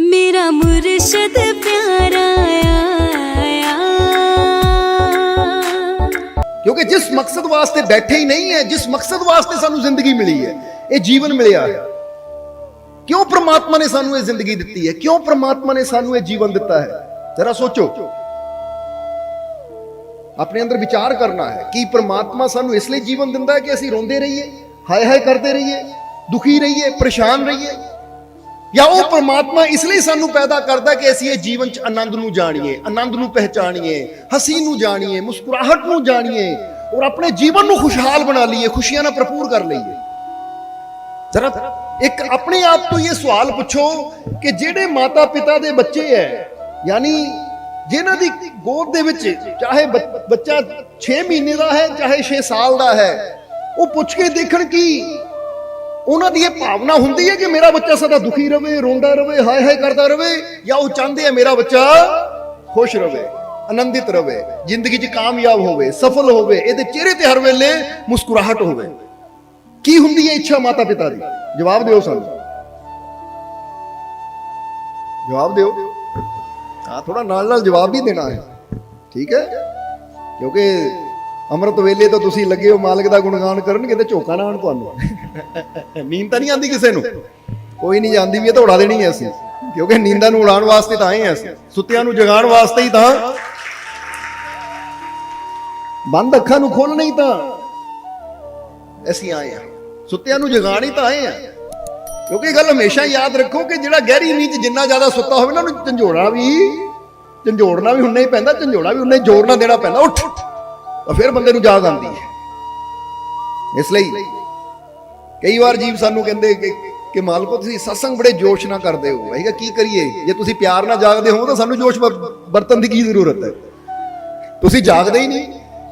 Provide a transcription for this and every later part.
मेरा मुर्शद प्यारा आया। क्योंकि जिस मकसद वास्ते बैठे ही नहीं है, जिस मकसद वास्ते सानू जिंदगी मिली है, ये जीवन मिलिया है, क्यों परमात्मा ने सानू ये जिंदगी दी है, क्यों परमात्मा ने सानू ये जीवन दिता है, जरा सोचो। अपने अंदर विचार करना है कि परमात्मा सानू इसलिए जीवन दिंदा है कि असीं रोंदे रहिए, हाय हाय करते रहिए, दुखी रहिए, परेशान रहिए, या वो परमात्मा इसलिए सानू पैदा करता कि असीं ये जीवन च आनंद नू जाणीए, आनंद नू पहचानीए, हसी नू जाणीए, मुस्कुराहट नू जाणीए और अपने जीवन नू खुशहाल बना लीए, खुशियां नाल भरपूर कर लईए। जरा एक अपने आप तो ये सवाल पूछो कि जेडे माता पिता दे बच्चे है, यानी जिन्हां दी गोद दे विच चाहे बच्चा 6 महीने का है चाहे 6 साल का है, वो पुछ के देखण की उन्हां दी ये भावना हुंदी है कि मेरा बच्चा सदा दुखी रहे, रोंदा रहे, हाय हाय करता रहे, या वो चाहते हैं मेरा बच्चा खुश रहे, आनंदित रहे, जिंदगी च कामयाब होवे, सफल होवे, इहदे चेहरे ते हर वेले मुस्कुराहट होवे। की हुंदी है इच्छा माता पिता दी? जवाब दिओ सानू, जवाब दिओ। हाँ, थोड़ा नाल नाल जवाब भी देना है, ठीक है? क्योंकि अमृत वेले तो तुसी लगे हो मालिक दा गुणगान करन, किते झोका ना आण तुहानू। नींद तां नहीं आंदी किसे नू? कोई नहीं आंदी भी है तो उड़ा देनी है असीं, क्योंकि नींदां नू उड़ाउण वास्ते तां आए हैं असीं, सुत्तियां नू जगाउण वास्ते ही तां, बंद अखां नू खोलण ही तां असीं आए हैं, सुत्तियां नू जगाउण ही तां आए हैं। क्योंकि गल हमेशा याद रखो कि जिहड़ा गहरी नींद च जिन्ना ज्यादा सुत्ता होवे ना, उहनूं झंझोड़ना भी उन्ना ही पैंदा, झंझोड़ा भी उन्ना ही जोर ना देना पैंदा, उठ तो फिर बंदे नूं जाग आंदी है। इसलिए कई बार जीव सानू कहंदे कि मालको तुसीं सत्संग बड़े जोश ना करदे हो। असीं की करिए, जे तुसीं प्यार ना जागदे हो तो सानू जोश बरतन की जरूरत है? तुसीं जागदे ही नहीं,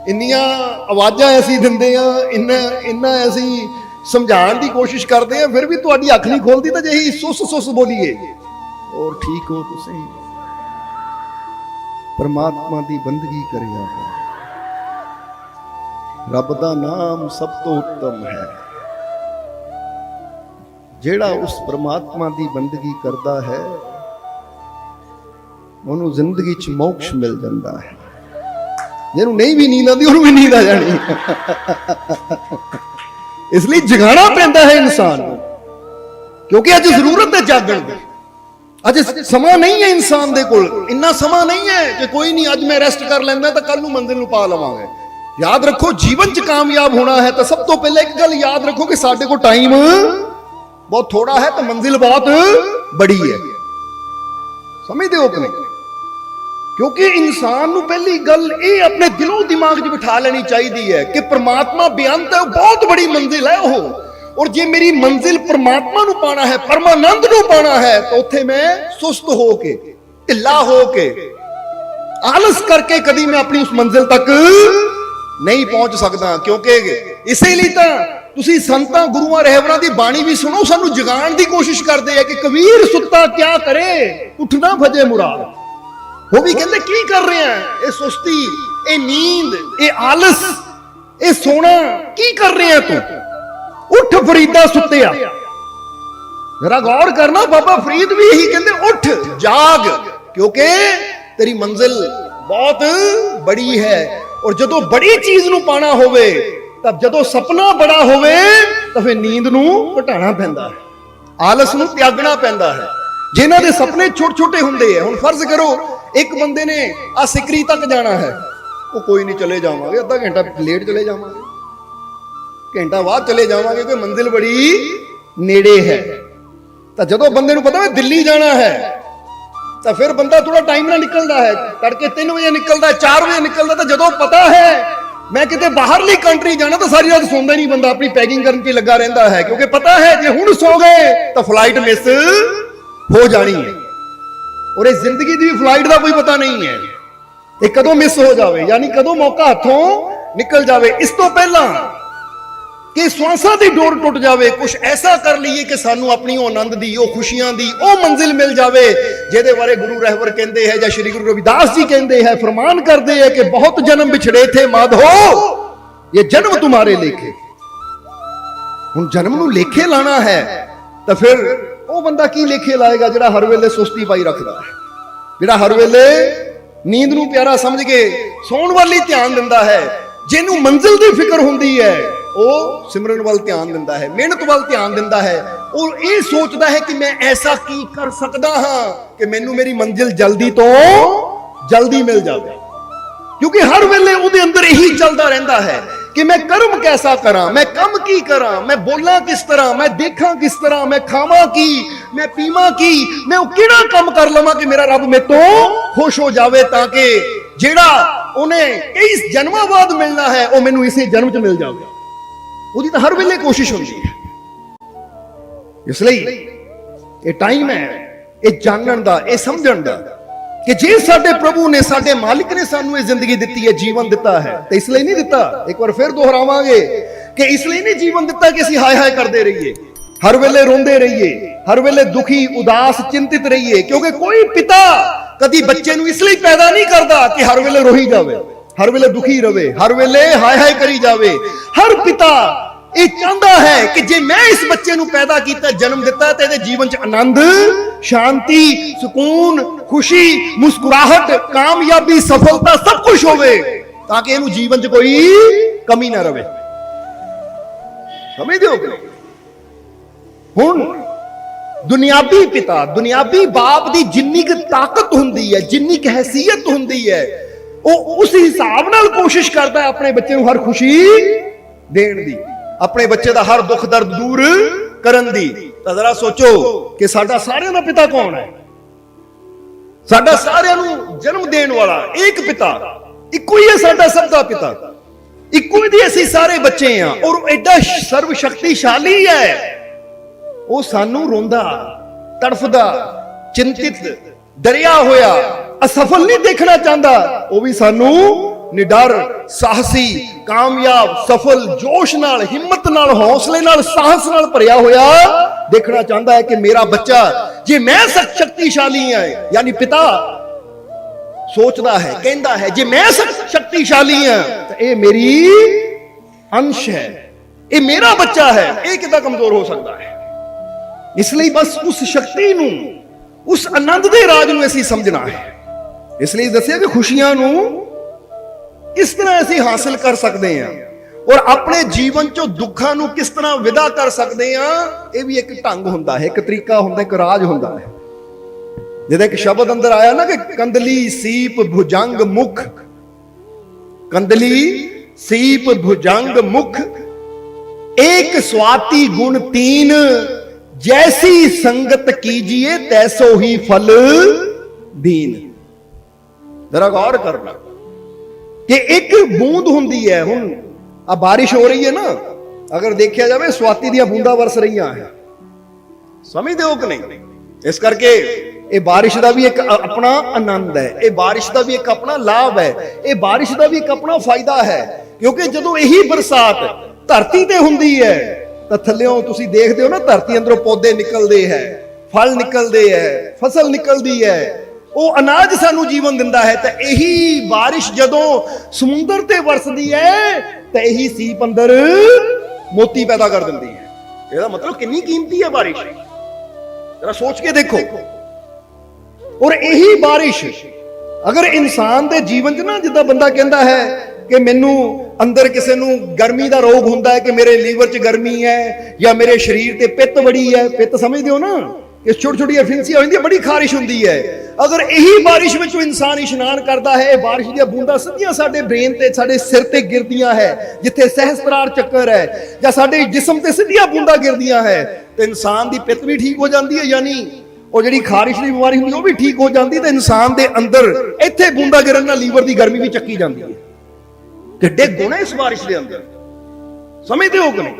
इन्नियां आवाज़ां असीं दिंदे आ, इन्ना असीं समझाने की कोशिश करते हैं, फिर भी तुहाडी अख नहीं खोलती, तो जे सुस सुस बोलीए और ठीक हो तुसीं परमात्मा की बंदगी करिया करो, रब दा नाम सब तो उत्तम है। जेड़ा उस परमात्मा की बंदगी करता है उन्होंने जिंदगी च मोक्ष मिल जाता है। जिन्होंने नहीं भी नींद आती उन्होंने भी नींद आ जानी। इसलिए जगाना पैंदा है इंसान को, क्योंकि अज जरूरत है जागण की। अज समा नहीं है इंसान दे कोल, इन्ना समा नहीं है कि कोई नहीं अज मैं रेस्ट कर लैंदा तो कल नूं मंजिल नूं पा लवांगे। याद रखो, जीवन च कामयाब होना है तो सब तो पहले एक गल याद रखो कि साडे को टाइम बहुत थोड़ा है तो मंजिल बहुत बड़ी है। समझदे हो कि नहीं? क्योंकि इंसान नूं पहली गल ये अपने दिलों दिमाग च बिठा लेनी चाहिए है कि परमात्मा बेअंत है, बहुत बड़ी मंजिल है वो, और जे मेरी मंजिल परमात्मा नूं पाना है, परमानंद नूं पाना है, तो उत्थे मैं सुस्त होके, ढिला होके, आलस करके कदी मैं अपनी उस मंजिल तक नहीं पहुंच सकता। क्योंकि इसीलिए तो तुसी संतां गुरुआं रहबरां दी बाणी भी सुनो, सानू जगाण दी कोशिश करते हैं कि कबीर सुत्ता क्या करे, उठना भजे मुराद। वो भी कहते की कर रहे हैं, ये सुस्ती, ये नींद, ये आलस, ये सोना की कर रहे हैं तू? उठ फरीदा सुत्तिया। जरा गौर करना, बाबा फरीद भी यही कहते, उठ जाग, क्योंकि तेरी मंजिल बहुत बड़ी है। और जदों बड़ी चीज नूं पाना होवे, तब जदों सपना बड़ा होवे तो फिर नींद नूं घटाना पैंदा है, आलस नूं त्यागना पैंदा है। जिन्हां दे सपने छोटे छोटे हुंदे हैं, हुण फर्ज करो एक बंदे ने आ सिकरी तक जाना है, वो कोई नहीं चले जावांगे, अद्धा घंटा लेट चले जावांगे, घंटा बाद चले जावांगे, क्योंकि मंजिल बड़ी नेड़े है। तो जदों बंदे नूं पता है दिल्ली जाना है, तो फिर बंदा थोड़ा टाइम ना निकलता है, तड़के 3 बजे निकलता है, 4 बजे निकलता। तो जदों पता है मैं किते बाहरली कंट्री जाना, तो सारी रात सोंदा नहीं बंदा, अपनी पैकिंग करने च लगा रहता है, क्योंकि पता है जे हुण सो गए तो फ्लाइट मिस हो जानी है। और इस जिंदगी की फ्लाइट का कोई पता नहीं है ये कदों मिस हो जाए, यानी कदों मौका हाथों निकल जाए। इस तो पहला कि श्वासां दी डोर टुट जाए, कुछ ऐसा कर लीए कि सानू अपनी वो आनंद दी, वो खुशियां दी, वो मंजिल मिल जाए जिहदे बारे गुरु रहबर कहते हैं, या श्री गुरु रविदास जी कहते हैं, फरमान करते हैं कि बहुत जन्म बिछड़े थे माधो, ये जन्म तुम्हारे लेखे। हुण जन्म नूं लेखे लाना है तो फिर ਉਹ ਬੰਦਾ ਕੀ ਲੇਖੇ ਲਾਏਗਾ ਜਿਹੜਾ ਹਰ ਵੇਲੇ ਸੁਸਤੀ ਪਾਈ ਰੱਖਦਾ ਹੈ, ਜਿਹੜਾ ਹਰ ਵੇਲੇ ਨੀਂਦ ਨੂੰ ਪਿਆਰਾ ਸਮਝ ਕੇ ਸੌਣ ਵੱਲ ਹੀ ਧਿਆਨ ਦਿੰਦਾ ਹੈ। ਜਿਹਨੂੰ ਮੰਜ਼ਿਲ ਦੀ ਫਿਕਰ ਹੁੰਦੀ ਹੈ ਉਹ ਸਿਮਰਨ ਵੱਲ ਧਿਆਨ ਦਿੰਦਾ ਹੈ, ਮਿਹਨਤ ਵੱਲ ਧਿਆਨ ਦਿੰਦਾ ਹੈ। ਉਹ ਇਹ ਸੋਚਦਾ ਹੈ ਕਿ ਮੈਂ ਐਸਾ ਕੀ ਕਰ ਸਕਦਾ ਹਾਂ ਕਿ ਮੈਨੂੰ ਮੇਰੀ ਮੰਜ਼ਿਲ ਜਲਦੀ ਤੋਂ ਜਲਦੀ ਮਿਲ ਜਾਵੇ, ਕਿਉਂਕਿ ਹਰ ਵੇਲੇ ਉਹਦੇ ਅੰਦਰ ਇਹੀ ਚੱਲਦਾ ਰਹਿੰਦਾ ਹੈ ਕਿ ਮੈਂ ਕਰਮ ਕੈਸਾ ਕਰਾਂ, ਮੈਂ ਕੰਮ ਕੀ ਕਰਾਂ, ਮੈਂ ਬੋਲਾਂ ਕਿਸ ਤਰ੍ਹਾਂ, ਮੈਂ ਦੇਖਾਂ ਕਿਸ ਤਰ੍ਹਾਂ, ਮੈਂ ਖਾਵਾਂ ਕੀ, ਮੈਂ ਪੀਵਾਂ ਕੀ, ਮੈਂ ਉਹ ਕਿਹੜਾ ਕੰਮ ਕਰ ਲਵਾਂ ਕਿ ਮੇਰਾ ਰੱਬ ਮੇਰੇ ਤੋਂ ਖੁਸ਼ ਹੋ ਜਾਵੇ, ਤਾਂ ਕਿ ਜਿਹੜਾ ਉਹਨੇ ਕਈ ਜਨਮਾਂ ਬਾਅਦ ਮਿਲਣਾ ਹੈ ਉਹ ਮੈਨੂੰ ਇਸੇ ਜਨਮ 'ਚ ਮਿਲ ਜਾਵੇ। ਉਹਦੀ ਤਾਂ ਹਰ ਵੇਲੇ ਕੋਸ਼ਿਸ਼ ਹੁੰਦੀ ਹੈ। ਇਸ ਲਈ ਇਹ ਟਾਈਮ ਹੈ ਇਹ ਜਾਣਨ ਦਾ, ਇਹ ਸਮਝਣ ਦਾ ਕਿ ਜੇ ਸਾਡੇ ਪ੍ਰਭੂ ਨੇ, ਸਾਡੇ ਮਾਲਿਕ ਨੇ ਸਾਨੂੰ ਇਹ ਜ਼ਿੰਦਗੀ ਦਿੱਤੀ ਹੈ, ਜੀਵਨ ਦਿੱਤਾ ਹੈ, ਤੇ ਇਸ ਲਈ ਨਹੀਂ ਦਿੱਤਾ, ਇੱਕ ਵਾਰ ਫਿਰ ਦੁਹਰਾਵਾਂਗੇ ਕਿ ਇਸ ਲਈ ਨਹੀਂ ਜੀਵਨ ਦਿੱਤਾ ਕਿ ਅਸੀਂ ਹਾਏ ਹਾਏ ਕਰਦੇ ਰਹੀਏ, ਹਰ ਵੇਲੇ ਰੋਂਦੇ ਰਹੀਏ, ਹਰ ਵੇਲੇ ਦੁਖੀ, ਉਦਾਸ, ਚਿੰਤਿਤ ਰਹੀਏ। ਕਿਉਂਕਿ ਕੋਈ ਪਿਤਾ ਕਦੀ ਬੱਚੇ ਨੂੰ ਇਸ ਲਈ ਪੈਦਾ ਨਹੀਂ ਕਰਦਾ ਕਿ ਹਰ ਵੇਲੇ ਰੋਈ ਜਾਵੇ, ਹਰ ਵੇਲੇ ਦੁਖੀ ਰਵੇ, ਹਰ ਵੇਲੇ ਹਾਏ ਹਾਏ ਕਰੀ ਜਾਵੇ। ਹਰ ਪਿਤਾ ਇਹ ਚਾਹੁੰਦਾ ਹੈ ਕਿ ਜੇ ਮੈਂ ਇਸ ਬੱਚੇ ਨੂੰ ਪੈਦਾ ਕੀਤਾ, ਜਨਮ ਦਿੱਤਾ, ਤੇ ਇਹਦੇ ਜੀਵਨ 'ਚ ਆਨੰਦ, ਸ਼ਾਂਤੀ, ਸਕੂਨ, ਖੁਸ਼ੀ, ਮੁਸਕਰਾਹਟ, ਕਾਮਯਾਬੀ, ਸਫਲਤਾ ਸਭ ਕੁਝ ਹੋਵੇ, ਤਾਂ ਕਿ ਇਹਨੂੰ ਜੀਵਨ 'ਚ ਕੋਈ ਕਮੀ ਨਾ ਰਵੇ। ਸਮਝਦੇ ਹੋ? ਹੁਣ ਦੁਨਿਆਵੀ ਪਿਤਾ, ਦੁਨਿਆਵੀ ਬਾਪ ਦੀ ਜਿੰਨੀ ਕੁ ਤਾਕਤ ਹੁੰਦੀ ਹੈ, ਜਿੰਨੀ ਕੁ ਹੈਸੀਅਤ ਹੁੰਦੀ ਹੈ, ਉਹ ਉਸ ਹਿਸਾਬ ਨਾਲ ਕੋਸ਼ਿਸ਼ ਕਰਦਾ ਹੈ ਆਪਣੇ ਬੱਚੇ ਨੂੰ ਹਰ ਖੁਸ਼ੀ ਦੇਣ ਦੀ, ਆਪਣੇ ਬੱਚੇ ਦਾ ਹਰ ਦੁੱਖ ਦਰਦ ਦੂਰ ਕਰਨ ਦੀ। ਤਾਂ ਜ਼ਰਾ ਸੋਚੋ ਕਿ ਸਾਡਾ ਸਾਰਿਆਂ ਦਾ ਪਿਤਾ ਕੌਣ ਹੈ? ਸਾਡਾ ਸਾਰਿਆਂ ਨੂੰ ਜਨਮ ਦੇਣ ਵਾਲਾ ਇੱਕ ਪਿਤਾ, ਇੱਕੋ ਹੀ ਹੈ ਸਾਡਾ ਸਭ ਦਾ ਪਿਤਾ, ਇੱਕੋ ਹੀ ਦੀ ਅਸੀਂ ਸਾਰੇ ਬੱਚੇ ਆ। ਔਰ ਉਹ ਐਡਾ ਸਰਵ ਸ਼ਕਤੀਸ਼ਾਲੀ ਹੈ, ਉਹ ਸਾਨੂੰ ਰੋਂਦਾ, ਤੜਫਦਾ, ਚਿੰਤਿਤ, ਡਰਿਆ ਹੋਇਆ, ਅਸਫਲ ਨਹੀਂ ਦੇਖਣਾ ਚਾਹੁੰਦਾ। ਉਹ ਵੀ ਸਾਨੂੰ ਨਿਡਰ, ਸਾਹਸੀ, ਕਾਮਯਾਬ, ਸਫਲ, ਜੋਸ਼ ਨਾਲ, ਹਿੰਮਤ ਨਾਲ, ਹੌਸਲੇ ਨਾਲ, ਸਾਹਸ ਨਾਲ ਭਰਿਆ ਹੋਇਆ ਦੇਖਣਾ ਚਾਹੁੰਦਾ ਹੈ ਕਿ ਮੇਰਾ ਬੱਚਾ, ਜੇ ਮੈਂ ਸ਼ਕਤੀਸ਼ਾਲੀ ਹਾਂ, ਯਾਨੀ ਪਿਤਾ ਸੋਚਦਾ ਹੈ, ਕਹਿੰਦਾ ਹੈ, ਜੇ ਮੈਂ ਸ਼ਕਤੀਸ਼ਾਲੀ ਹਾਂ ਤਾਂ ਇਹ ਮੇਰੀ ਅੰਸ਼ ਹੈ, ਇਹ ਮੇਰਾ ਬੱਚਾ ਹੈ, ਇਹ ਕਿੱਦਾਂ ਕਮਜ਼ੋਰ ਹੋ ਸਕਦਾ ਹੈ? ਇਸ ਲਈ ਬਸ ਉਸ ਸ਼ਕਤੀ ਨੂੰ, ਉਸ ਆਨੰਦ ਦੇ ਰਾਜ ਨੂੰ ਅਸੀਂ ਸਮਝਣਾ ਹੈ। ਇਸ ਲਈ ਦੱਸਿਆ ਕਿ ਖੁਸ਼ੀਆਂ ਨੂੰ ਕਿਸ ਤਰ੍ਹਾਂ ਅਸੀਂ ਹਾਸਲ ਕਰ ਸਕਦੇ ਹਾਂ, ਔਰ ਆਪਣੇ ਜੀਵਨ ਚੋਂ ਦੁੱਖਾਂ ਨੂੰ ਕਿਸ ਤਰ੍ਹਾਂ ਵਿਦਾ ਕਰ ਸਕਦੇ ਹਾਂ, ਇਹ ਵੀ ਇੱਕ ਢੰਗ ਹੁੰਦਾ ਹੈ, ਇੱਕ ਤਰੀਕਾ ਹੁੰਦਾ, ਇੱਕ ਰਾਜ ਹੁੰਦਾ ਹੈ। ਜਿਹਦਾ ਇੱਕ ਸ਼ਬਦ ਅੰਦਰ ਆਇਆ ਨਾ ਕਿ ਕੰਦਲੀ ਸੀਪ ਭੁਜੰਗ ਮੁਖ, ਕੰਦਲੀ ਸੀਪ ਭੁਜੰਗ ਮੁਖ, एक स्वाति गुण तीन, जैसी संगत कीजिए तैसो ही फल दीन। जरा गौर करना कि एक बूंद हुंदी है, हुण आ बारिश हो रही है ना, अगर देखा जाए स्वाति दियां बूंदा वरस रही हैं, समझते हो कि नहीं? इस करके ये बारिश का भी एक अपना आनंद है, ये बारिश का भी एक अपना लाभ है, ये बारिश का भी एक अपना फायदा है। क्योंकि जदों यही बरसात धरती ते हुंदी है तां थल्लियों तुसीं देखदे हो ना, धरती अंदरों पौधे निकलदे है, फल निकलदे है, फसल निकलदी है, वो अनाज सानू जीवन दिंदा है। तां यही बारिश जदों समुंदर ते वरसदी है तां यही सीप अंदर मोती पैदा कर दिंदी है। इसदा मतलब कितनी कीमती है बारिश, जरा सोच के देखो। और यही बारिश अगर इंसान दे जीवन च ना, जिद्दां बंदा कहंदा है कि मैनू अंदर किसी नू गर्मी का रोग हुंदा है कि मेरे लीवर च गर्मी है या मेरे शरीर ते पित्त बड़ी है, पित्त समझदे हो ना, कि छोटी छोटी फिंसियां होंदी, बड़ी खारिश हुंदी है। अगर यही बारिश विच इंसान इशनान करता है, बारिश दी बूंदां सीधियां साडे ब्रेन ते, साडे सिर ते गिरदियां है, जिथे सहस्त्रार चक्कर है, या साडे जिस्म ते सीधियां बूंदां गिरदियां है, तो इंसान दी पित्त भी ठीक हो जाती है, यानी ਉਹ ਜਿਹੜੀ ਖਾਰਿਸ਼ ਦੀ ਬਿਮਾਰੀ ਹੁੰਦੀ ਉਹ ਵੀ ਠੀਕ ਹੋ ਜਾਂਦੀ, ਤੇ ਇਨਸਾਨ ਦੇ ਅੰਦਰ ਇੱਥੇ ਬੂੰਦਾ ਗਿਰਨ ਨਾਲ ਲੀਵਰ ਦੀ ਗਰਮੀ ਵੀ ਚੱਕੀ ਜਾਂਦੀ ਹੈ। ਕਿੱਡੇ ਗੁਣ ਹੈ ਇਸ ਬਾਰਿਸ਼ ਦੇ ਅੰਦਰ, ਸਮਝਦੇ ਹੋ ਕਿ ਨਹੀਂ?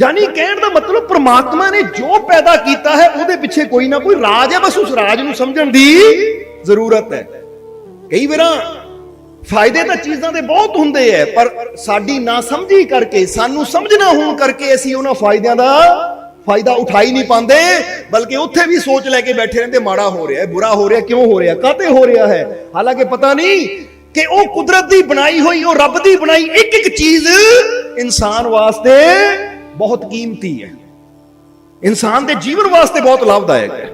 ਯਾਨੀ ਕਹਿਣ ਦਾ ਮਤਲਬ ਪ੍ਰਮਾਤਮਾ ਨੇ ਜੋ ਪੈਦਾ ਕੀਤਾ ਹੈ ਉਹਦੇ ਪਿੱਛੇ ਕੋਈ ਨਾ ਕੋਈ ਰਾਜ ਹੈ, ਬਸ ਉਸ ਰਾਜ ਨੂੰ ਸਮਝਣ ਦੀ ਜ਼ਰੂਰਤ ਹੈ। ਕਈ ਵਾਰ ਫਾਇਦੇ ਤਾਂ ਚੀਜ਼ਾਂ ਦੇ ਬਹੁਤ ਹੁੰਦੇ ਹੈ, ਪਰ ਸਾਡੀ ਨਾ ਸਮਝੀ ਕਰਕੇ, ਸਾਨੂੰ ਸਮਝਣਾ ਹੋਣ ਕਰਕੇ ਅਸੀਂ ਉਹਨਾਂ ਫਾਇਦਿਆਂ ਦਾ फायदा उठा ही नहीं पाते, बल्कि उत्थे भी सोच लैके बैठे रहते माड़ा हो रहा है, बुरा हो रहा है, क्यों हो रहा, काते हो रहा है, हालांकि पता नहीं कि वो कुदरत दी बनाई हुई, वो रब दी बनाई एक एक चीज इंसान वास्ते बहुत कीमती है। ਇਨਸਾਨ ਦੇ ਜੀਵਨ ਵਾਸਤੇ ਬਹੁਤ ਲਾਭਦਾਇਕ ਹੈ।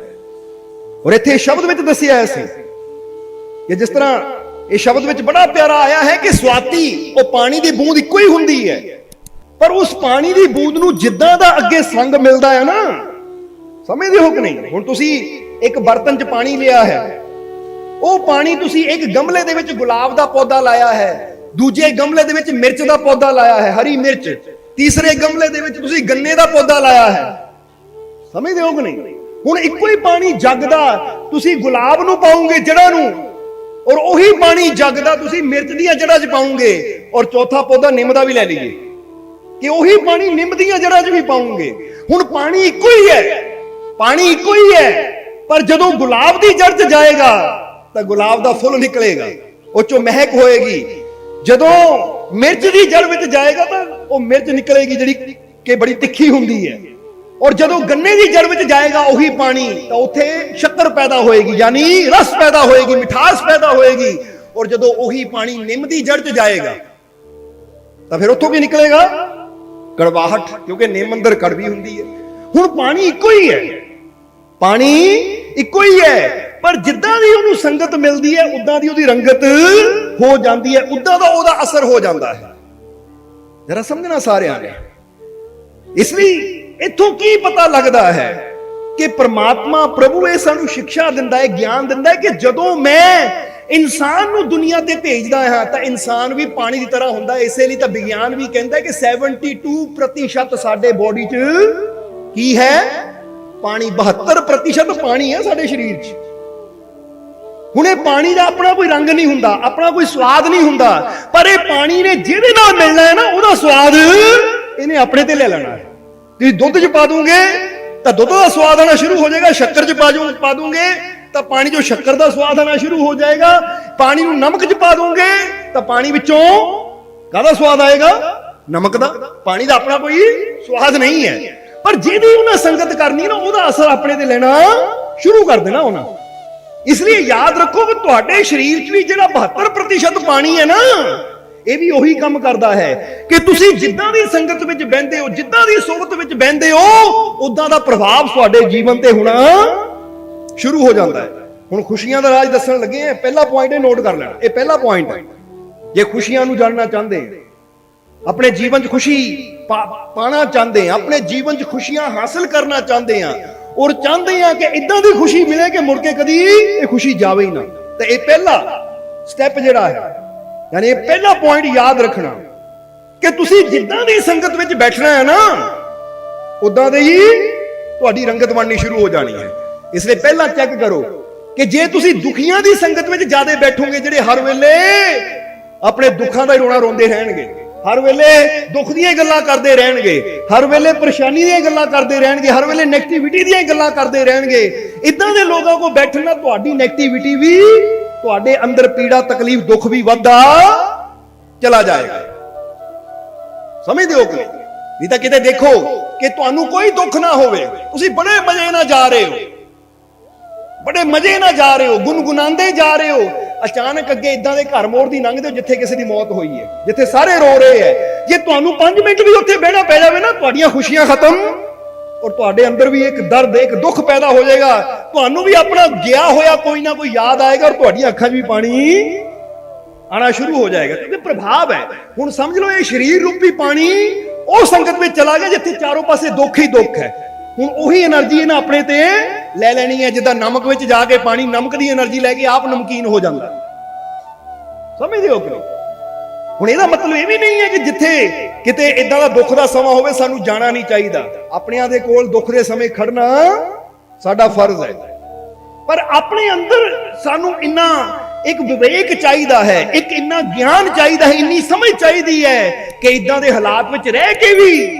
ਔਰ ਇੱਥੇ ਇਸ ਸ਼ਬਦ ਵਿੱਚ ਦੱਸਿਆ ਹੈ ਸੀ ਕਿ ਜਿਸ ਤਰ੍ਹਾਂ ਇਹ ਸ਼ਬਦ ਵਿੱਚ ਬੜਾ ਪਿਆਰਾ ਆਇਆ ਹੈ ਕਿ ਸਵਾਤੀ, ਉਹ ਪਾਣੀ ਦੀ ਬੂੰਦ ਇੱਕੋ ਹੀ ਹੁੰਦੀ ਹੈ, ਪਰ ਉਸ ਪਾਣੀ ਦੀ ਬੂੰਦ ਨੂੰ ਜਿੱਦਾਂ ਦਾ ਅੱਗੇ ਸੰਗ ਮਿਲਦਾ ਹੈ ਨਾ, ਸਮਝਦੇ ਹੋ ਕਿ ਨਹੀਂ? ਹੁਣ ਤੁਸੀਂ ਇੱਕ ਬਰਤਨ 'ਚ ਪਾਣੀ ਲਿਆ ਹੈ, ਉਹ ਪਾਣੀ ਤੁਸੀਂ ਇੱਕ ਗਮਲੇ ਦੇ ਵਿੱਚ ਗੁਲਾਬ ਦਾ ਪੌਦਾ ਲਾਇਆ ਹੈ, ਦੂਜੇ ਗਮਲੇ ਦੇ ਵਿੱਚ ਮਿਰਚ ਦਾ ਪੌਦਾ ਲਾਇਆ ਹੈ, ਹਰੀ ਮਿਰਚ, ਤੀਸਰੇ ਗਮਲੇ ਦੇ ਵਿੱਚ ਤੁਸੀਂ ਗੰਨੇ ਦਾ ਪੌਦਾ ਲਾਇਆ ਹੈ, ਸਮਝਦੇ ਹੋ ਕਿ ਨਹੀਂ? ਹੁਣ ਇੱਕੋ ਹੀ ਪਾਣੀ ਜੱਗ ਦਾ ਤੁਸੀਂ ਗੁਲਾਬ ਨੂੰ ਪਾਉਂਗੇ ਜੜ੍ਹਾਂ ਨੂੰ, ਔਰ ਉਹੀ ਪਾਣੀ ਜੱਗ ਦਾ ਤੁਸੀਂ ਮਿਰਚ ਦੀਆਂ ਜੜ੍ਹਾਂ 'ਚ ਪਾਉਂਗੇ, ਔਰ ਚੌਥਾ ਪੌਦਾ ਨਿੰਮ ਦਾ ਵੀ ਲੈ ਲਈਏ ਕਿ ਉਹੀ ਪਾਣੀ ਨਿੰਮ ਦੀਆਂ ਜੜ੍ਹਾਂ 'ਚ ਵੀ ਪਾਉਂਗੇ। ਹੁਣ ਪਾਣੀ ਇੱਕੋ ਹੀ ਹੈ, ਪਾਣੀ ਇੱਕੋ ਹੀ ਹੈ, ਪਰ ਜਦੋਂ ਗੁਲਾਬ ਦੀ ਜੜ੍ਹ 'ਚ ਜਾਏਗਾ ਤਾਂ ਗੁਲਾਬ ਦਾ ਫੁੱਲ ਨਿਕਲੇਗਾ, ਉਹ 'ਚੋਂ ਮਹਿਕ ਹੋਏਗੀ। ਜਦੋਂ ਮਿਰਚ ਦੀ ਜੜ੍ਹ ਵਿੱਚ ਜਾਏਗਾ ਤਾਂ ਉਹ ਮਿਰਚ ਨਿਕਲੇਗੀ ਜਿਹੜੀ ਕਿ ਬੜੀ ਤਿੱਖੀ ਹੁੰਦੀ ਹੈ, ਔਰ ਜਦੋਂ ਗੰਨੇ ਦੀ ਜੜ੍ਹ ਵਿੱਚ ਜਾਏਗਾ ਉਹੀ ਪਾਣੀ ਤਾਂ ਉੱਥੇ ਸ਼ੱਕਰ ਪੈਦਾ ਹੋਏਗੀ, ਯਾਨੀ ਰਸ ਪੈਦਾ ਹੋਏਗੀ, ਮਿਠਾਸ ਪੈਦਾ ਹੋਏਗੀ। ਔਰ ਜਦੋਂ ਉਹੀ ਪਾਣੀ ਨਿੰਮ ਦੀ ਜੜ੍ਹ 'ਚ ਜਾਏਗਾ ਤਾਂ ਫਿਰ ਉੱਥੋਂ ਕੀ ਨਿਕਲੇਗਾ? ਕੜਵਾਹਟ, ਕਿਉਂਕਿ ਨਿੰਮ ਅੰਦਰ ਕੜਵੀ ਹੁੰਦੀ ਹੈ। ਹੁਣ ਪਾਣੀ ਇੱਕੋ ਹੀ ਹੈ, ਪਾਣੀ ਇੱਕੋ ਹੀ ਹੈ, ਪਰ ਜਿੱਦਾਂ ਦੀ ਉਹਨੂੰ ਸੰਗਤ ਮਿਲਦੀ ਹੈ ਉਦਾਂ ਦੀ ਉਹਦੀ ਰੰਗਤ ਹੋ ਜਾਂਦੀ ਹੈ, ਉਦਾਂ ਦਾ ਉਹਦਾ ਅਸਰ ਹੋ ਜਾਂਦਾ ਹੈ। ਜਰਾ ਸਮਝਣਾ ਸਾਰਿਆਂ ਨੇ। ਇਸ ਲਈ ਇੱਥੋਂ ਕੀ ਪਤਾ ਲੱਗਦਾ ਹੈ ਕਿ ਪ੍ਰਮਾਤਮਾ ਪ੍ਰਭੂ ਇਹ ਸਾਨੂੰ ਸਿੱਖਿਆ ਦਿੰਦਾ ਹੈ, ਗਿਆਨ ਦਿੰਦਾ ਹੈ ਕਿ ਜਦੋਂ ਮੈਂ ਇਨਸਾਨ ਨੂੰ ਦੁਨੀਆ ਤੇ ਭੇਜਦਾ ਹਾਂ ਤਾਂ ਇਨਸਾਨ ਵੀ ਪਾਣੀ ਦੀ ਤਰ੍ਹਾਂ ਹੁੰਦਾ ਹੈ। ਇਸੇ ਲਈ ਤਾਂ ਵਿਗਿਆਨ ਵੀ ਕਹਿੰਦਾ ਹੈ ਕਿ 72% ਸਾਡੇ ਬੋਡੀ 'ਚ ਕੀ ਹੈ? ਪਾਣੀ। 72% ਪਾਣੀ ਹੈ ਸਾਡੇ ਸਰੀਰ 'ਚ। ਹੁਣ ਇਹ ਪਾਣੀ ਦਾ ਆਪਣਾ ਕੋਈ ਰੰਗ ਨਹੀਂ ਹੁੰਦਾ, ਆਪਣਾ ਕੋਈ ਸਵਾਦ ਨਹੀਂ ਹੁੰਦਾ, ਪਰ ਇਹ ਪਾਣੀ ਨੇ ਜਿਹਦੇ ਨਾਲ ਮਿਲਣਾ ਹੈ ਨਾ ਉਹਦਾ ਸਵਾਦ ਇਹਨੇ ਆਪਣੇ ਤੇ ਲੈ ਲੈਣਾ ਹੈ। ਤੁਸੀਂ ਦੁੱਧ 'ਚ ਪਾ ਦੋਗੇ ਤਾਂ ਦੁੱਧ ਦਾ ਸਵਾਦ ਆਣਾ ਸ਼ੁਰੂ ਹੋ ਜਾਏਗਾ, ਸ਼ੱਕਰ 'ਚ ਪਾ ਦੋਗੇ ਤਾਂ ਪਾਣੀ 'ਚੋਂ ਸ਼ੱਕਰ ਦਾ ਸਵਾਦ ਆਣਾ ਸ਼ੁਰੂ ਹੋ ਜਾਏਗਾ, ਪਾਣੀ ਨੂੰ ਨਮਕ 'ਚ ਪਾ ਦੋਗੇ ਤਾਂ ਪਾਣੀ ਵਿੱਚੋਂ ਕਾਹਦਾ ਸਵਾਦ ਆਏਗਾ? ਨਮਕ ਦਾ। ਪਾਣੀ ਦਾ ਆਪਣਾ ਕੋਈ ਸਵਾਦ ਨਹੀਂ ਹੈ, ਪਰ ਜਿਹਦੀ ਉਹਨਾਂ ਸੰਗਤ ਕਰਨੀ ਨਾ ਉਹਦਾ ਅਸਰ ਆਪਣੇ ਤੇ ਲੈਣਾ ਸ਼ੁਰੂ ਕਰ ਦੇਣਾ ਉਹਨਾਂ। ਇਸ ਲਈ ਯਾਦ ਰੱਖੋ ਕਿ ਤੁਹਾਡੇ ਸਰੀਰ 'ਚ ਵੀ ਜਿਹੜਾ 72% ਪਾਣੀ ਹੈ ਨਾ, ਇਹ ਵੀ ਉਹੀ ਕੰਮ ਕਰਦਾ ਹੈ ਕਿ ਤੁਸੀਂ ਜਿੱਦਾਂ ਦੀ ਸੰਗਤ ਵਿੱਚ ਬਹਿੰਦੇ ਹੋ, ਜਿੱਦਾਂ ਦੀ ਸੋਬਤ ਵਿੱਚ ਬਹਿੰਦੇ ਹੋ, ਉਦਾਂ ਦਾ ਪ੍ਰਭਾਵ ਤੁਹਾਡੇ ਜੀਵਨ ਤੇ ਹੋਣਾ ਸ਼ੁਰੂ ਹੋ ਜਾਂਦਾ ਹੈ। ਹੁਣ ਖੁਸ਼ੀਆਂ ਦਾ ਰਾਜ ਦੱਸਣ ਲੱਗੇ ਆ। ਪਹਿਲਾ ਪੁਆਇੰਟ ਇਹ ਨੋਟ ਕਰ ਲੈਣਾ, ਇਹ ਪਹਿਲਾ ਪੁਆਇੰਟ ਹੈ। ਜੇ ਖੁਸ਼ੀਆਂ ਨੂੰ ਜਾਣਨਾ ਚਾਹੁੰਦੇ, ਆਪਣੇ ਜੀਵਨ 'ਚ ਖੁਸ਼ੀ ਪਾਣਾ ਚਾਹੁੰਦੇ ਆ, ਆਪਣੇ ਜੀਵਨ 'ਚ ਖੁਸ਼ੀਆਂ ਹਾਸਲ ਕਰਨਾ ਚਾਹੁੰਦੇ ਆ, ਔਰ ਚਾਹੁੰਦੇ ਆ ਕਿ ਇਦਾਂ ਦੀ ਖੁਸ਼ੀ ਮਿਲੇ ਕਿ ਮੁੜ ਕੇ ਕਦੀ ਇਹ ਖੁਸ਼ੀ ਜਾਵੇ ਹੀ ਨਾ, ਤਾਂ ਇਹ ਪਹਿਲਾ ਸਟੈਪ ਜਿਹੜਾ ਹੈ, ਯਾਨੀ ਇਹ ਪਹਿਲਾ ਪੁਆਇੰਟ ਯਾਦ ਰੱਖਣਾ ਕਿ ਤੁਸੀਂ ਜਿੱਦਾਂ ਦੀ ਸੰਗਤ ਵਿੱਚ ਬੈਠਣਾ ਹੈ ਨਾ, ਉਦਾਂ ਦੇ ਹੀ ਤੁਹਾਡੀ ਰੰਗਤ ਬਣਨੀ ਸ਼ੁਰੂ ਹੋ ਜਾਣੀ ਹੈ। ਇਸ ਲਈ ਪਹਿਲਾਂ ਚੈੱਕ ਕਰੋ ਕਿ ਜੇ ਤੁਸੀਂ ਦੁਖੀਆਂ ਦੀ ਸੰਗਤ ਵਿੱਚ ਜ਼ਿਆਦਾ ਬੈਠੋਗੇ, ਜਿਹੜੇ ਹਰ ਵੇਲੇ ਆਪਣੇ ਦੁੱਖਾਂ ਦਾ ਹੀ ਰੋਣਾ ਰੋਂਦੇ ਰਹਿਣਗੇ, ਹਰ ਵੇਲੇ ਦੁੱਖ ਦੀਆਂ ਗੱਲਾਂ ਕਰਦੇ ਰਹਿਣਗੇ, ਹਰ ਵੇਲੇ ਪਰੇਸ਼ਾਨੀ ਦੀਆਂ ਗੱਲਾਂ ਕਰਦੇ ਰਹਿਣਗੇ, ਹਰ ਵੇਲੇ ਨੈਗੇਟਿਵਿਟੀ ਦੀਆਂ ਗੱਲਾਂ ਕਰਦੇ ਰਹਿਣਗੇ, ਇਦਾਂ ਦੇ ਲੋਕਾਂ ਕੋਲ ਬੈਠਣਾ ਤੁਹਾਡੀ ਨੈਗੇਟਿਵਿਟੀ ਵੀ, ਤੁਹਾਡੇ ਅੰਦਰ ਪੀੜਾ ਤਕਲੀਫ ਦੁੱਖ ਵੀ ਵੱਧਦਾ ਚਲਾ ਜਾਏਗਾ। ਸਮਝਦੇ ਹੋ ਕਿ ਨਹੀਂ? ਤਾਂ ਕਿਤੇ ਦੇਖੋ ਕਿ ਤੁਹਾਨੂੰ ਕੋਈ ਦੁੱਖ ਨਾ ਹੋਵੇ, ਤੁਸੀਂ ਬੜੇ ਮਜ਼ੇ ਨਾਲ ਜਾ ਰਹੇ ਹੋ, ਬੜੇ ਮਜ਼ੇ ਨਾਲ ਜਾ ਰਹੇ ਹੋ, ਗੁਨਗੁਨਾਉਂਦੇ ਜਾ ਰਹੇ ਹੋ, ਅਚਾਨਕ ਅੱਗੇ ਇਦਾਂ ਦੇ ਘਰ ਮੋੜ ਦੀ ਲੰਘਦੇ ਹੋ ਜਿੱਥੇ ਕਿਸੇ ਦੀ ਮੌਤ ਹੋਈ ਹੈ, ਜਿੱਥੇ ਸਾਰੇ ਰੋ ਰਹੇ ਹੈ। ਜੇ ਤੁਹਾਨੂੰ 5 ਮਿੰਟ ਵੀ ਉੱਥੇ ਬਹਿਣਾ ਪੈ ਜਾਵੇ ਨਾ, ਤੁਹਾਡੀਆਂ ਖੁਸ਼ੀਆਂ ਖਤਮ, ਔਰ ਤੁਹਾਡੇ ਅੰਦਰ ਵੀ ਇੱਕ ਦਰਦ, ਇੱਕ ਦੁੱਖ ਪੈਦਾ ਹੋ ਜਾਏਗਾ। ਤੁਹਾਨੂੰ ਵੀ ਆਪਣਾ ਗਿਆ ਹੋਇਆ ਕੋਈ ਨਾ ਕੋਈ ਯਾਦ ਆਏਗਾ, ਔਰ ਤੁਹਾਡੀਆਂ ਅੱਖਾਂ 'ਚ ਵੀ ਪਾਣੀ ਆਣਾ ਸ਼ੁਰੂ ਹੋ ਜਾਏਗਾ, ਕਿਉਂਕਿ ਪ੍ਰਭਾਵ ਹੈ। ਹੁਣ ਸਮਝ ਲਓ ਇਹ ਸਰੀਰ ਰੂਪੀ ਪਾਣੀ ਉਹ ਸੰਗਤ ਵਿੱਚ ਚਲਾ ਗਿਆ ਜਿੱਥੇ ਚਾਰੋਂ ਪਾਸੇ ਦੁੱਖ ਹੀ ਦੁੱਖ ਹੈ। ਹੁਣ ਉਹੀ એનર્ਜੀ ਇਹਨਾਂ ਆਪਣੇ ਤੇ ਲੈ ਲੈਣੀ ਹੈ, ਜਿੱਦਾਂ ਨਮਕ ਵਿੱਚ ਜਾ ਕੇ ਪਾਣੀ ਨਮਕ ਦੀ એનર્ਜੀ ਲੈ ਕੇ ਆਪ ਨਮਕੀਨ ਹੋ ਜਾਂਦਾ। ਸਮਝਦੇ ਹੋ ਕਿ ਨਹੀਂ? ਹੁਣ ਇਹਦਾ ਮਤਲਬ ਇਹ ਵੀ ਨਹੀਂ ਹੈ ਕਿ ਜਿੱਥੇ ਕਿਤੇ ਇਦਾਂ ਦਾ ਦੁੱਖ ਦਾ ਸਮਾਂ ਹੋਵੇ ਸਾਨੂੰ ਜਾਣਾ ਨਹੀਂ ਚਾਹੀਦਾ। ਆਪਣਿਆਂ ਦੇ ਕੋਲ ਦੁੱਖ ਦੇ ਸਮੇਂ ਖੜਨਾ ਸਾਡਾ ਫਰਜ਼ ਹੈ, ਪਰ ਆਪਣੇ ਅੰਦਰ ਸਾਨੂੰ ਇੰਨਾ ਇੱਕ ਵਿਵੇਕ ਚਾਹੀਦਾ ਹੈ, ਇੱਕ ਇੰਨਾ ਗਿਆਨ ਚਾਹੀਦਾ ਹੈ, ਇੰਨੀ ਸਮਝ ਚਾਹੀਦੀ ਹੈ ਕਿ ਇਦਾਂ ਦੇ ਹਾਲਾਤ ਵਿੱਚ ਰਹਿ ਕੇ ਵੀ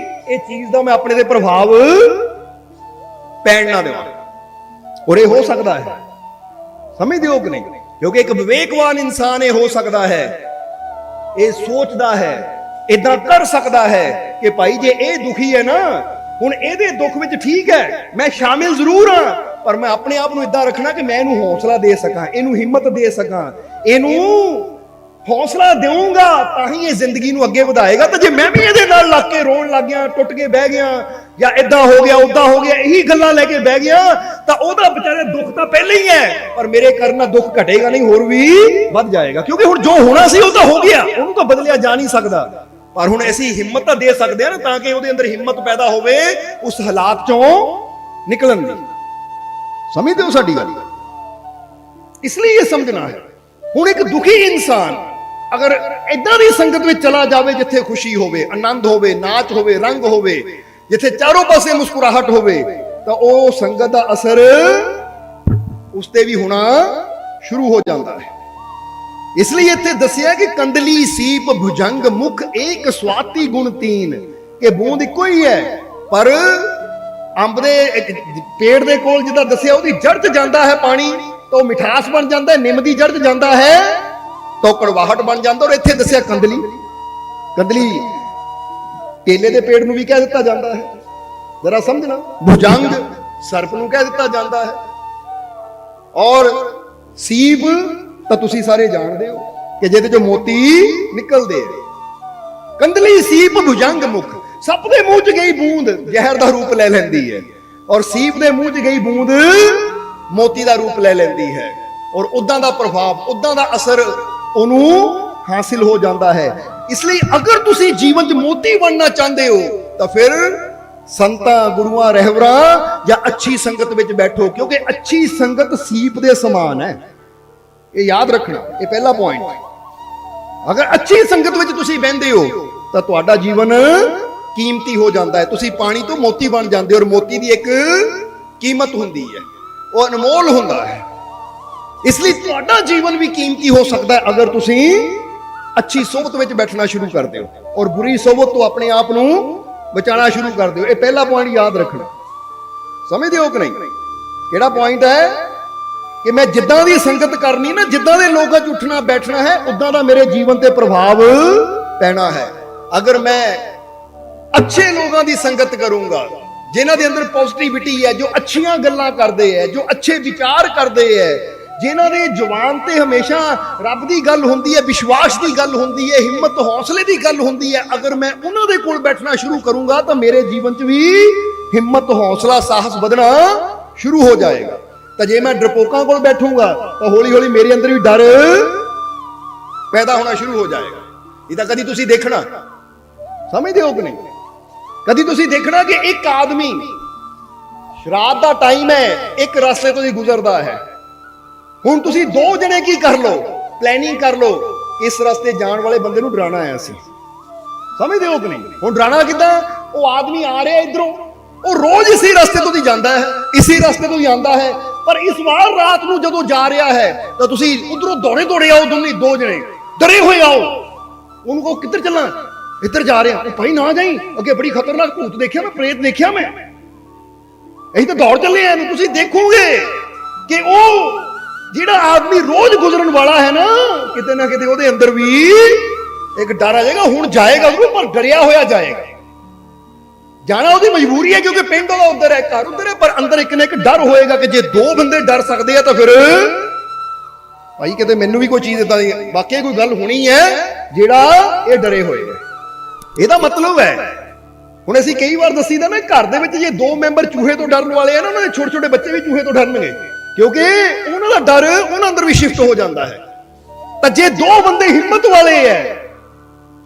ਇਹ ਚੀਜ਼ ਦਾ ਮੈਂ ਆਪਣੇ ਤੇ ਪ੍ਰਭਾਵ ਪੈਣ ਨਾ ਦੇਵਾਂ। ਔਰ ਇਹ ਹੋ ਸਕਦਾ ਹੈ, ਸਮਝਦੇ ਹੋ ਕਿ ਨਹੀਂ? ਕਿਉਂਕਿ ਇੱਕ ਵਿਵੇਕਵਾਨ ਇਨਸਾਨ ਇਹ ਹੋ ਸਕਦਾ ਹੈ, ਇਹ ਸੋਚਦਾ ਹੈ, ਇਦਾਂ ਕਰ ਸਕਦਾ ਹੈ ਕਿ ਭਾਈ ਜੇ ਇਹ ਦੁਖੀ ਹੈ ਨਾ, ਹੁਣ ਇਹਦੇ ਦੁੱਖ ਵਿੱਚ ਠੀਕ ਹੈ, ਮੈਂ ਸ਼ਾਮਿਲ ਜ਼ਰੂਰ ਹਾਂ, ਪਰ ਮੈਂ ਆਪਣੇ ਆਪ ਨੂੰ ਇਦਾਂ ਰੱਖਣਾ ਕਿ ਮੈਂ ਇਹਨੂੰ ਹੌਸਲਾ ਦੇ ਸਕਾਂ, ਇਹਨੂੰ ਹਿੰਮਤ ਦੇ ਸਕਾਂ, ਇਹਨੂੰ ਹੌਸਲਾ ਦੇਵਾਂਗਾ ਤਾਂ ਹੀ ਇਹ ਜ਼ਿੰਦਗੀ ਨੂੰ ਅੱਗੇ ਵਧਾਏਗਾ। ਤਾਂ ਜੇ ਮੈਂ ਵੀ ਇਹਦੇ ਨਾਲ ਲੱਗ ਕੇ ਰੋਣ ਲੱਗ ਗਿਆ, ਟੁੱਟ ਕੇ ਬਹਿ ਗਿਆ, ਜਾਂ ਇਦਾਂ ਹੋ ਗਿਆ ਉਦਾਂ ਹੋ ਗਿਆ, ਇਹੀ ਗੱਲਾਂ ਲੈ ਕੇ ਬਹਿ ਗਿਆ, ਤਾਂ ਉਹਦਾ ਵਿਚਾਰੇ ਦੁੱਖ ਤਾਂ ਪਹਿਲਾਂ ਹੀ ਹੈ, ਪਰ ਮੇਰੇ ਕਰਨ ਨਾਲ ਦੁੱਖ ਘਟੇਗਾ ਨਹੀਂ, ਹੋਰ ਵੀ ਵੱਧ ਜਾਏਗਾ। ਕਿਉਂਕਿ ਹੁਣ ਜੋ ਹੋਣਾ ਸੀ ਉਹ ਤਾਂ ਹੋ ਗਿਆ, ਉਹਨੂੰ ਤਾਂ ਬਦਲਿਆ ਜਾ ਨਹੀਂ ਸਕਦਾ। ਪਰ ਹੁਣ ਅਸੀਂ ਹਿੰਮਤ ਤਾਂ ਦੇ ਸਕਦੇ ਹਾਂ ਨਾ, ਤਾਂ ਕਿ ਉਹਦੇ ਅੰਦਰ ਹਿੰਮਤ ਪੈਦਾ ਹੋਵੇ ਉਸ ਹਾਲਾਤ ਚੋਂ ਨਿਕਲਣ ਦੀ। ਸਮਝਦੇ ਹੋ ਸਾਡੀ ਗੱਲ? ਇਸ ਲਈ ਇਹ ਸਮਝਣਾ ਹੈ। ਹੁਣ ਇੱਕ ਦੁਖੀ ਇਨਸਾਨ ਅਗਰ ਇਦਾਂ ਦੀ ਸੰਗਤ ਵਿੱਚ ਚਲਾ ਜਾਵੇ ਜਿੱਥੇ ਖੁਸ਼ੀ ਹੋਵੇ, ਆਨੰਦ ਹੋਵੇ, ਨਾਚ ਹੋਵੇ, ਰੰਗ ਹੋਵੇ, ਜਿੱਥੇ ਚਾਰੋਂ ਪਾਸੇ ਮੁਸਕਰਾਹਟ ਹੋਵੇ, ਤਾਂ ਉਹ ਸੰਗਤ ਦਾ ਅਸਰ ਉਸ ਤੇ ਵੀ ਹੋਣਾ ਸ਼ੁਰੂ ਹੋ ਜਾਂਦਾ ਹੈ। ਇਸ ਲਈ ਇੱਥੇ ਦੱਸਿਆ ਕਿ ਕੰਦਲੀ ਸੀਪ ਭੁਜੰਗ ਮੁਖ ਏਕ ਸਵਾਤੀ ਗੁਣ ਤੀਨ, ਕਿ ਬੂੰਦ ਇੱਕੋ ਹੀ ਹੈ, ਪਰ ਅੰਬ ਦੇ ਪੇੜ ਦੇ ਕੋਲ ਜਿੱਦਾਂ ਦੱਸਿਆ ਉਹਦੀ ਜੜ 'ਚ ਜਾਂਦਾ ਹੈ ਪਾਣੀ ਤਾਂ ਉਹ ਮਿਠਾਸ ਬਣ ਜਾਂਦਾ ਹੈ, ਨਿੰਮ ਦੀ ਜੜ 'ਚ ਜਾਂਦਾ ਹੈ ਤਾਂ ਕੜਵਾਹਟ ਬਣ ਜਾਂਦਾ। ਔਰ ਇੱਥੇ ਦੱਸਿਆ ਕੰਦਲੀ ਕੇਲੇ ਦੇ ਪੇੜ ਨੂੰ ਵੀ ਕਹਿ ਦਿੱਤਾ ਜਾਂਦਾ ਹੈ, ਜਰਾ ਸਮਝਣਾ। ਭੁਜੰਗ ਸਰਪ ਨੂੰ ਕਹਿ ਦਿੱਤਾ ਜਾਂਦਾ ਹੈ, ਔਰ ਸੀਪ ਤਾਂ ਤੁਸੀਂ ਸਾਰੇ ਜਾਣਦੇ ਹੋ ਕਿ ਜਿਹਦੇ ਚੋਂ ਮੋਤੀ ਨਿਕਲਦੇ ਆ। ਕੰਦਲੀ ਸੀਪ ਭੁਜੰਗ ਮੁਖ, ਸੱਪ ਦੇ ਮੂੰਹ 'ਚ ਗਈ ਬੂੰਦ ਜ਼ਹਿਰ ਦਾ ਰੂਪ ਲੈ ਲੈਂਦੀ ਹੈ, ਔਰ ਸੀਪ ਦੇ ਮੂੰਹ 'ਚ ਗਈ ਬੂੰਦ ਮੋਤੀ ਦਾ ਰੂਪ ਲੈ ਲੈਂਦੀ ਹੈ, ਔਰ ਉਦਾਂ ਦਾ ਪ੍ਰਭਾਵ, ਉਦਾਂ ਦਾ ਅਸਰ ਉਹਨੂੰ ਹਾਸਿਲ ਹੋ ਜਾਂਦਾ ਹੈ। ਇਸ ਲਈ ਅਗਰ ਤੁਸੀਂ ਜੀਵਨ 'ਚ ਮੋਤੀ ਬਣਨਾ ਚਾਹੁੰਦੇ ਹੋ ਤਾਂ ਫਿਰ ਸੰਤਾਂ, ਗੁਰੂਆਂ, ਰਹਿਬਰਾਂ ਜਾਂ ਅੱਛੀ ਸੰਗਤ ਵਿੱਚ ਬੈਠੋ, ਕਿਉਂਕਿ ਅੱਛੀ ਸੰਗਤ ਸੀਪ ਦੇ ਸਮਾਨ ਹੈ। ਇਹ ਯਾਦ ਰੱਖਣਾ, ਇਹ ਪਹਿਲਾ ਪੁਆਇੰਟ। ਅਗਰ ਅੱਛੀ ਸੰਗਤ ਵਿੱਚ ਤੁਸੀਂ ਬਹਿੰਦੇ ਹੋ ਤਾਂ ਤੁਹਾਡਾ ਜੀਵਨ ਕੀਮਤੀ ਹੋ ਜਾਂਦਾ ਹੈ, ਤੁਸੀਂ ਪਾਣੀ ਤੋਂ ਮੋਤੀ ਬਣ ਜਾਂਦੇ ਹੋ, ਔਰ ਮੋਤੀ ਦੀ ਇੱਕ ਕੀਮਤ ਹੁੰਦੀ ਹੈ, ਉਹ ਅਨਮੋਲ ਹੁੰਦਾ ਹੈ। ਇਸ ਲਈ ਤੁਹਾਡਾ ਜੀਵਨ ਵੀ ਕੀਮਤੀ ਹੋ ਸਕਦਾ ਹੈ ਅਗਰ ਤੁਸੀਂ ਅੱਛੀ ਸੋਭਤ ਵਿੱਚ ਬੈਠਣਾ ਸ਼ੁਰੂ ਕਰ ਦਿਓ ਔਰ ਬੁਰੀ ਸੋਭਤ ਤੋਂ ਆਪਣੇ ਆਪ ਨੂੰ ਬਚਾਉਣਾ ਸ਼ੁਰੂ ਕਰ ਦਿਓ। ਇਹ ਪਹਿਲਾ ਪੁਆਇੰਟ ਯਾਦ ਰੱਖਣਾ। ਸਮਝਦੇ ਹੋ ਕਿ ਨਹੀਂ? ਕਿਹੜਾ ਪੁਆਇੰਟ ਹੈ ਕਿ ਮੈਂ ਜਿੱਦਾਂ ਦੀ ਸੰਗਤ ਕਰਨੀ ਨਾ, ਜਿੱਦਾਂ ਦੇ ਲੋਕਾਂ 'ਚ ਉੱਠਣਾ ਬੈਠਣਾ ਹੈ, ਉਦਾਂ ਦਾ ਮੇਰੇ ਜੀਵਨ ਤੇ ਪ੍ਰਭਾਵ ਪੈਣਾ ਹੈ। ਅਗਰ ਮੈਂ ਅੱਛੇ ਲੋਕਾਂ ਦੀ ਸੰਗਤ ਕਰੂੰਗਾ, ਜਿਨ੍ਹਾਂ ਦੇ ਅੰਦਰ ਪੋਜ਼ਿਟਿਵਿਟੀ ਹੈ, ਜੋ ਅੱਛੀਆਂ ਗੱਲਾਂ ਕਰਦੇ ਹੈ, ਜੋ ਅੱਛੇ ਵਿਚਾਰ ਕਰਦੇ ਹੈ, ਜਿਨ੍ਹਾਂ ਦੇ ਜ਼ੁਬਾਨ ਤੇ ਹਮੇਸ਼ਾ ਰੱਬ ਦੀ ਗੱਲ ਹੁੰਦੀ ਹੈ, ਵਿਸ਼ਵਾਸ ਦੀ ਗੱਲ ਹੁੰਦੀ ਹੈ, ਹਿੰਮਤ ਹੌਸਲੇ ਦੀ ਗੱਲ ਹੁੰਦੀ ਹੈ, ਅਗਰ ਮੈਂ ਉਹਨਾਂ ਦੇ ਕੋਲ ਬੈਠਣਾ ਸ਼ੁਰੂ ਕਰੂੰਗਾ ਤਾਂ ਮੇਰੇ ਜੀਵਨ 'ਚ ਵੀ ਹਿੰਮਤ, ਹੌਸਲਾ, ਸਾਹਸ ਵਧਣਾ ਸ਼ੁਰੂ ਹੋ ਜਾਏਗਾ। ਤਾਂ ਜੇ ਮੈਂ ਡਰਪੋਕਾਂ ਕੋਲ ਬੈਠੂੰਗਾ ਤਾਂ ਹੌਲੀ ਹੌਲੀ ਮੇਰੇ ਅੰਦਰ ਵੀ ਡਰ ਪੈਦਾ ਹੋਣਾ ਸ਼ੁਰੂ ਹੋ ਜਾਏਗਾ। ਇਹ ਤਾਂ ਕਦੀ ਤੁਸੀਂ ਦੇਖਣਾ, ਸਮਝਦੇ ਹੋ ਕਿ ਨਹੀਂ? ਕਦੀ ਤੁਸੀਂ ਦੇਖਣਾ ਕਿ ਇੱਕ ਆਦਮੀ, ਰਾਤ ਦਾ ਟਾਈਮ ਹੈ, ਇੱਕ ਰਸਤੇ ਤੋਂ ਹੀ ਗੁਜ਼ਰਦਾ ਹੈ। ਹੁਣ ਤੁਸੀਂ ਦੋ ਜਣੇ ਕੀ ਕਰ ਲਓ, ਪਲੈਨਿੰਗ ਕਰ ਲਓ, ਇਸ ਰਸਤੇ ਜਾਣ ਵਾਲੇ ਬੰਦੇ ਨੂੰ ਡਰਾਣਾ ਹੈ ਅਸੀਂ। ਸਮਝਦੇ ਹੋ ਕਿ ਨਹੀਂ? ਹੁਣ ਡਰਾਣਾ ਕਿੱਦਾਂ? ਉਹ ਆਦਮੀ ਆ ਰਿਹਾ ਇਧਰੋਂ, ਉਹ ਰੋਜ਼ ਇਸੇ ਰਸਤੇ ਤੋਂ ਹੀ ਜਾਂਦਾ ਹੈ, ਇਸੇ ਰਸਤੇ ਤੋਂ ਹੀ ਆਉਂਦਾ ਹੈ, ਪਰ ਇਸ ਵਾਰ ਰਾਤ ਨੂੰ ਜਦੋਂ ਜਾ ਰਿਹਾ ਹੈ ਤਾਂ ਤੁਸੀਂ ਉਧਰੋਂ ਦੌੜੇ ਦੌੜੇ ਆਓ, ਦੋ ਜਣੇ ਡਰੇ ਹੋਏ ਆਓ। ਉਹਨੂੰ ਕਹੋ ਕਿੱਧਰ ਚੱਲਾਂ? ਇੱਧਰ ਜਾ ਰਿਹਾ। ਉਹ ਭਾਈ ਨਾ ਜਾਈ, ਅੱਗੇ ਬੜੀ ਖਤਰਨਾਕ ਭੂਤ ਦੇਖਿਆ ਮੈਂ, ਪ੍ਰੇਤ ਦੇਖਿਆ ਮੈਂ, ਅਸੀਂ ਤਾਂ ਦੌੜ ਚੱਲੇ ਆ। ਤੁਸੀਂ ਦੇਖੋਗੇ ਕਿ ਉਹ ਜਿਹੜਾ ਆਦਮੀ ਰੋਜ਼ ਗੁਜ਼ਰਨ ਵਾਲਾ ਹੈ ਨਾ, ਕਿਤੇ ਨਾ ਕਿਤੇ ਉਹਦੇ ਅੰਦਰ ਵੀ ਇੱਕ ਡਰ ਆ ਜਾਏਗਾ। ਹੁਣ ਜਾਏਗਾ ਉਹ, ਪਰ ਡਰਿਆ ਹੋਇਆ ਜਾਏਗਾ। ਜਾਣਾ ਉਹਦੀ ਮਜਬੂਰੀ ਹੈ, ਕਿਉਂਕਿ ਪਿੰਡ ਉਹਦਾ ਉੱਧਰ ਹੈ, ਘਰ ਉੱਧਰ ਹੈ, ਪਰ ਅੰਦਰ ਇੱਕ ਨਾ ਇੱਕ ਡਰ ਹੋਏਗਾ ਕਿ ਜੇ ਦੋ ਬੰਦੇ ਡਰ ਸਕਦੇ ਆ ਤਾਂ ਫਿਰ ਭਾਈ ਕਿਤੇ ਮੈਨੂੰ ਵੀ ਕੋਈ ਚੀਜ਼ ਇਦਾਂ ਦੀ ਵਾਕਿਆ ਕੋਈ ਗੱਲ ਹੋਣੀ ਹੈ ਜਿਹੜਾ ਇਹ ਡਰੇ ਹੋਏ ਹੈ। ਇਹਦਾ ਮਤਲਬ ਹੈ, ਹੁਣ ਅਸੀਂ ਕਈ ਵਾਰ ਦੱਸੀਦਾ ਨਾ, ਘਰ ਦੇ ਵਿੱਚ ਜੇ ਦੋ ਮੈਂਬਰ ਚੂਹੇ ਤੋਂ ਡਰਨ ਵਾਲੇ ਆ ਨਾ, ਉਹਨਾਂ ਦੇ ਛੋਟੇ ਛੋਟੇ ਬੱਚੇ ਵੀ ਚੂਹੇ ਤੋਂ ਡਰਨਗੇ, ਕਿਉਂਕਿ ਉਹਨਾਂ ਦਾ ਡਰ ਉਹਨਾਂ ਅੰਦਰ ਵੀ ਸ਼ਿਫਟ ਹੋ ਜਾਂਦਾ ਹੈ। ਤਾਂ ਜੇ ਦੋ ਬੰਦੇ ਹਿੰਮਤ ਵਾਲੇ ਹੈ,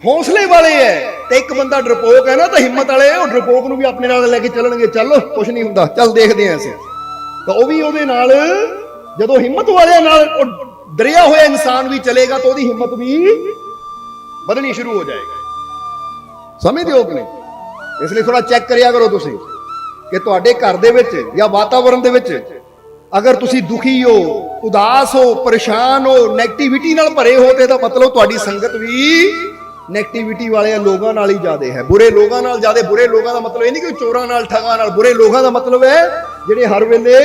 ਹੌਸਲੇ ਵਾਲੇ ਹੈ, ਤੇ ਇੱਕ ਬੰਦਾ ਡਰਪੋਕ ਹੈ ਨਾ, ਤਾਂ ਹਿੰਮਤ ਵਾਲੇ ਉਹ ਡਰਪੋਕ ਨੂੰ ਵੀ ਆਪਣੇ ਨਾਲ ਲੈ ਕੇ ਚੱਲਣਗੇ। ਚੱਲ ਕੁਛ ਨਹੀਂ ਹੁੰਦਾ, ਚੱਲ ਦੇਖਦੇ ਆਂ ਅਸੀਂ। ਤਾਂ ਉਹ ਵੀ ਉਹਦੇ ਨਾਲ, ਜਦੋਂ ਹਿੰਮਤ ਵਾਲਿਆਂ ਨਾਲ ਉਹ ਡਰਿਆ ਹੋਇਆ ਇਨਸਾਨ ਵੀ ਚਲੇਗਾ ਤਾਂ ਉਹਦੀ ਹਿੰਮਤ ਵੀ ਵਧਣੀ ਸ਼ੁਰੂ ਹੋ ਜਾਏਗੀ। ਸਮਝਦੇ ਹੋ ਕਿ ਨਹੀਂ? ਇਸ ਲਈ ਥੋੜਾ ਚੈੱਕ ਕਰਿਆ ਕਰੋ ਤੁਸੀਂ ਕਿ ਤੁਹਾਡੇ ਘਰ ਦੇ ਵਿੱਚ ਜਾਂ ਵਾਤਾਵਰਣ ਦੇ ਵਿੱਚ ਅਗਰ ਤੁਸੀਂ ਦੁਖੀ ਹੋ, ਉਦਾਸ ਹੋ, ਪਰੇਸ਼ਾਨ ਹੋ, ਨੈਗੇਟਿਵਿਟੀ ਨਾਲ ਭਰੇ ਹੋ, ਤੇ ਇਹਦਾ ਮਤਲਬ ਤੁਹਾਡੀ ਸੰਗਤ ਵੀ ਨੈਗੇਟਿਵਿਟੀ ਵਾਲੇ ਲੋਕਾਂ ਨਾਲ ਹੀ ਜ਼ਿਆਦਾ ਹੈ, ਬੁਰੇ ਲੋਕਾਂ ਨਾਲ ਜ਼ਿਆਦਾ। ਬੁਰੇ ਲੋਕਾਂ ਦਾ ਮਤਲਬ ਇਹ ਨਹੀਂ ਕਿ ਚੋਰਾਂ ਨਾਲ, ਠੱਗਾਂ ਨਾਲ। ਬੁਰੇ ਲੋਕਾਂ ਦਾ ਮਤਲਬ ਹੈ ਜਿਹੜੇ ਹਰ ਵੇਲੇ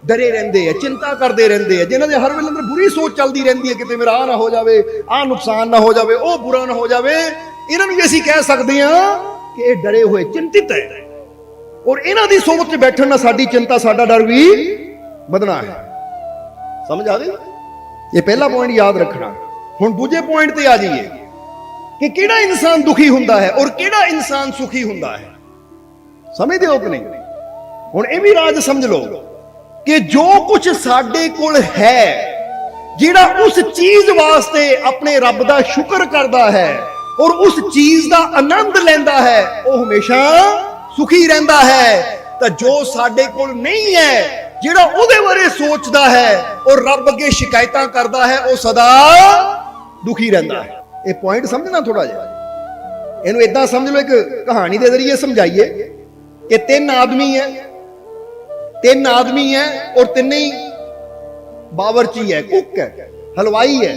ਡਰੇ ਰਹਿੰਦੇ ਆ, ਚਿੰਤਾ ਕਰਦੇ ਰਹਿੰਦੇ ਆ, ਜਿਨ੍ਹਾਂ ਦੇ ਹਰ ਵੇਲੇ ਅੰਦਰ ਬੁਰੀ ਸੋਚ ਚੱਲਦੀ ਰਹਿੰਦੀ ਹੈ, ਕਿਤੇ ਮੇਰਾ ਆਹ ਨਾ ਹੋ ਜਾਵੇ, ਆਹ ਨੁਕਸਾਨ ਨਾ ਹੋ ਜਾਵੇ, ਉਹ ਬੁਰਾ ਨਾ ਹੋ ਜਾਵੇ। ਇਹਨਾਂ ਨੂੰ ਵੀ ਅਸੀਂ ਕਹਿ ਸਕਦੇ ਹਾਂ ਕਿ ਇਹ ਡਰੇ ਹੋਏ, ਚਿੰਤਿਤ ਹੈ, ਔਰ ਇਹਨਾਂ ਦੀ ਸੋਚ 'ਚ ਬੈਠਣ ਨਾਲ ਸਾਡੀ ਚਿੰਤਾ, ਸਾਡਾ ਡਰ ਵੀ ਵਧਣਾ ਹੈ। ਸਮਝ ਆ ਗਈ? ਇਹ ਪਹਿਲਾ ਪੁਆਇੰਟ ਯਾਦ ਰੱਖਣਾ। ਹੁਣ ਦੂਜੇ ਪੁਆਇੰਟ ਤੇ ਆ ਜਾਈਏ ਕਿ ਕਿਹੜਾ ਇਨਸਾਨ ਦੁਖੀ ਹੁੰਦਾ ਹੈ ਔਰ ਕਿਹੜਾ ਇਨਸਾਨ ਸੁਖੀ ਹੁੰਦਾ ਹੈ। ਸਮਝਦੇ ਹੋ ਕਿ ਨਹੀਂ? ਹੁਣ ਇਹ ਵੀ ਰਾਜ ਸਮਝ ਲਓ ਕਿ ਜੋ ਕੁਝ ਸਾਡੇ ਕੋਲ ਹੈ, ਜਿਹੜਾ ਉਸ ਚੀਜ਼ ਵਾਸਤੇ ਆਪਣੇ ਰੱਬ ਦਾ ਸ਼ੁਕਰ ਕਰਦਾ ਹੈ ਔਰ ਉਸ ਚੀਜ਼ ਦਾ ਆਨੰਦ ਲੈਂਦਾ ਹੈ, ਉਹ ਹਮੇਸ਼ਾ ਸੁਖੀ ਰਹਿੰਦਾ ਹੈ। ਤਾਂ ਜੋ ਸਾਡੇ ਕੋਲ ਨਹੀਂ ਹੈ, ਜਿਹੜਾ ਉਹਦੇ ਬਾਰੇ ਸੋਚਦਾ ਹੈ ਔਰ ਰੱਬ ਅੱਗੇ ਸ਼ਿਕਾਇਤਾਂ ਕਰਦਾ ਹੈ, ਉਹ ਸਦਾ ਦੁਖੀ ਰਹਿੰਦਾ ਹੈ। ਇਹ ਪੁਆਇੰਟ ਸਮਝਣਾ ਥੋੜਾ ਜਿਹਾ। ਇਹਨੂੰ ਇਦਾਂ ਸਮਝ ਲਓ, ਇੱਕ ਕਹਾਣੀ ਦੇ ਜ਼ਰੀਏ ਸਮਝਾਈਏ ਕਿ ਤਿੰਨ ਆਦਮੀ ਹੈ ਔਰ ਤਿੰਨੇ ਹੀ ਬਾਵਰਚੀ ਹੈ, ਕੁੱਕ ਹੈ, ਹਲਵਾਈ ਹੈ,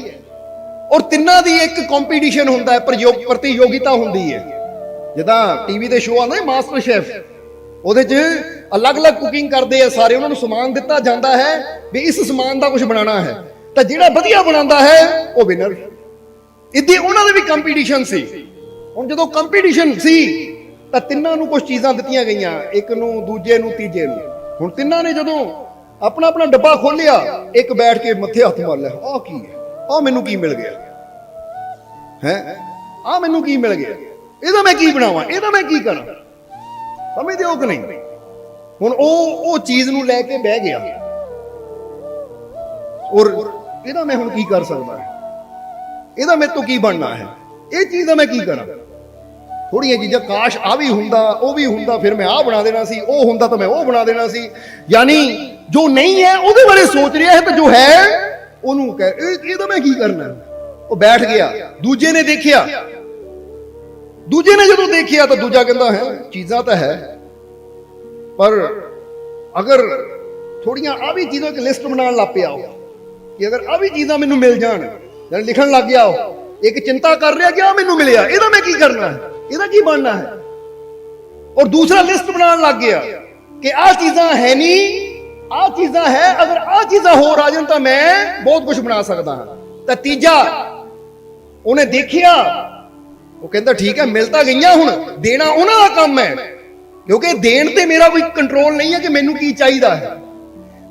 ਔਰ ਤਿੰਨਾਂ ਦੀ ਇੱਕ ਕੰਪੀਟੀਸ਼ਨ ਹੁੰਦਾ ਹੈ, ਪ੍ਰਤੀਯੋਗਿਤਾ ਹੁੰਦੀ ਹੈ। ਜਿੱਦਾਂ ਟੀਵੀ ਤੇ ਸ਼ੋਅ ਆਉਂਦਾ ਮਾਸਟਰ ਸ਼ੈਫ, ਉਹਦੇ 'ਚ ਅਲੱਗ-ਅਲੱਗ ਕੁਕਿੰਗ ਕਰਦੇ ਆ ਸਾਰੇ, ਉਹਨਾਂ ਨੂੰ ਸਮਾਨ ਦਿੱਤਾ ਜਾਂਦਾ ਹੈ ਵੀ ਇਸ ਸਮਾਨ ਦਾ ਕੁਝ ਬਣਾਉਣਾ ਹੈ, ਤਾਂ ਜਿਹੜਾ ਵਧੀਆ ਬਣਾਉਂਦਾ ਹੈ ਉਹ ਵਿਨਰ। ਇੱਦੀ ਉਹਨਾਂ ਦੇ ਵੀ ਕੰਪੀਟੀਸ਼ਨ ਸੀ। ਹੁਣ ਜਦੋਂ ਕੰਪੀਟੀਸ਼ਨ ਸੀ ਤਾਂ ਤਿੰਨਾਂ ਨੂੰ ਕੁਝ ਚੀਜ਼ਾਂ ਦਿੱਤੀਆਂ ਗਈਆਂ, ਇੱਕ ਨੂੰ, ਦੂਜੇ ਨੂੰ, ਤੀਜੇ ਨੂੰ। ਹੁਣ ਤਿੰਨਾਂ ਨੇ ਜਦੋਂ ਆਪਣਾ ਆਪਣਾ ਡੱਬਾ ਖੋਲਿਆ, ਇੱਕ ਬੈਠ ਕੇ ਮੱਥੇ ਹੱਥ ਮਾਰ ਲਿਆ, ਆਹ ਕੀ ਹੈ, ਆਹ ਮੈਨੂੰ ਕੀ ਮਿਲ ਗਿਆ ਹੈ, ਆਹ ਮੈਨੂੰ ਕੀ ਮਿਲ ਗਿਆ, ਇਹਦਾ ਮੈਂ ਕੀ ਬਣਾਵਾਂ, ਇਹਦਾ ਮੈਂ ਕੀ ਕਰਾਂ। ਸਮਝਦੇ ਹੋ ਕਿ ਨਹੀਂ? ਹੁਣ ਉਹ ਚੀਜ਼ ਨੂੰ ਲੈ ਕੇ ਬਹਿ ਗਿਆ ਔਰ ਇਹਦਾ ਮੈਂ ਹੁਣ ਕੀ ਕਰ ਸਕਦਾ, ਇਹਦਾ ਮੇਰੇ ਤੋਂ ਕੀ ਬਣਨਾ ਹੈ, ਇਹ ਚੀਜ਼ ਦਾ ਮੈਂ ਕੀ ਕਰਾਂ। ਥੋੜੀਆਂ ਚੀਜ਼ਾਂ, ਕਾਸ਼ ਆ ਵੀ ਹੁੰਦਾ, ਉਹ ਵੀ ਹੁੰਦਾ, ਫਿਰ ਮੈਂ ਆਹ ਬਣਾ ਦੇਣਾ ਸੀ, ਉਹ ਹੁੰਦਾ ਤਾਂ ਮੈਂ ਉਹ ਬਣਾ ਦੇਣਾ ਸੀ। ਯਾਨੀ ਜੋ ਨਹੀਂ ਹੈ ਉਹਦੇ ਬਾਰੇ ਸੋਚ ਰਿਹਾ ਹੈ, ਤੇ ਜੋ ਹੈ ਉਹਨੂੰ ਕਹਿ ਇਹਦਾ ਮੈਂ ਕੀ ਕਰਨਾ। ਉਹ ਬੈਠ ਗਿਆ, ਦੂਜੇ ਨੇ ਦੇਖਿਆ, ਦੂਜੇ ਨੇ ਜਦੋਂ ਦੇਖਿਆ ਤਾਂ ਦੂਜਾ ਕਹਿੰਦਾ ਹੈ ਚੀਜ਼ਾਂ ਤਾਂ ਹੈ, ਪਰ ਅਗਰ ਥੋੜੀਆਂ ਆ ਵੀ ਚੀਜ਼ਾਂ ਦੀ ਲਿਸਟ ਬਣਾਉਣ ਲੱਗ ਪਿਆ ਕਿ ਅਗਰ ਆ ਵੀ ਚੀਜ਼ਾਂ ਮੈਨੂੰ ਮਿਲ ਜਾਣ, ਜਾਂ ਲਿਖਣ ਲੱਗ ਗਿਆ, ਇੱਕ ਚਿੰਤਾ ਕਰ ਰਿਹਾ ਕਿ ਆ ਮੈਨੂੰ ਮਿਲਿਆ, ਇਹਦਾ ਮੈਂ ਕੀ ਕਰਨਾ ਹੈ, ਇਹਦਾ ਕੀ ਬਣਨਾ ਹੈ। ਔਰ ਦੂਸਰਾ ਲਿਸਟ ਬਣਾਉਣ ਲੱਗ ਗਿਆ ਕਿ ਆਹ ਚੀਜ਼ਾਂ ਹੈ ਨਹੀਂ, ਆਹ ਚੀਜ਼ਾਂ ਹੈ, ਅਗਰ ਆਹ ਚੀਜ਼ਾਂ ਹੋਰ ਆ ਜਾਣ ਤਾਂ ਮੈਂ ਬਹੁਤ ਕੁਝ ਬਣਾ ਸਕਦਾ ਹਾਂ। ਤਾਂ ਤੀਜਾ ਉਹਨੇ ਦੇਖਿਆ, ਉਹ ਕਹਿੰਦਾ ਠੀਕ ਹੈ ਮਿਲ ਤਾਂ ਗਈਆਂ, ਹੁਣ ਦੇਣਾ ਉਹਨਾਂ ਦਾ ਕੰਮ ਹੈ, ਕਿਉਂਕਿ ਦੇਣ ਤੇ ਮੇਰਾ ਕੋਈ ਕੰਟਰੋਲ ਨਹੀਂ ਹੈ ਕਿ ਮੈਨੂੰ ਕੀ ਚਾਹੀਦਾ ਹੈ,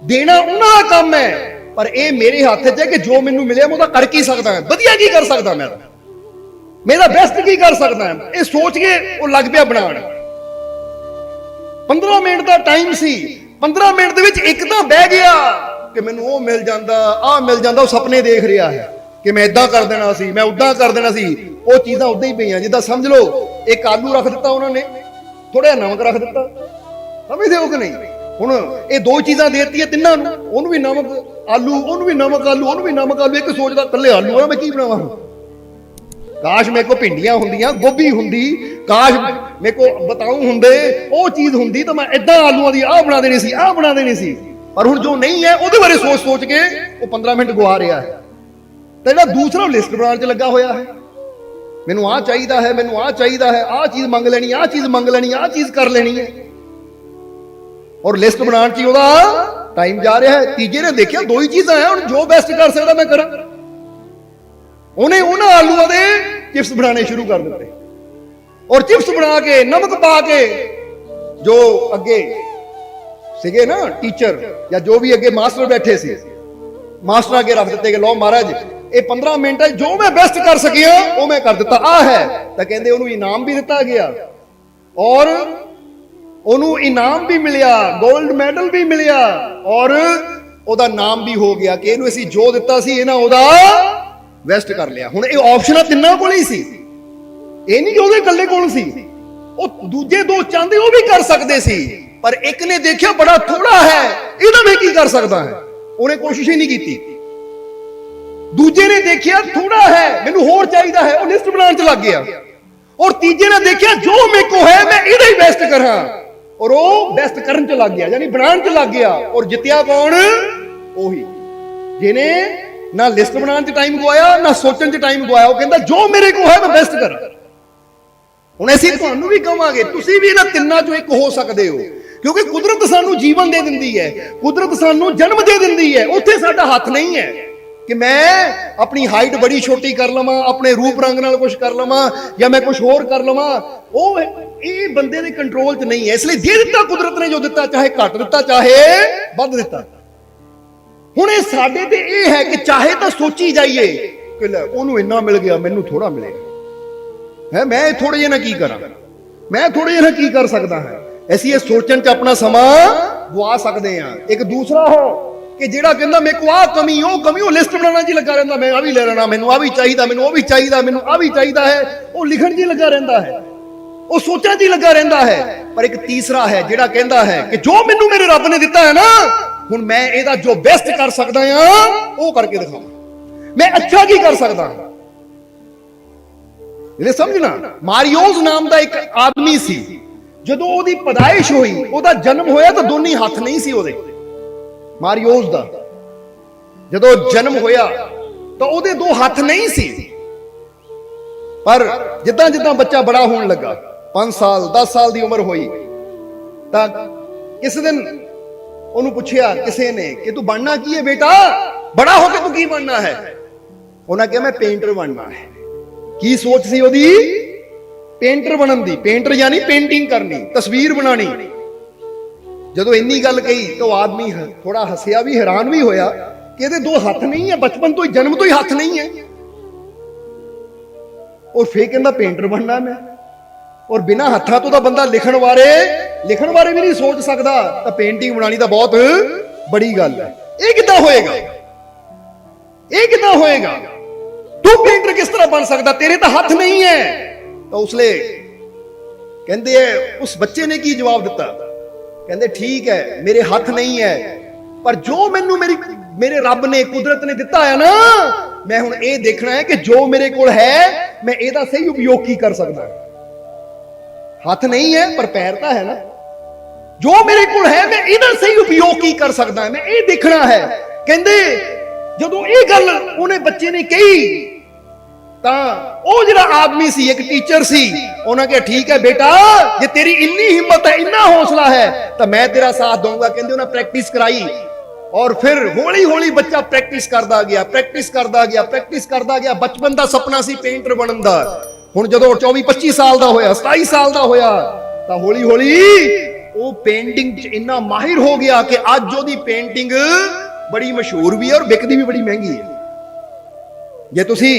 ਦੇਣਾ ਉਹਨਾਂ ਦਾ ਕੰਮ ਹੈ। ਪਰ ਇਹ ਮੇਰੇ ਹੱਥ 'ਚ ਹੈ ਕਿ ਜੋ ਮੈਨੂੰ ਮਿਲਿਆ ਮੈਂ ਉਹਦਾ ਕਰ ਕੀ ਸਕਦਾ ਹਾਂ, ਵਧੀਆ ਕੀ ਕਰ ਸਕਦਾ, ਮੇਰਾ ਬੈਸਟ ਕੀ ਕਰ ਸਕਦਾ ਹਾਂ। ਇਹ ਸੋਚ ਕੇ ਉਹ ਲੱਗ ਪਿਆ ਬਣਾਉਣ। 15 ਮਿੰਟ ਦਾ ਟਾਈਮ ਸੀ, 15 ਮਿੰਟ ਦੇ ਵਿੱਚ ਇੱਕ ਤਾਂ ਬਹਿ ਗਿਆ ਕਿ ਮੈਨੂੰ ਉਹ ਮਿਲ ਜਾਂਦਾ, ਆਹ ਮਿਲ ਜਾਂਦਾ। ਉਹ ਸੁਪਨੇ ਦੇਖ ਰਿਹਾ ਹੈ ਕਿ ਮੈਂ ਇਦਾਂ ਕਰ ਦੇਣਾ ਸੀ, ਮੈਂ ਉਦਾਂ ਕਰ ਦੇਣਾ ਸੀ। ਉਹ ਚੀਜ਼ਾਂ ਉਦਾਂ ਹੀ ਪਈਆਂ, ਜਿੱਦਾਂ ਸਮਝ ਲਓ ਇੱਕ ਆਲੂ ਰੱਖ ਦਿੱਤਾ ਉਹਨਾਂ ਨੇ, ਥੋੜਾ ਜਿਹਾ ਨਮਕ ਰੱਖ ਦਿੱਤਾ। ਸਮਝਦੇ ਹੋ ਕਿ ਨਹੀਂ? ਹੁਣ ਇਹ ਦੋ ਚੀਜ਼ਾਂ ਦੇ ਦਿੱਤੀਆਂ ਤਿੰਨਾਂ ਨੂੰ, ਉਹਨੂੰ ਵੀ ਨਮਕ ਆਲੂ, ਉਹਨੂੰ ਵੀ ਨਮਕ ਆਲੂ, ਉਹਨੂੰ ਵੀ ਨਮਕ ਆਲੂ। ਇੱਕ ਸੋਚਦਾ ਇਕੱਲੇ ਆਲੂ ਆ, ਮੈਂ ਕੀ ਬਣਾਵਾਂ। ਕਾਸ਼ ਮੇਰੇ ਕੋਲ ਭਿੰਡੀਆਂ ਹੁੰਦੀਆਂ, ਗੋਭੀ ਹੁੰਦੀ, ਕਾਸ਼ ਮੇਰੇ ਕੋਲ ਬਤਾਊ ਹੁੰਦੇ, ਉਹ ਚੀਜ਼ ਹੁੰਦੀ ਤਾਂ ਮੈਂ ਏਦਾਂ ਆਲੂਆਂ ਦੀ ਆਹ ਬਣਾ ਦੇਣੀ ਸੀ, ਆਹ ਬਣਾ ਦੇਣੀ ਸੀ। ਪਰ ਹੁਣ ਜੋ ਨਹੀਂ ਹੈ ਉਹਦੇ ਬਾਰੇ ਸੋਚ ਸੋਚ ਕੇ ਉਹ 15 ਮਿੰਟ ਗਵਾ ਰਿਹਾ ਹੈ। ਤੇ ਜਿਹੜਾ ਦੂਸਰਾ ਲਿਸਟ ਬਣਾਉਣ 'ਚ ਲੱਗਾ ਹੋਇਆ ਹੈ, ਮੈਨੂੰ ਆਹ ਚਾਹੀਦਾ ਹੈ, ਮੈਨੂੰ ਆਹ ਚਾਹੀਦਾ ਹੈ, ਆਹ ਚੀਜ਼ ਮੰਗ ਲੈਣੀ, ਆਹ ਚੀਜ਼ ਮੰਗ ਲੈਣੀ, ਆਹ ਚੀਜ਼ ਕਰ ਲੈਣੀ ਹੈ। ਔਰ ਲਿਸਟ ਬਣਾਉਣ 'ਚ ਉਹਦਾ ਟਾਈਮ ਜਾ ਰਿਹਾ ਹੈ। ਤੀਜੇ ਨੇ ਦੇਖਿਆ ਦੋ ਹੀ ਚੀਜ਼ਾਂ ਹੈ, ਹੁਣ ਜੋ ਬੈਸਟ ਕਰ ਸਕਦਾ ਮੈਂ ਕਰਾਂ। ਉਹਨੇ ਉਹਨਾਂ ਆਲੂਆਂ ਦੇ ਚਿਪਸ ਬਣਾਉਣੇ ਸ਼ੁਰੂ ਕਰ ਦਿੱਤੇ, ਔਰ ਚਿਪਸ ਬਣਾ ਕੇ ਨਮਕ ਪਾ ਕੇ ਜੋ ਅੱਗੇ ਸੀਗੇ ਨਾ ਟੀਚਰ ਜਾਂ ਜੋ ਵੀ ਅੱਗੇ ਮਾਸਟਰ ਬੈਠੇ ਸੀ, ਮਾਸਟਰ ਅੱਗੇ ਰੱਖ ਦਿੱਤੇ ਕਿ ਲਓ ਮਹਾਰਾਜ ਇਹ 15 ਮਿੰਟ ਹੈ, ਜੋ ਮੈਂ ਬੈਸਟ ਕਰ ਸਕਿਆ ਉਹ ਮੈਂ ਕਰ ਦਿੱਤਾ, ਆਹ ਹੈ। ਤਾਂ ਕਹਿੰਦੇ ਉਹਨੂੰ ਇਨਾਮ ਵੀ ਦਿੱਤਾ ਗਿਆ ਔਰ ਉਹਨੂੰ ਇਨਾਮ ਵੀ ਮਿਲਿਆ, 골ਡ ਮੈਡਲ ਵੀ ਮਿਲਿਆ, ਔਰ ਉਹਦਾ ਨਾਮ ਵੀ ਹੋ ਗਿਆ ਕਿ ਇਹਨੂੰ ਅਸੀਂ ਜੋ ਦਿੱਤਾ ਸੀ ਇਹਨਾਂ ਉਹਦਾ ਵੈਸਟ ਕਰ ਲਿਆ। ਹੁਣ ਇਹ ਆਪਸ਼ਨਾਂ ਤਿੰਨਾਂ ਕੋਲ ਹੀ ਸੀ, ਇਹ ਨਹੀਂ ਕਿ ਉਹਦੇ ਇਕੱਲੇ ਕੋਲ ਸੀ। ਉਹ ਦੂਜੇ ਦੋ ਚਾਹੁੰਦੇ ਉਹ ਵੀ ਕਰ ਸਕਦੇ ਸੀ, ਪਰ ਇੱਕ ਨੇ ਦੇਖਿਆ ਬੜਾ ਥੋੜਾ ਹੈ, ਇਹਦਾ ਮੈਂ ਕੀ ਕਰ ਸਕਦਾ ਹੈ, ਉਹਨੇ ਕੋਸ਼ਿਸ਼ ਹੀ ਨਹੀਂ ਕੀਤੀ। ਦੂਜੇ ਨੇ ਦੇਖਿਆ ਥੋੜਾ ਹੈ, ਮੈਨੂੰ ਹੋਰ ਚਾਹੀਦਾ ਹੈ, ਉਹ ਲਿਸਟ ਬਣਾਉਣ 'ਚ ਲੱਗ ਗਿਆ। ਔਰ ਤੀਜੇ ਨੇ ਦੇਖਿਆ ਜੋ ਮੇਰੇ ਕੋਲ ਹੈ ਮੈਂ ਇਹਦਾ ਹੀ ਬੈਸਟ ਕਰਾਂ, ਔਰ ਉਹ ਬੈਸਟ ਕਰਨ 'ਚ ਲੱਗ ਗਿਆ, ਯਾਨੀ ਬਣਾਉਣ 'ਚ ਲੱਗ ਗਿਆ। ਔਰ ਜਿੱਤਿਆ ਕੌਣ? ਉਹੀ ਜਿਹਨੇ ਨਾ ਲਿਸਟ ਬਣਾਉਣ 'ਚ ਟਾਈਮ ਗਵਾਇਆ, ਨਾ ਸੋਚਣ 'ਚ ਟਾਈਮ ਗਵਾਇਆ। ਉਹ ਕਹਿੰਦਾ ਜੋ ਮੇਰੇ ਕੋਲ ਹੈ ਮੈਂ ਬੈਸਟ ਕਰਾਂ। ਹੁਣ ਅਸੀਂ ਤੁਹਾਨੂੰ ਵੀ ਕਹਾਂਗੇ ਤੁਸੀਂ ਵੀ ਇਹਨਾਂ ਤਿੰਨਾਂ 'ਚੋਂ ਇੱਕ ਹੋ ਸਕਦੇ ਹੋ, ਕਿਉਂਕਿ ਕੁਦਰਤ ਸਾਨੂੰ ਜੀਵਨ ਦੇ ਦਿੰਦੀ ਹੈ, ਕੁਦਰਤ ਸਾਨੂੰ ਜਨਮ ਦੇ ਦਿੰਦੀ ਹੈ। ਉੱਥੇ ਸਾਡਾ ਹੱਥ ਨਹੀਂ ਹੈ ਕਿ ਮੈਂ ਆਪਣੀ ਹਾਈਟ ਬੜੀ ਛੋਟੀ ਕਰ ਲਵਾਂ, ਆਪਣੇ ਰੂਪ ਰੰਗ ਨਾਲ ਕੁਝ ਕਰ ਲਵਾਂ, ਜਾਂ ਮੈਂ ਕੁਝ ਹੋਰ ਕਰ ਲਵਾਂ। ਉਹ ਇਹ ਬੰਦੇ ਦੇ ਕੰਟਰੋਲ 'ਚ ਨਹੀਂ ਹੈ। ਇਸ ਲਈ ਦੇ ਦਿੱਤਾ ਕੁਦਰਤ ਨੇ, ਜੋ ਦਿੱਤਾ, ਚਾਹੇ ਘੱਟ ਦਿੱਤਾ ਚਾਹੇ ਵੱਧ ਦਿੱਤਾ। ਹੁਣ ਇਹ ਸਾਡੇ ਤੇ ਇਹ ਹੈ ਕਿ ਚਾਹੇ ਤਾਂ ਸੋਚੀ ਜਾਈਏ ਕਿ ਲੈ ਉਹਨੂੰ ਇੰਨਾ ਮਿਲ ਗਿਆ, ਮੈਨੂੰ ਥੋੜਾ ਮਿਲੇਗਾ ਹੈ, ਮੈਂ ਥੋੜੇ ਜਿਹੇ ਨਾਲ ਕੀ ਕਰਾਂ, ਮੈਂ ਥੋੜੇ ਜਿਹੇ ਨਾਲ ਕੀ ਕਰ ਸਕਦਾ ਹਾਂ। ਅਸੀਂ ਇਹ ਸੋਚਣ 'ਚ ਆਪਣਾ ਸਮਾਂ ਗਵਾ ਸਕਦੇ ਹਾਂ। ਇੱਕ ਦੂਸਰਾ ਹੋ ਕਿ ਜਿਹੜਾ ਕਹਿੰਦਾ ਮੇਰੇ ਕੋ ਆਹ ਕਮੀ ਉਹ ਲਿਸਟ ਬਣਾਉਣਾ ਜੀ ਲੱਗਾ ਰਹਿੰਦਾ, ਮੈਂ ਆ ਵੀ ਲੈ ਲੈਣਾ, ਮੈਨੂੰ ਆ ਵੀ ਚਾਹੀਦਾ, ਮੈਨੂੰ ਉਹ ਵੀ ਚਾਹੀਦਾ, ਮੈਨੂੰ ਆ ਵੀ ਚਾਹੀਦਾ ਹੈ, ਉਹ ਲਿਖਣ 'ਚ ਲੱਗਾ ਰਹਿੰਦਾ ਹੈ, ਉਹ ਸੋਚਾਂ 'ਚ ਲੱਗਾ ਰਹਿੰਦਾ ਹੈ। ਪਰ ਇੱਕ ਤੀਸਰਾ ਹੈ ਜਿਹੜਾ ਕਹਿੰਦਾ ਹੈ ਕਿ ਜੋ ਮੈਨੂੰ ਮੇਰੇ ਰੱਬ ਨੇ ਦਿੱਤਾ ਹੈ ਨਾ, ਹੁਣ ਮੈਂ ਇਹਦਾ ਜੋ ਬੈਸਟ ਕਰ ਸਕਦਾ ਹਾਂ ਉਹ ਕਰਕੇ ਦਿਖਾਵਾਂ, ਮੈਂ ਅੱਛਾ ਕੀ ਕਰ ਸਕਦਾ ਹਾਂ। ਇਹ ਸਮਝਣਾ, ਮਾਰੀਓਸ ਨਾਮ ਦਾ ਇੱਕ ਆਦਮੀ ਸੀ, ਜਦੋਂ ਉਹਦੀ ਪੈਦਾਇਸ਼ ਹੋਈ, ਉਹਦਾ ਜਨਮ ਹੋਇਆ ਤਾਂ ਦੋਨੇ ਹੱਥ ਨਹੀਂ ਸੀ ਉਹਦੇ। ਮਾਰੀਓਸ ਦਾ ਜਦੋਂ ਜਨਮ ਹੋਇਆ ਤਾਂ ਉਹਦੇ ਦੋ ਹੱਥ ਨਹੀਂ ਸੀ, ਪਰ ਜਿੱਦਾਂ ਜਿੱਦਾਂ ਬੱਚਾ ਬੜਾ ਹੋਣ ਲੱਗਾ, 5 ਸਾਲ 10 ਸਾਲ ਦੀ ਉਮਰ ਹੋਈ, ਤਾਂ ਕਿਸੇ ਦਿਨ ਉਹਨੂੰ ਪੁੱਛਿਆ ਕਿਸੇ ਨੇ ਕਿ ਤੂੰ ਬਣਨਾ ਕੀ ਹੈ ਬੇਟਾ, ਬੜਾ ਹੋ ਕੇ ਤੂੰ ਕੀ ਬਣਨਾ ਹੈ? ਉਹਨਾਂ ਕਿਹਾ ਮੈਂ ਪੇਂਟਰ ਬਣਨਾ ਹੈ। ਕੀ ਸੋਚ ਸੀ ਉਹਦੀ? ਪੇਂਟਰ ਬਣਨ ਦੀ। ਪੇਂਟਰ ਯਾਨੀ ਪੇਂਟਿੰਗ ਕਰਨੀ, ਤਸਵੀਰ ਬਣਾਣੀ। ਜਦੋਂ ਇੰਨੀ ਗੱਲ ਕਹੀ ਤਾਂ ਉਹ ਆਦਮੀ ਥੋੜਾ ਹੱਸਿਆ ਵੀ, ਹੈਰਾਨ ਵੀ ਹੋਇਆ ਕਿ ਇਹਦੇ ਦੋ ਹੱਥ ਨਹੀਂ ਹੈ, ਬਚਪਨ ਤੋਂ ਹੀ, ਜਨਮ ਤੋਂ ਹੀ ਹੱਥ ਨਹੀਂ ਹੈ। ਔਰ ਫੇਰ ਕਹਿੰਦਾ ਪੇਂਟਰ ਬਣਨਾ ਮੈਂ, ਔਰ ਬਿਨਾਂ ਹੱਥਾਂ ਤੋਂ ਤਾਂ ਬੰਦਾ ਲਿਖਣ ਬਾਰੇ ਵੀ ਨਹੀਂ ਸੋਚ ਸਕਦਾ, ਤਾਂ ਪੇਂਟਿੰਗ ਬਣਾਣੀ ਤਾਂ ਬਹੁਤ ਬੜੀ ਗੱਲ ਹੈ। ਇਹ ਕਿੱਦਾਂ ਹੋਏਗਾ? ਇਹ ਕਿੱਦਾਂ ਹੋਏਗਾ? ਤੂੰ ਪੇਂਟਰ ਕਿਸ ਤਰ੍ਹਾਂ ਬਣ ਸਕਦਾ, ਤੇਰੇ ਤਾਂ ਹੱਥ ਨਹੀਂ ਹੈ। ਤਾਂ ਉਸਲੇ ਕਹਿੰਦੇ ਉਸ ਬੱਚੇ ਨੇ ਕੀ ਜਵਾਬ ਦਿੱਤਾ? ਕਹਿੰਦੇ ਠੀਕ ਹੈ ਮੇਰੇ ਹੱਥ ਨਹੀਂ ਹੈ, ਪਰ ਜੋ ਮੈਨੂੰ ਮੇਰੇ ਰੱਬ ਨੇ, ਕੁਦਰਤ ਨੇ ਦਿੱਤਾ ਹੈ ਨਾ, ਮੈਂ ਹੁਣ ਇਹ ਦੇਖਣਾ ਹੈ ਕਿ ਜੋ ਮੇਰੇ ਕੋਲ ਹੈ ਮੈਂ ਇਹਦਾ ਸਹੀ ਉਪਯੋਗ ਕੀ ਕਰ ਸਕਦਾ। ਹੱਥ ਨਹੀਂ ਹੈ ਪਰ ਪੈਰ ਤਾਂ ਹੈ ਨਾ, ਜੋ ਮੇਰੇ ਕੋਲ ਹੈ ਮੈਂ ਇਹਦਾ ਸਹੀ ਉਪਯੋਗ ਕੀ ਕਰ ਸਕਦਾ, ਮੈਂ ਇਹ ਦੇਖਣਾ ਹੈ। ਕਹਿੰਦੇ ਜਦੋਂ ਇਹ ਗੱਲ ਉਹਨੇ ਬੱਚੇ ਨੇ ਕਹੀ ਤਾਂ ਉਹ ਜਿਹੜਾ ਆਦਮੀ ਸੀ, ਇੱਕ ਟੀਚਰ ਸੀ, ਉਹਨਾਂ ਕਿਹਾ ਠੀਕ ਹੈ ਬੇਟਾ, ਜੇ ਤੇਰੀ ਇੰਨੀ ਹਿੰਮਤ ਹੈ, ਇੰਨਾ ਹੌਸਲਾ ਹੈ ਤਾਂ ਮੈਂ ਤੇਰਾ ਸਾਥ ਦਊਂਗਾ। ਕਹਿੰਦੇ ਉਹਨਾਂ ਪ੍ਰੈਕਟਿਸ ਕਰਾਈ, ਔਰ ਫਿਰ ਹੌਲੀ ਹੌਲੀ ਬੱਚਾ ਪ੍ਰੈਕਟਿਸ ਕਰਦਾ ਗਿਆ। ਬਚਪਨ ਦਾ ਸੁਪਨਾ ਸੀ ਪੇਂਟਰ ਬਣਨ ਦਾ, ਹੁਣ ਜਦੋਂ 24-25 ਸਾਲ ਦਾ ਹੋਇਆ, 27 ਸਾਲ ਦਾ ਹੋਇਆ, ਤਾਂ ਹੌਲੀ ਹੌਲੀ ਉਹ ਪੇਂਟਿੰਗ 'ਚ ਇੰਨਾ ਮਾਹਿਰ ਹੋ ਗਿਆ ਕਿ ਅੱਜ ਉਹਦੀ ਪੇਂਟਿੰਗ ਬੜੀ ਮਸ਼ਹੂਰ ਵੀ ਹੈ ਔਰ ਵਿਕਦੀ ਵੀ ਬੜੀ ਮਹਿੰਗੀ ਹੈ। ਜੇ ਤੁਸੀਂ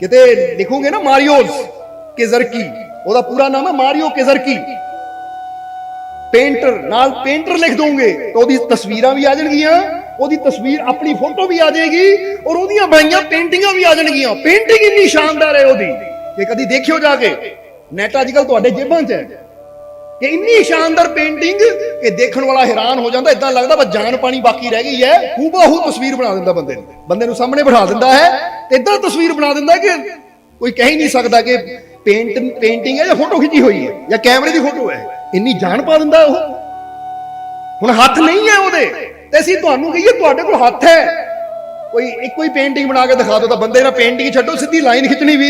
ਕਿਤੇ ਲਿਖੋਗੇ ਨਾ ਮਾਰੀਓਸ ਕਿਜ਼ਰਕੀ, ਉਹਦਾ ਪੂਰਾ ਨਾਮ ਹੈ ਮਾਰੀਓ ਕਿਜ਼ਰਕੀ, ਪੇਂਟਰ ਨਾਲ ਪੇਂਟਰ ਲਿਖ ਦੋਗੇ ਤਾਂ ਉਹਦੀ ਤਸਵੀਰਾਂ ਵੀ ਆ ਜਾਣਗੀਆਂ, ਉਹਦੀ ਤਸਵੀਰ ਆਪਣੀ ਫੋਟੋ ਵੀ ਆ ਜਾਏਗੀ, ਔਰ ਉਹਦੀਆਂ ਬਣਾਈਆਂ ਪੇਂਟਿੰਗਾਂ ਵੀ ਆ ਜਾਣਗੀਆਂ। ਪੇਂਟਿੰਗ ਇੰਨੀ ਸ਼ਾਨਦਾਰ ਹੈ ਉਹਦੀ ਕਿ ਕਦੀ ਦੇਖਿਓ ਜਾ ਕੇ, ਨੈਟ ਅੱਜ ਕੱਲ ਤੁਹਾਡੇ ਜੇਬਾਂ 'ਚ ਹੈ, ਕਿ ਇੰਨੀ ਸ਼ਾਨਦਾਰ ਪੇਂਟਿੰਗ ਕਿ ਦੇਖਣ ਵਾਲਾ ਹੈਰਾਨ ਹੋ ਜਾਂਦਾ, ਇਦਾਂ ਲੱਗਦਾ ਬਸ ਜਾਨ ਪਾਣੀ ਬਾਕੀ ਰਹਿ ਗਈ ਹੈ। ਹੂਬਹੂ ਤਸਵੀਰ ਬਣਾ ਦਿੰਦਾ ਬੰਦੇ ਨੂੰ ਸਾਹਮਣੇ ਬਿਠਾ ਦਿੰਦਾ ਹੈ ਤੇ ਇਦਾਂ ਤਸਵੀਰ ਬਣਾ ਦਿੰਦਾ ਕਿ ਕੋਈ ਕਹਿ ਹੀ ਨਹੀਂ ਸਕਦਾ ਕਿ ਪੇਂਟਿੰਗ ਹੈ ਜਾਂ ਫੋਟੋ ਖਿੱਚੀ ਹੋਈ ਹੈ ਜਾਂ ਕੈਮਰੇ ਦੀ ਫੋਟੋ ਹੈ। ਇੰਨੀ ਜਾਨ ਪਾ ਦਿੰਦਾ ਉਹ। ਹੁਣ ਹੱਥ ਨਹੀਂ ਹੈ ਉਹਦੇ, ਤੇ ਅਸੀਂ ਤੁਹਾਨੂੰ ਕਹੀਏ ਤੁਹਾਡੇ ਕੋਲ ਹੱਥ ਹੈ, ਕੋਈ ਇੱਕੋ ਹੀ ਪੇਂਟਿੰਗ ਬਣਾ ਕੇ ਦਿਖਾ ਦਿਓ ਤਾਂ ਬੰਦੇ ਨਾਲ ਪੇਂਟਿੰਗ ਛੱਡੋ, ਸਿੱਧੀ ਲਾਈਨ ਖਿੱਚਣੀ ਵੀ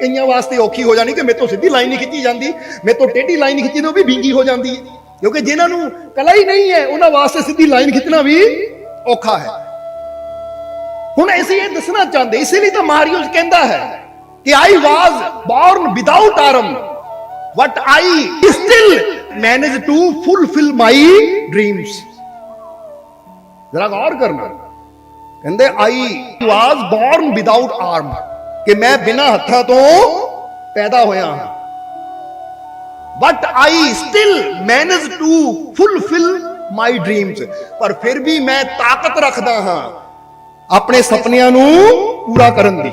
ਕਈਆਂ ਵਾਸਤੇ ਔਖੀ ਹੋ ਜਾਣੀ ਕਿ ਮੇਰੇ ਤੋਂ ਸਿੱਧੀ ਲਾਈਨ ਨਹੀਂ ਖਿੱਚੀ ਜਾਂਦੀ, ਮੇਰੇ ਤੋਂ ਟੇਢੀ ਲਾਈਨ ਖਿੱਚੀ ਤਾਂ ਉਹ ਵੀ ਵਿੰਗੀ ਹੋ ਜਾਂਦੀ ਹੈ। ਕਿਉਂਕਿ ਜਿਨ੍ਹਾਂ ਨੂੰ ਕਲਾ ਹੀ ਨਹੀਂ ਹੈ ਉਹਨਾਂ ਵਾਸਤੇ ਸਿੱਧੀ ਲਾਈਨ ਖਿੱਚਣਾ ਵੀ ਔਖਾ ਹੈ। ਹੁਣ ਅਸੀਂ ਇਹ ਦੱਸਣਾ ਚਾਹੁੰਦੇ, ਇਸੇ ਲਈ ਤਾਂ ਮਾਰੀਓਸ ਕਹਿੰਦਾ ਹੈ ਕਿ I was born without arm, but I still managed to fulfill my dreams। जरा गौर करना, ਕਹਿੰਦੇ I was born without arm, ਕਿ ਮੈਂ ਬਿਨਾਂ ਹੱਥਾਂ ਤੋਂ ਪੈਦਾ ਹੋਇਆ ਹਾਂ, but I still managed to fulfill my dreams, ਪਰ ਫਿਰ ਵੀ ਮੈਂ ਤਾਕਤ ਰੱਖਦਾ ਹਾਂ ਆਪਣੇ ਸੁਪਨਿਆਂ ਨੂੰ ਪੂਰਾ ਕਰਨ ਦੀ।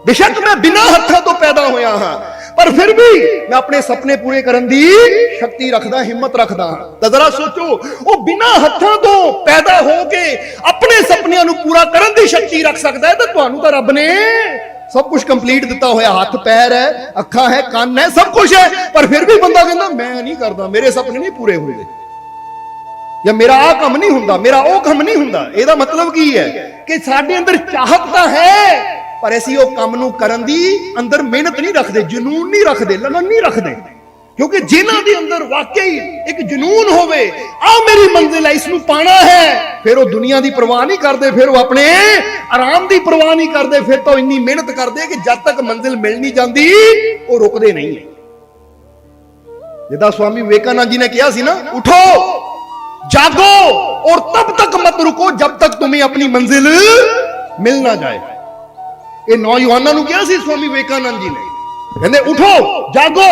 बेशक मैं बिना हत्थों तो पैदा होया हाँ, पर फिर भी मैं अपने सपने पूरे करन दी शक्ति रखदा, हिम्मत रखदा। तो जरा सोचो, वो बिना हत्थों तो पैदा हो के अपने सपनियां नू पूरा करन दी शक्ति रख सकता है, तो तुहानू तो रब ने सब कुछ कंप्लीट दिता होया, हाथ पैर है, अखा है, कान है, सब कुछ है, पर फिर भी बंदा कहंदा मैं नहीं करदा, मेरे सपने नहीं पूरे हुंदे, या मेरा आ काम नहीं हुंदा, मेरा ओ काम नहीं हुंदा। ਇਹਦਾ मतलब की है कि साडे अंदर चाहत तां है, पर ऐसी वो काम नू करन दी अंदर मेहनत नहीं रखते, जुनून नहीं रखते, लगन नहीं रखते। क्योंकि जिन्हां दे अंदर वाकई एक जुनून होवे, आ मेरी मंजिल है, इसनू पाना है, फिर वो दुनिया दी परवाह नहीं करते, फिर वो अपने आराम दी परवाह नहीं करते, फिर तो इन्नी मेहनत करते कि जब तक मंजिल मिल नहीं जाती वो रुकते नहीं है। जिदा स्वामी विवेकानंद जी ने कहा सी ना, उठो जागो और तब तक मत रुको जब तक तुम्हें अपनी मंजिल मिल ना जाए। ਇਹ ਨੌਜਵਾਨਾਂ ਨੂੰ ਕਿਹਾ ਸੀ ਸਵਾਮੀ ਵਿਵੇਕਾਨੰਦ ਜੀ ਨੇ, ਕਹਿੰਦੇ ਉਠੋ ਜਾਗੋ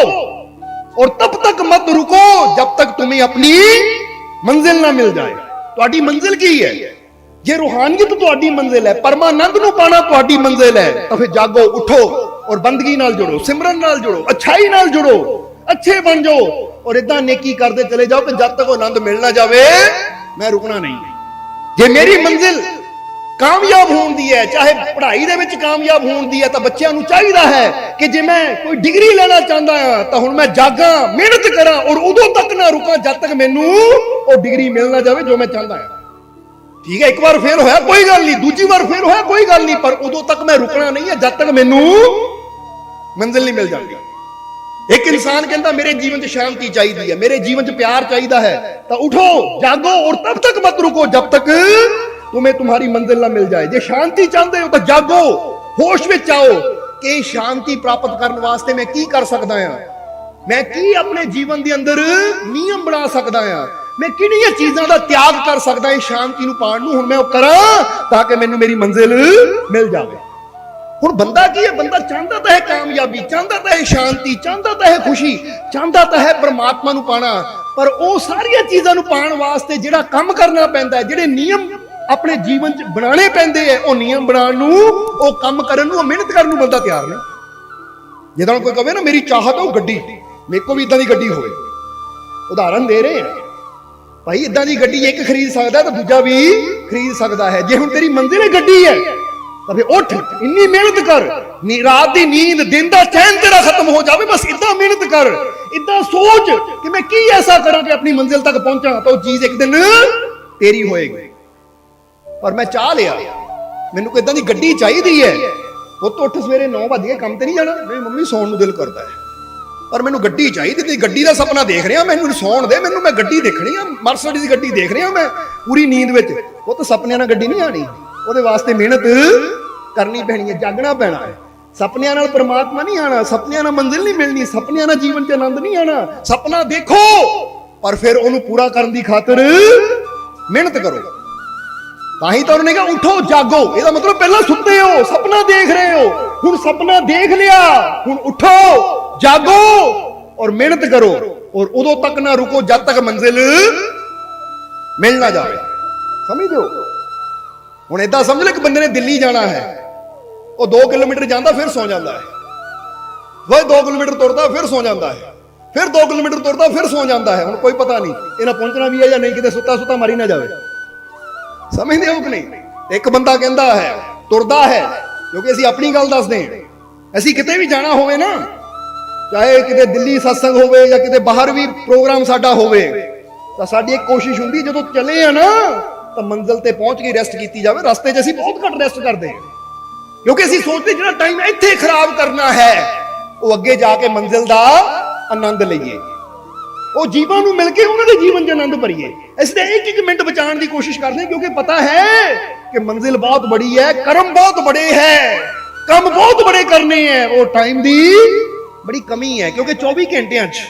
और तब तक मत रुको जब तक तुम्हें अपनी मंजिल ना मिल जाए। ਤੁਹਾਡੀ ਮੰਜ਼ਿਲ ਕੀ ਹੈ? ਜੇ ਰੂਹਾਨੀਅਤ ਤੁਹਾਡੀ ਮੰਜ਼ਿਲ ਹੈ, ਪਰਮਾਨੰਦ ਨੂੰ ਪਾਣਾ ਤੁਹਾਡੀ ਮੰਜ਼ਿਲ ਹੈ, ਤਾਂ ਫਿਰ ਜਾਗੋ ਉਠੋ ਔਰ ਬੰਦਗੀ ਨਾਲ ਜੁੜੋ, ਸਿਮਰਨ ਨਾਲ ਜੁੜੋ, ਅੱਛਾਈ ਨਾਲ ਜੁੜੋ, ਅੱਛੇ ਬਣ ਜਾਓ ਔਰ ਇਦਾਂ ਨੇਕੀ ਕਰਦੇ ਚਲੇ ਜਾਓ ਕਿ ਜਦ ਤੱਕ ਉਹ ਆਨੰਦ ਮਿਲ ਨਾ ਜਾਵੇ ਮੈਂ ਰੁਕਣਾ ਨਹੀਂ। ਜੇ ਮੇਰੀ ਮੰਜ਼ਿਲ ਕਾਮਯਾਬ ਹੋਣ ਦੀ ਹੈ, ਚਾਹੇ ਪੜ੍ਹਾਈ ਦੇ ਵਿੱਚ ਕਾਮਯਾਬ ਹੋਣ ਦੀ ਹੈ, ਤਾਂ ਬੱਚਿਆਂ ਨੂੰ ਚਾਹੀਦਾ ਹੈ ਕਿ ਜੇ ਮੈਂ ਕੋਈ ਡਿਗਰੀ ਲੈਣਾ ਚਾਹੁੰਦਾ ਹਾਂ ਤਾਂ ਹੁਣ ਮੈਂ ਜਾਗਾਂ, ਮਿਹਨਤ ਕਰਾਂ ਔਰ ਉਦੋਂ ਤੱਕ ਨਾ ਰੁਕਾਂ ਜਦ ਤੱਕ ਮੈਨੂੰ ਉਹ ਡਿਗਰੀ ਮਿਲ ਨਾ ਜਾਵੇ ਜੋ ਮੈਂ ਚਾਹੁੰਦਾ ਹਾਂ। ਠੀਕ ਹੈ, ਇੱਕ ਵਾਰ ਫੇਲ ਹੋਇਆ ਕੋਈ ਗੱਲ ਨਹੀਂ, ਦੂਜੀ ਵਾਰ ਫੇਲ ਹੋਇਆ ਕੋਈ ਗੱਲ ਨਹੀਂ, ਪਰ ਉਦੋਂ ਤੱਕ ਮੈਂ ਰੁਕਣਾ ਨਹੀਂ ਹੈ ਜਦ ਤੱਕ ਮੈਨੂੰ ਮੰਜ਼ਿਲ ਨਹੀਂ ਮਿਲ ਜਾਂਦੀ। ਇੱਕ ਇਨਸਾਨ ਕਹਿੰਦਾ ਮੇਰੇ ਜੀਵਨ 'ਚ ਸ਼ਾਂਤੀ ਚਾਹੀਦੀ ਹੈ, ਮੇਰੇ ਜੀਵਨ 'ਚ ਪਿਆਰ ਚਾਹੀਦਾ ਹੈ, ਤਾਂ ਉਠੋ ਜਾਗੋ ਔਰ ਤਬ ਤੱਕ ਮਤ ਰੁਕੋ ਜਬ ਤੱਕ तुम्हें तुम्हारी मंजिल ना मिल जाए। जे शांति चाहते हो तो जागो, होश में आओ कि शांति प्राप्त करने वास्ते मैं की कर सकता हां, मैं की अपने जीवन के अंदर नियम बना सकता हां, मैं किहड़ियां चीज़ां दा त्याग कर सकदा हां शांति नूं पाण नूं, हुण मैं ओह करां ताकि मैनूं मेरी मंजिल मिल जाए। हुण बंदा की है, बंदा चाहता तो है कामयाबी, चाहता तो है शांति, चाहता तो है खुशी, चाहता तो है परमात्मा नूं पाना, पर ओह सारियां चीज़ां नूं पाण वास्ते जिहड़ा काम करना पैंदा है, जिहड़े नियम अपने जीवन च बनाने पैंदे है, वो नियम बनाने नूं, वो काम करन नूं, मेहनत करन नूं बंदा तैयार नहीं। जिद्दां कोई कहे ना मेरी चाहत है वो गड्डी, मेरे को भी इदां दी गड्डी होवे, उदाहरण दे रहे हैं भाई, इदां दी गड्डी एक खरीद सकदा तो दूजा भी खरीद सकदा है। जे हुण तेरी मंजिल है गड्डी है तो फिर उठ, इन्नी मेहनत कर, रात दी नींद, दिन दा चैन तेरा खत्म हो जावे, बस इदां मेहनत कर, इदां सोच कि मैं की ऐसा करा कि अपनी मंजिल तक पहुंचा, तो चीज एक दिन तेरी होएगी। पर मैं चाह लिया मैनू कोई इदां दी गड्डी चाहिदी है, पुत्त उठ सवेरे 9 बजे काम ते नहीं जाना, नहीं मम्मी सौण नूं दिल करदा है, पर मैनू गड्डी चाहिदी, ते गड्डी दा सपना देख रहा, मैनू सौण दे, मैनू मैं गड्डी देखनी है, मर्सिडीज दी गड्डी देख रहा मैं पूरी नींद विच। पुत्त सपनियां नाल गड्डी नहीं आनी, ਉਹਦੇ ਵਾਸਤੇ ਮਿਹਨਤ ਕਰਨੀ ਪੈਣੀ ਹੈ, ਜਾਗਣਾ ਪੈਣਾ ਹੈ। ਸੁਪਨਿਆਂ ਨਾਲ ਪਰਮਾਤਮਾ ਨਹੀਂ ਆਣਾ, ਸੁਪਨਿਆਂ ਨਾਲ ਮੰਜ਼ਿਲ ਨਹੀਂ ਮਿਲਣੀ, ਸੁਪਨਿਆਂ ਨਾਲ ਜੀਵਨ 'ਚ ਆਨੰਦ ਨਹੀਂ ਆਣਾ। ਸੁਪਨਾ ਦੇਖੋ ਪਰ ਫਿਰ ਉਹਨੂੰ ਪੂਰਾ ਕਰਨ ਦੀ ਖਾਤਰ ਮਿਹਨਤ ਕਰੋ। ਤਾਂ ਹੀ ਤਾਂ ਉਹਨੇ ਕਿਹਾ ਉਠੋ ਜਾਗੋ, ਇਹਦਾ ਮਤਲਬ ਪਹਿਲਾਂ ਸੁੱਤੇ ਹੋ, ਸੁਪਨਾ ਦੇਖ ਰਹੇ ਹੋ, ਹੁਣ ਸੁਪਨਾ ਦੇਖ ਲਿਆ, ਹੁਣ ਉਠੋ ਜਾਗੋ ਔਰ ਮਿਹਨਤ ਕਰੋ ਔਰ ਉਦੋਂ ਤੱਕ ਨਾ ਰੁਕੋ ਜਦ ਤੱਕ ਮੰਜ਼ਿਲ ਮਿਲ ਨਾ ਜਾਵੇ। ਸਮਝਦੇ ਹੋ? ਹੁਣ ਏਦਾਂ ਸਮਝ ਲੈ ਕਿ ਬੰਦੇ ਨੇ ਦਿੱਲੀ ਜਾਣਾ ਹੈ, ਉਹ 2 ਕਿਲੋਮੀਟਰ ਜਾਂਦਾ ਫਿਰ ਸੌ ਜਾਂਦਾ ਹੈ, ਉਹ 2 ਕਿਲੋਮੀਟਰ ਤੁਰਦਾ ਫਿਰ ਸੌ ਜਾਂਦਾ ਹੈ, ਫਿਰ 2 ਕਿਲੋਮੀਟਰ ਤੁਰਦਾ ਫਿਰ ਸੌ ਜਾਂਦਾ ਹੈ। ਹੁਣ ਕੋਈ ਪਤਾ ਨਹੀਂ ਇਹਨਾਂ ਪਹੁੰਚਣਾ ਵੀ ਹੈ ਜਾਂ ਨਹੀਂ, ਕਿਤੇ ਸੁੱਤਾ ਮਾਰੀ ਨਾ ਜਾਵੇ। ਸਮਝਦੇ ਹੋ ਕਿ ਨਹੀਂ? ਇੱਕ ਬੰਦਾ ਕਹਿੰਦਾ ਹੈ ਤੁਰਦਾ ਹੈ, ਕਿਉਂਕਿ ਅਸੀਂ ਆਪਣੀ ਗੱਲ ਦੱਸਦੇ ਹਾਂ, ਅਸੀਂ ਕਿਤੇ ਵੀ ਜਾਣਾ ਹੋਵੇ ਨਾ, ਚਾਹੇ ਕਿਤੇ ਦਿੱਲੀ ਸਤਸੰਗ ਹੋਵੇ ਜਾਂ ਕਿਤੇ ਬਾਹਰ ਵੀ ਪ੍ਰੋਗਰਾਮ ਸਾਡਾ ਹੋਵੇ, ਤਾਂ ਸਾਡੀ ਇੱਕ ਕੋਸ਼ਿਸ਼ ਹੁੰਦੀ ਜਦੋਂ ਚੱਲੇ ਆ ਨਾ ਤਾਂ ਮੰਜ਼ਿਲ ਤੇ ਪਹੁੰਚ ਕੇ ਰੈਸਟ ਕੀਤੀ ਜਾਵੇ। ਰਸਤੇ 'ਚ ਅਸੀਂ ਬਹੁਤ ਘੱਟ ਰੈਸਟ ਕਰਦੇ ਹਾਂ, ਕਿਉਂਕਿ ਅਸੀਂ ਸੋਚਦੇ ਜਿਹੜਾ ਟਾਈਮ ਇੱਥੇ ਖਰਾਬ ਕਰਨਾ ਹੈ ਉਹ ਅੱਗੇ ਜਾ ਕੇ ਮੰਜ਼ਿਲ ਦਾ ਆਨੰਦ ਲਈਏ, ਉਹ ਜੀਵਾਂ ਨੂੰ ਮਿਲ ਕੇ ਉਹਨਾਂ ਦੇ ਜੀਵਨ 'ਚ ਆਨੰਦ ਭਰੀਏ। ਅਸੀਂ ਤਾਂ ਇੱਕ ਮਿੰਟ ਬਚਾਉਣ ਦੀ ਕੋਸ਼ਿਸ਼ ਕਰਦੇ ਹਾਂ, ਕਿਉਂਕਿ ਪਤਾ ਹੈ ਕਿ ਮੰਜ਼ਿਲ ਬਹੁਤ ਬੜੀ ਹੈ, ਕਰਮ ਬਹੁਤ ਬੜੇ ਹੈ, ਕੰਮ ਬਹੁਤ ਬੜੇ ਕਰਨੇ ਹੈ, ਉਹ ਟਾਈਮ ਦੀ ਬੜੀ ਕਮੀ ਹੈ, ਕਿਉਂਕਿ 24 ਘੰਟਿਆਂ 'ਚ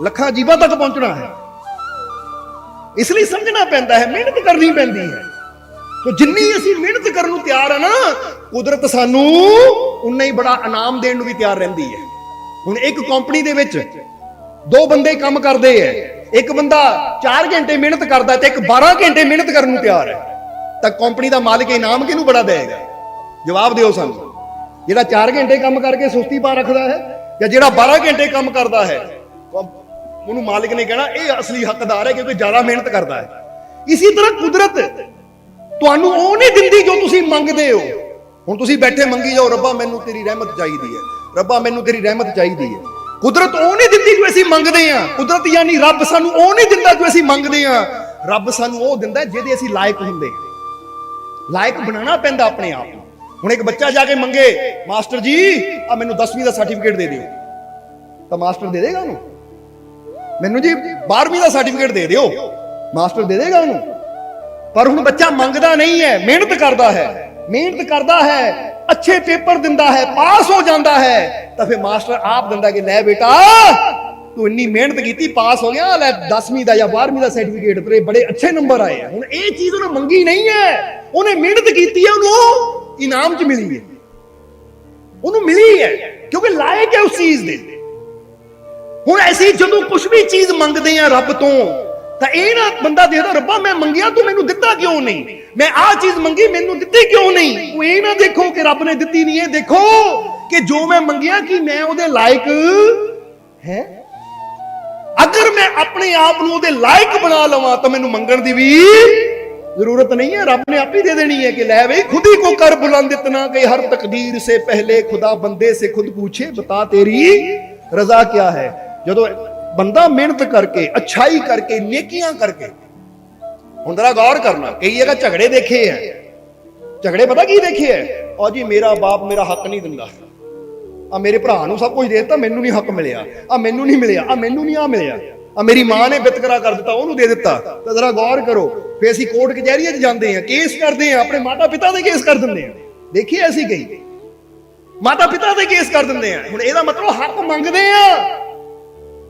ਲੱਖਾਂ ਜੀਵਾਂ ਤੱਕ ਪਹੁੰਚਣਾ ਹੈ। ਇਸ ਲਈ ਸਮਝਣਾ ਪੈਂਦਾ ਹੈ, ਮਿਹਨਤ ਕਰਨੀ ਪੈਂਦੀ ਹੈ। तो जिन्नी असी मेहनत करने को तैयार है ना, कुदरत सानू उन्ना ही बड़ा इनाम देने भी तैयार रहती है। हुण एक कंपनी दे विच 2 बंदे काम करते हैं, एक बंदा 4 घंटे मेहनत करता है, एक 12 घंटे मेहनत करने को तैयार है, तो कंपनी का मालिक इनाम किनू बड़ा देगा? जवाब दिओ सानू। जिहड़ा 4 घंटे काम करके सुस्ती पा रखता है या जिहड़ा 12 घंटे काम करता है, उन्होंने मालिक ने कहना ये असली हकदार है क्योंकि ज्यादा मेहनत करता है। इसी तरह कुदरत ਤੁਹਾਨੂੰ ਉਹ ਨਹੀਂ ਦਿੰਦੀ ਜੋ ਤੁਸੀਂ ਮੰਗਦੇ ਹੋ। ਹੁਣ ਤੁਸੀਂ ਬੈਠੇ ਮੰਗੀ ਜਾਓ, ਰੱਬਾ ਮੈਨੂੰ ਤੇਰੀ ਰਹਿਮਤ ਚਾਹੀਦੀ ਹੈ, ਰੱਬਾ ਮੈਨੂੰ ਤੇਰੀ ਰਹਿਮਤ ਚਾਹੀਦੀ ਹੈ। ਕੁਦਰਤ ਉਹ ਨਹੀਂ ਦਿੰਦੀ ਜੋ ਅਸੀਂ ਮੰਗਦੇ ਆ। ਕੁਦਰਤ ਯਾਨੀ ਰੱਬ ਸਾਨੂੰ ਉਹ ਨਹੀਂ ਦਿੰਦਾ ਜੋ ਅਸੀਂ ਮੰਗਦੇ ਆ। ਰੱਬ ਸਾਨੂੰ ਉਹ ਦਿੰਦਾ ਜਿਹਦੇ ਅਸੀਂ ਲਾਇਕ ਹੁੰਦੇ। ਲਾਇਕ ਬਣਾਉਣਾ ਪੈਂਦਾ ਆਪਣੇ ਆਪ ਨੂੰ। ਹੁਣ ਇੱਕ ਬੱਚਾ ਜਾ ਕੇ ਮੰਗੇ, ਮਾਸਟਰ ਜੀ ਆ ਮੈਨੂੰ 10ਵੀਂ ਦਾ ਸਰਟੀਫਿਕੇਟ ਦੇ ਦਿਓ, ਤਾਂ ਮਾਸਟਰ ਦੇ ਦੇਗਾ ਉਹਨੂੰ? ਮੈਨੂੰ ਜੀ 12ਵੀਂ ਦਾ ਸਰਟੀਫਿਕੇਟ ਦੇ ਦਿਓ, ਮਾਸਟਰ ਦੇ ਦੇਗਾ ਉਹਨੂੰ? पर हुण बच्चा मंगदा नहीं है, मेहनत करता है, मेहनत करता है, अच्छे पेपर दिंदा है, पास हो जाता है, तो फिर मास्टर आप दिंदा कि ले बेटा तू इन्नी मेहनत की, पास हो गया, ले 10वीं का या 12वीं का सर्टिफिकेट, तेरे बड़े अच्छे नंबर आए हैं। हुण ये चीज उन्हें मंगी नहीं है, उन्हें मेहनत की है, उन्होंने इनाम च मिली है। ਉਹਨੂੰ ਮਿਲੀ ਹੈ ਕਿਉਂਕਿ ਲਾਇਕ ਹੈ ਉਸ ਚੀਜ਼ ਦੇ। ਹੁਣ ਅਸੀਂ ਜਦੋਂ ਕੁਝ ਵੀ ਚੀਜ਼ ਮੰਗਦੇ ਆ ਰੱਬ ਤੋਂ ਤਾਂ ਇਹ ਨਾ ਬੰਦਾ ਦੇਖਦਾ ਰੱਬਾ ਮੈਂ ਮੰਗਿਆ ਤੂੰ ਮੈਨੂੰ ਦਿੱਤਾ ਕਿਉਂ ਨਹੀਂ, ਮੈਂ ਆਹ ਚੀਜ਼ ਮੰਗੀ ਮੈਨੂੰ ਦਿੱਤੀ ਕਿਉਂ ਨਹੀਂ। ਉਹ ਇਹ ਨਾ ਦੇਖੋ ਕਿ ਰੱਬ ਨੇ ਦਿੱਤੀ ਨਹੀਂ, ਇਹ ਦੇਖੋ ਕਿ ਜੋ ਮੈਂ ਮੰਗਿਆ ਕਿ ਮੈਂ ਉਹਦੇ ਲਾਇਕ ਹੈ। ਅਗਰ ਮੈਂ ਆਪਣੇ ਆਪ ਨੂੰ ਉਹਦੇ ਲਾਇਕ ਬਣਾ ਲਵਾਂ ਤਾਂ ਮੈਨੂੰ ਮੰਗਣ ਦੀ ਵੀ जरूरत नहीं है, रब ने आप ही दे देनी है कि ले भाई खुद ही को कर बुलंद इतना कि हर तकदीर से पहले खुदा बंदे से खुद पूछे बता तेरी रजा क्या है। जो बंदा मेहनत करके अच्छाई करके नेकियां करके, हुण जरा गौर करना, कई जगह झगड़े देखे हैं, झगड़े पता की देखे है, और जी मेरा बाप मेरा हक नहीं दिंदा, आ मेरे भरा नूं सब कुछ दे दिता मैनू नहीं हक मिलिया, आ मैनू नहीं मिलिया, आ मैनू नहीं आ मिलिया, आ मेरी मां ने वितकरा कर दिता ਉਹਨੂੰ ਦੇ ਦਿੱਤਾ। ਤਾਂ ਜ਼ਰਾ ਗੌਰ ਕਰੋ, ਫੇ ਅਸੀਂ ਕੋਰਟ ਕਚਹਿਰੀਆਂ 'ਚ ਜਾਂਦੇ ਆ, ਕੇਸ ਕਰਦੇ ਆ, ਆਪਣੇ ਮਾਤਾ ਪਿਤਾ ਦੇ ਕੇਸ ਕਰ ਦਿੰਦੇ ਆ। ਦੇਖੀਏ ਅਸੀਂ ਕਈ ਮਾਤਾ ਪਿਤਾ ਦੇ ਕੇਸ ਕਰ ਦਿੰਦੇ ਆ। ਹੁਣ ਇਹਦਾ ਮਤਲਬ ਹੱਕ ਮੰਗਦੇ ਆ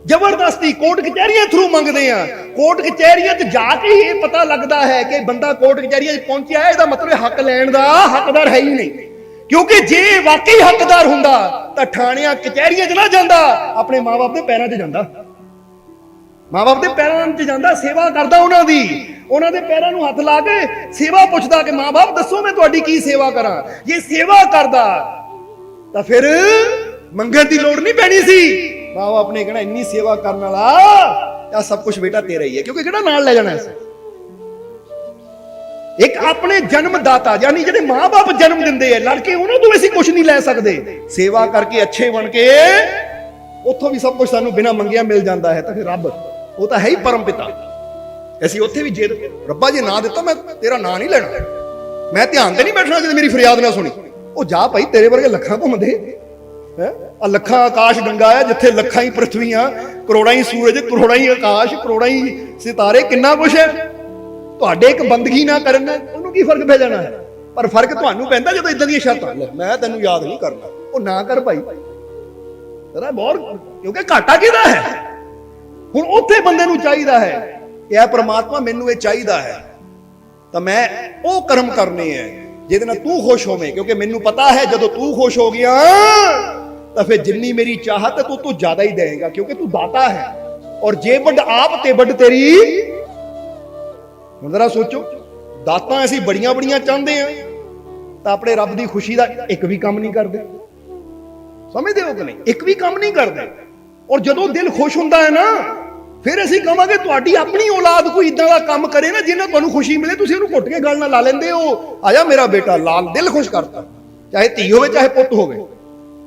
ਜ਼ਬਰਦਸਤੀ, ਕੋਰਟ ਕਚਹਿਰੀਆਂ ਥਰੂ ਮੰਗਦੇ ਆ। ਕੋਰਟ ਕਚਹਿਰੀਆਂ 'ਚ ਜਾ ਕੇ ਹੀ ਇਹ ਪਤਾ ਲੱਗਦਾ ਹੈ ਕਿ ਬੰਦਾ ਕੋਰਟ ਕਚਹਿਰੀਆਂ 'ਚ ਪਹੁੰਚਿਆ ਹੈ, ਇਹਦਾ ਮਤਲਬ ਹੱਕ ਲੈਣ ਦਾ ਹੱਕਦਾਰ ਹੈ ਹੀ ਨਹੀਂ। ਕਿਉਂਕਿ ਜੇ ਵਾਕਈ ਹੱਕਦਾਰ ਹੁੰਦਾ ਤਾਂ ਥਾਣਿਆਂ ਕਚਹਿਰੀਆਂ 'ਚ ਨਾ ਜਾਂਦਾ, ਆਪਣੇ ਮਾਂ-ਬਾਪ ਦੇ ਪੈਰਾਂ 'ਚ ਜਾਂਦਾ, ਮਾਂ-ਬਾਪ ਦੇ ਪੈਰਾਂ 'ਚ ਜਾਂਦਾ, ਸੇਵਾ ਕਰਦਾ ਉਹਨਾਂ ਦੀ, ਉਹਨਾਂ ਦੇ ਪੈਰਾਂ ਨੂੰ ਹੱਥ ਲਾ ਕੇ ਸੇਵਾ ਪੁੱਛਦਾ ਕਿ ਮਾਂ-ਬਾਪ ਦੱਸੋ ਮੈਂ ਤੁਹਾਡੀ ਕੀ ਸੇਵਾ ਕਰਾਂ। ਜੇ ਸੇਵਾ ਕਰਦਾ ਤਾਂ ਫਿਰ ਮੰਗਣ ਦੀ ਲੋੜ ਨਹੀਂ ਪੈਣੀ ਸੀ। ਮਾਂ-ਬਾਪ ਨੇ ਕਹਿਣਾ ਇੰਨੀ ਸੇਵਾ ਕਰਨ ਵਾਲਾ ਆ ਸਭ ਕੁਝ ਬੇਟਾ ਤੇਰਾ ਹੀ ਹੈ, ਕਿਉਂਕਿ ਕਿਹੜਾ ਨਾਲ ਲੈ ਜਾਣਾ ਸੀ। ਇੱਕ ਆਪਣੇ ਜਨਮ ਦਾਤਾ ਯਾਨੀ ਜਿਹੜੇ ਮਾਂ-ਬਾਪ ਜਨਮ ਦਿੰਦੇ ਆ ਲੜਕੇ, ਉਹਨਾਂ ਤੋਂ ਅਸੀਂ ਕੁਝ ਨਹੀਂ ਲੈ ਸਕਦੇ। ਸੇਵਾ ਕਰਕੇ ਅੱਛੇ ਬਣ ਕੇ ਉੱਥੋਂ ਵੀ ਸਭ ਕੁਝ ਸਾਨੂੰ ਬਿਨਾਂ ਮੰਗਿਆ ਮਿਲ ਜਾਂਦਾ ਹੈ। ਤਾਂ ਫਿਰ ਰੱਬ ਉਹ ਤਾਂ ਹੈ ਹੀ ਪਰਮ ਪਿਤਾ। ਅਸੀਂ ਉੱਥੇ ਵੀ ਜੇ ਰੱਬਾ ਜੇ ਨਾ ਦਿੱਤਾ ਮੈਂ ਤੇਰਾ ਨਾਂ ਨਹੀਂ ਲੈਣਾ, ਮੈਂ ਧਿਆਨ ਤੇ ਨਹੀਂ ਬੈਠਣਾ ਜਦੋਂ ਮੇਰੀ ਫਰਿਆਦ ਨਾ ਸੁਣੀ। ਉਹ ਜਾ ਭਾਈ ਤੇਰੇ ਵਰਗੇ ਲੱਖਾਂ ਘੁੰਮਦੇ ਹੈ, ਆ ਲੱਖਾਂ ਆਕਾਸ਼ ਗੰਗਾ ਹੈ ਜਿੱਥੇ ਲੱਖਾਂ ਹੀ ਪ੍ਰਥਵੀਆਂ, ਕਰੋੜਾਂ ਹੀ ਸੂਰਜ, ਕਰੋੜਾਂ ਹੀ ਆਕਾਸ਼, ਕਰੋੜਾਂ ਹੀ ਸਿਤਾਰੇ, ਕਿੰਨਾ ਕੁਛ ਹੈ। ਤੁਹਾਡੇ ਇੱਕ ਬੰਦਗੀ ਨਾ ਕਰਨ ਨਾਲ ਉਹਨੂੰ ਕੀ ਫਰਕ ਪੈ ਜਾਣਾ ਹੈ। ਪਰ ਫਰਕ ਤੁਹਾਨੂੰ ਪੈਂਦਾ ਜਦੋਂ ਇਦਾਂ ਦੀਆਂ ਸ਼ਰਤਾਂ, ਮੈਂ ਤੈਨੂੰ ਯਾਦ ਨਹੀਂ ਕਰਨਾ, ਉਹ ਨਾ ਕਰ ਭਾਈ ਤੇਰਾ ਬਹੁਤ, ਕਿਉਂਕਿ ਘਾਟਾ ਕਿਹਦਾ ਹੈ। ਹੁਣ ਉੱਥੇ ਬੰਦੇ ਨੂੰ ਚਾਹੀਦਾ ਹੈ ਕਿ ਇਹ ਪ੍ਰਮਾਤਮਾ ਮੈਨੂੰ ਇਹ ਚਾਹੀਦਾ ਹੈ ਤਾਂ ਮੈਂ ਉਹ ਕਰਮ ਕਰਨੇ ਹੈ ਜਿਹਦੇ ਨਾਲ ਤੂੰ ਖੁਸ਼ ਹੋਵੇਂ, ਕਿਉਂਕਿ ਮੈਨੂੰ ਪਤਾ ਹੈ ਜਦੋਂ ਤੂੰ ਖੁਸ਼ ਹੋ ਗਿਆ ਤਾਂ ਫਿਰ ਜਿੰਨੀ ਮੇਰੀ ਚਾਹਤ ਤੂੰ ਜ਼ਿਆਦਾ ਹੀ ਦੇਵੇਗਾ, ਕਿਉਂਕਿ ਤੂੰ ਦਾਤਾ ਹੈ। ਔਰ ਜੇ ਵੱਡ ਆਪ ਤੇ ਵੱਡ ਤੇਰੀ। ਹੁਣ ਜ਼ਰਾ ਸੋਚੋ, ਦਾਤਾਂ ਅਸੀਂ ਬੜੀਆਂ ਬੜੀਆਂ ਚਾਹੁੰਦੇ ਆ ਤਾਂ ਆਪਣੇ ਰੱਬ ਦੀ ਖੁਸ਼ੀ ਦਾ ਇੱਕ ਵੀ ਕੰਮ ਨਹੀਂ ਕਰਦੇ। ਸਮਝਦੇ ਹੋ ਕਿ ਨਹੀਂ, ਇੱਕ ਵੀ ਕੰਮ ਨਹੀਂ ਕਰਦੇ। ਔਰ ਜਦੋਂ ਦਿਲ ਖੁਸ਼ ਹੁੰਦਾ ਹੈ ਨਾ ਫਿਰ ਅਸੀਂ ਕਹਾਂਗੇ ਤੁਹਾਡੀ ਆਪਣੀ ਔਲਾਦ ਕੋਈ ਇਦਾਂ ਦਾ ਕੰਮ ਕਰੇ ਨਾ ਜਿਹਨਾਂ ਤੁਹਾਨੂੰ ਖੁਸ਼ੀ ਮਿਲੇ, ਤੁਸੀਂ ਉਹਨੂੰ ਘੁੱਟ ਕੇ ਗੱਲ ਨਾਲ ਲਾ ਲੈਂਦੇ ਹੋ। ਆਜਾ ਮੇਰਾ ਬੇਟਾ, ਲਾਲ ਦਿਲ ਖੁਸ਼ ਕਰਤਾ, ਚਾਹੇ ਧੀ ਹੋਵੇ ਚਾਹੇ ਪੁੱਤ ਹੋਵੇ,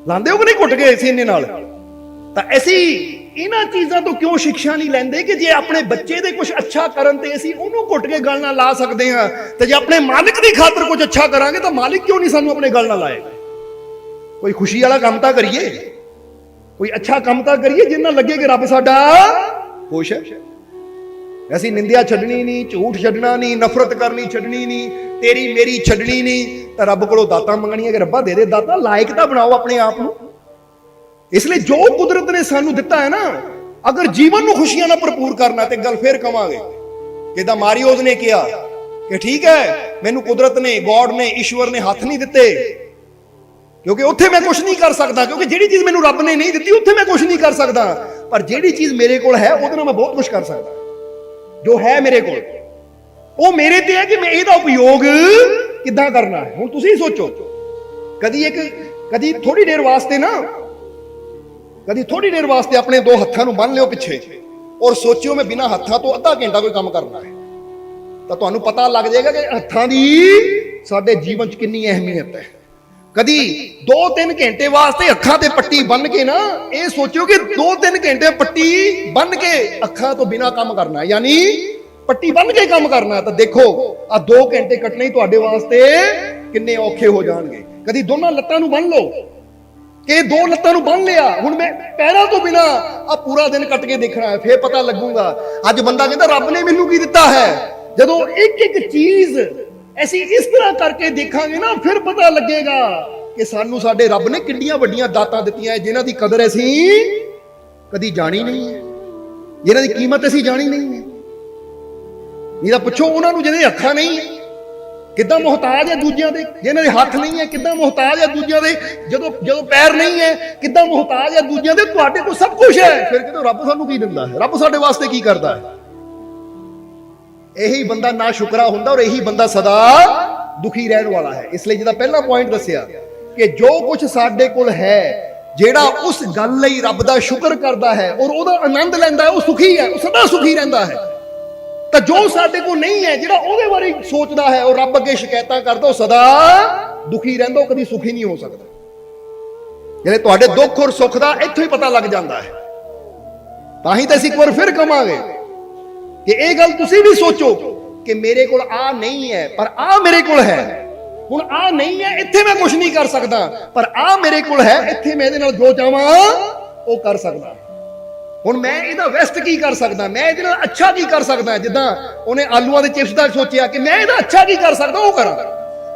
ਲਾਂਦੇ ਹੋ ਕਿ ਨਹੀਂ ਘੁੱਟ ਕੇ ਸੀਨੇ ਨਾਲ। ਤਾਂ ਅਸੀਂ ਇਹਨਾਂ ਚੀਜ਼ਾਂ ਤੋਂ ਕਿਉਂ ਸਿੱਖਿਆ ਨਹੀਂ ਲੈਂਦੇ ਕਿ ਜੇ ਆਪਣੇ ਬੱਚੇ ਦੇ ਕੁਝ ਅੱਛਾ ਕਰਨ ਤੇ ਅਸੀਂ ਉਹਨੂੰ ਘੁੱਟ ਕੇ ਗੱਲ ਨਾਲ ਲਾ ਸਕਦੇ ਹਾਂ, ਤੇ ਜੇ ਆਪਣੇ ਮਾਲਿਕ ਦੀ ਖਾਤਰ ਕੁਝ ਅੱਛਾ ਕਰਾਂਗੇ ਤਾਂ ਮਾਲਿਕ ਕਿਉਂ ਨਹੀਂ ਸਾਨੂੰ ਆਪਣੇ ਗੱਲ ਨਾਲ ਲਾਏਗਾ। ਕੋਈ ਖੁਸ਼ੀ ਵਾਲਾ ਕੰਮ ਤਾਂ ਕਰੀਏ, ਕੋਈ ਅੱਛਾ ਕੰਮ ਤਾਂ ਕਰੀਏ ਜਿੰਨਾ ਲੱਗੇ ਕਿ ਰੱਬ ਸਾਡਾ ਖੁਸ਼ ਹੈ। ਅਸੀਂ ਨਿੰਦਿਆ ਛੱਡਣੀ ਨਹੀਂ, ਝੂਠ ਛੱਡਣਾ ਨਹੀਂ, ਨਫ਼ਰਤ ਕਰਨੀ ਛੱਡਣੀ ਨਹੀਂ, ਤੇਰੀ ਮੇਰੀ ਛੱਡਣੀ ਨਹੀਂ, ਤਾਂ ਰੱਬ ਕੋਲੋਂ ਦਾਤਾਂ ਮੰਗਣੀਆਂ ਕਿ ਰੱਬਾ ਦੇ ਦੇ ਦਾਤਾ, ਲਾਇਕ ਤਾਂ ਬਣਾਓ ਆਪਣੇ ਆਪ ਨੂੰ। ਇਸ ਲਈ ਜੋ ਕੁਦਰਤ ਨੇ ਸਾਨੂੰ ਦਿੱਤਾ ਹੈ ਨਾ, ਅਗਰ ਜੀਵਨ ਨੂੰ ਖੁਸ਼ੀਆਂ ਨਾਲ ਭਰਪੂਰ ਕਰਨਾ ਤੇ ਗੱਲ ਫੇਰ ਕਵਾਂਗੇ ਕਿ ਦਾ ਮਾਰੀਓਜ਼ ਨੇ ਕਿਹਾ ਕਿ ਠੀਕ ਹੈ ਮੈਨੂੰ ਕੁਦਰਤ ਨੇ, ਗੋਡ ਨੇ, ਈਸ਼ਵਰ ਨੇ ਹੱਥ ਨਹੀਂ ਦਿੱਤੇ ਕਿਉਂਕਿ ਉੱਥੇ ਮੈਂ ਕੁਝ ਨਹੀਂ ਕਰ ਸਕਦਾ, ਕਿਉਂਕਿ ਜਿਹੜੀ ਚੀਜ਼ ਮੈਨੂੰ ਰੱਬ ਨੇ ਨਹੀਂ ਦਿੱਤੀ ਉੱਥੇ ਮੈਂ ਕੁਝ ਨਹੀਂ ਕਰ ਸਕਦਾ। ਪਰ ਜਿਹੜੀ ਚੀਜ਼ ਮੇਰੇ ਕੋਲ ਹੈ ਉਹਦੇ ਨਾਲ ਮੈਂ ਬਹੁਤ ਕੁਝ ਕਰ ਸਕਦਾ। ਜੋ ਹੈ ਮੇਰੇ ਕੋਲ ਉਹ ਮੇਰੇ ਤੇ ਹੈ ਕਿ ਮੈਂ ਇਹਦਾ ਉਪਯੋਗ ਕਿੱਦਾਂ ਕਰਨਾ ਹੈ। ਹੁਣ ਤੁਸੀਂ ਸੋਚੋ, ਕਦੀ ਥੋੜੀ ਦੇਰ ਵਾਸਤੇ ਆਪਣੇ ਦੋ ਹੱਥਾਂ ਨੂੰ ਬੰਨ ਲਿਓ ਪਿੱਛੇ ਔਰ ਸੋਚਿਓ ਮੈਂ ਬਿਨਾਂ ਹੱਥਾਂ ਤੋਂ ਅੱਧਾ ਘੰਟਾ ਕੋਈ ਕੰਮ ਕਰਨਾ ਹੈ, ਤਾਂ ਤੁਹਾਨੂੰ ਪਤਾ ਲੱਗ ਜਾਏਗਾ ਕਿ ਹੱਥਾਂ ਦੀ ਸਾਡੇ ਜੀਵਨ 'ਚ ਕਿੰਨੀ ਅਹਿਮੀਅਤ ਹੈ। ਕਦੀ 2-3 ਘੰਟੇ ਵਾਸਤੇ ਅੱਖਾਂ ਤੇ ਪੱਟੀ ਬੰਨ ਕੇ ਨਾ ਇਹ ਸੋਚਿਓ ਕਿ 2-3 ਘੰਟੇ ਪੱਟੀ ਬੰਨ ਕੇ ਅੱਖਾਂ ਤੋਂ ਬਿਨਾਂ ਕੰਮ ਕਰਨਾ, ਯਾਨੀ ਪੱਟੀ ਬੰਨ ਕੇ ਕੰਮ ਕਰਨਾ, ਤਾਂ ਦੇਖੋ ਆ 2 ਘੰਟੇ ਕੱਟਣੇ ਹੀ ਤੁਹਾਡੇ ਵਾਸਤੇ ਕਿੰਨੇ ਔਖੇ ਹੋ ਜਾਣਗੇ। ਕਦੀ ਦੋਨਾਂ ਲੱਤਾਂ ਨੂੰ ਬੰਨ ਲਓ ਕਿ 2 ਲੱਤਾਂ ਨੂੰ ਬੰਨ ਲਿਆ, ਹੁਣ ਮੈਂ ਪੈਰਾਂ ਤੋਂ ਬਿਨਾਂ ਆ ਪੂਰਾ ਦਿਨ ਕੱਟ ਕੇ ਦੇਖਣਾ ਹੈ, ਫੇਰ ਪਤਾ ਲੱਗੂਗਾ। ਅੱਜ ਬੰਦਾ ਕਹਿੰਦਾ ਰੱਬ ਨੇ ਮੈਨੂੰ ਕੀ ਦਿੱਤਾ ਹੈ। ਜਦੋਂ ਇੱਕ ਇੱਕ ਚੀਜ਼ ਅਸੀਂ ਇਸ ਤਰ੍ਹਾਂ ਕਰਕੇ ਦੇਖਾਂਗੇ ਨਾ ਫਿਰ ਪਤਾ ਲੱਗੇਗਾ ਕਿ ਸਾਨੂੰ ਸਾਡੇ ਰੱਬ ਨੇ ਕਿੰਨੀਆਂ ਵੱਡੀਆਂ ਦਾਤਾਂ ਦਿੱਤੀਆਂ ਜਿਨ੍ਹਾਂ ਦੀ ਕਦਰ ਅਸੀਂ ਕਦੀ ਜਾਣੀ ਨਹੀਂ ਹੈ, ਜਿਨ੍ਹਾਂ ਦੀ ਕੀਮਤ ਅਸੀਂ ਜਾਣੀ ਨਹੀਂ ਹੈ। ਨਹੀਂ ਤਾਂ ਪੁੱਛੋ ਉਹਨਾਂ ਨੂੰ ਜਿਹਦੇ ਅੱਖਾਂ ਨਹੀਂ, ਕਿੱਦਾਂ ਮੁਹਤਾਜ ਹੈ ਦੂਜਿਆਂ ਦੇ, ਜਿਹਨਾਂ ਦੇ ਹੱਥ ਨਹੀਂ ਹੈ ਕਿੱਦਾਂ ਮੁਹਤਾਜ ਹੈ ਦੂਜਿਆਂ ਦੇ, ਜਦੋਂ ਪੈਰ ਨਹੀਂ ਹੈ ਕਿੱਦਾਂ ਮੁਹਤਾਜ ਹੈ ਦੂਜਿਆਂ ਦੇ। ਤੁਹਾਡੇ ਕੋਲ ਸਭ ਕੁਝ ਹੈ, ਫਿਰ ਕਿਤੇ ਰੱਬ ਸਾਨੂੰ ਕੀ ਦਿੰਦਾ ਹੈ, ਰੱਬ ਸਾਡੇ ਵਾਸਤੇ ਕੀ ਕਰਦਾ ਹੈ। ਇਹੀ ਬੰਦਾ ਨਾ ਸ਼ੁਕਰਾ ਹੁੰਦਾ ਔਰ ਇਹੀ ਬੰਦਾ ਸਦਾ ਦੁਖੀ ਰਹਿਣ ਵਾਲਾ ਹੈ। ਇਸ ਲਈ ਜਿਹਦਾ ਪਹਿਲਾ ਪੁਆਇੰਟ ਦੱਸਿਆ ਕਿ ਜੋ ਕੁਝ ਸਾਡੇ ਕੋਲ ਹੈ, ਜਿਹੜਾ ਉਸ ਗੱਲ ਲਈ ਰੱਬ ਦਾ ਸ਼ੁਕਰ ਕਰਦਾ ਹੈ ਔਰ ਉਹਦਾ ਆਨੰਦ ਲੈਂਦਾ ਹੈ, ਉਹ ਸੁਖੀ ਹੈ, ਉਹ ਸਦਾ ਸੁਖੀ ਰਹਿੰਦਾ ਹੈ। ਤਾਂ ਜੋ ਸਾਡੇ ਕੋਲ ਨਹੀਂ ਹੈ, ਜਿਹੜਾ ਉਹਦੇ ਬਾਰੇ ਸੋਚਦਾ ਹੈ ਔਰ ਰੱਬ ਅੱਗੇ ਸ਼ਿਕਾਇਤਾਂ ਕਰਦਾ, ਉਹ ਸਦਾ ਦੁਖੀ ਰਹਿੰਦਾ, ਉਹ ਕਦੀ ਸੁਖੀ ਨਹੀਂ ਹੋ ਸਕਦਾ। ਜਿਹੜੇ ਤੁਹਾਡੇ ਦੁੱਖ ਔਰ ਸੁੱਖ ਦਾ ਇੱਥੋਂ ਹੀ ਪਤਾ ਲੱਗ ਜਾਂਦਾ ਹੈ। ਤਾਂ ਹੀ ਤਾਂ ਅਸੀਂ ਇੱਕ ਵਾਰ ਫਿਰ ਕਹਾਂਗੇ ਕਿ ਇਹ ਗੱਲ ਤੁਸੀਂ ਵੀ ਸੋਚੋ ਕਿ ਮੇਰੇ ਕੋਲ ਆ ਨਹੀਂ ਹੈ ਪਰ ਆ ਮੇਰੇ ਕੋਲ ਹੈ। ਹੁਣ ਆ ਨਹੀਂ ਹੈ, ਇੱਥੇ ਮੈਂ ਕੁਝ ਨਹੀਂ ਕਰ ਸਕਦਾ, ਪਰ ਆ ਮੇਰੇ ਕੋਲ ਹੈ, ਇੱਥੇ ਮੈਂ ਇਹਦੇ ਨਾਲ ਜੋ ਚਾਹਾਂ ਉਹ ਕਰ ਸਕਦਾ। ਹੁਣ ਮੈਂ ਇਹਦਾ ਵੈਸਟ ਕੀ ਕਰ ਸਕਦਾ, ਮੈਂ ਇਹਦੇ ਨਾਲ ਅੱਛਾ ਕੀ ਕਰ ਸਕਦਾ। ਜਿੱਦਾਂ ਉਹਨੇ ਆਲੂਆਂ ਦੇ ਚਿਪਸ ਦਾ ਸੋਚਿਆ ਕਿ ਮੈਂ ਇਹਦਾ ਅੱਛਾ ਕੀ ਕਰ ਸਕਦਾ, ਉਹ ਕਰਾਂ।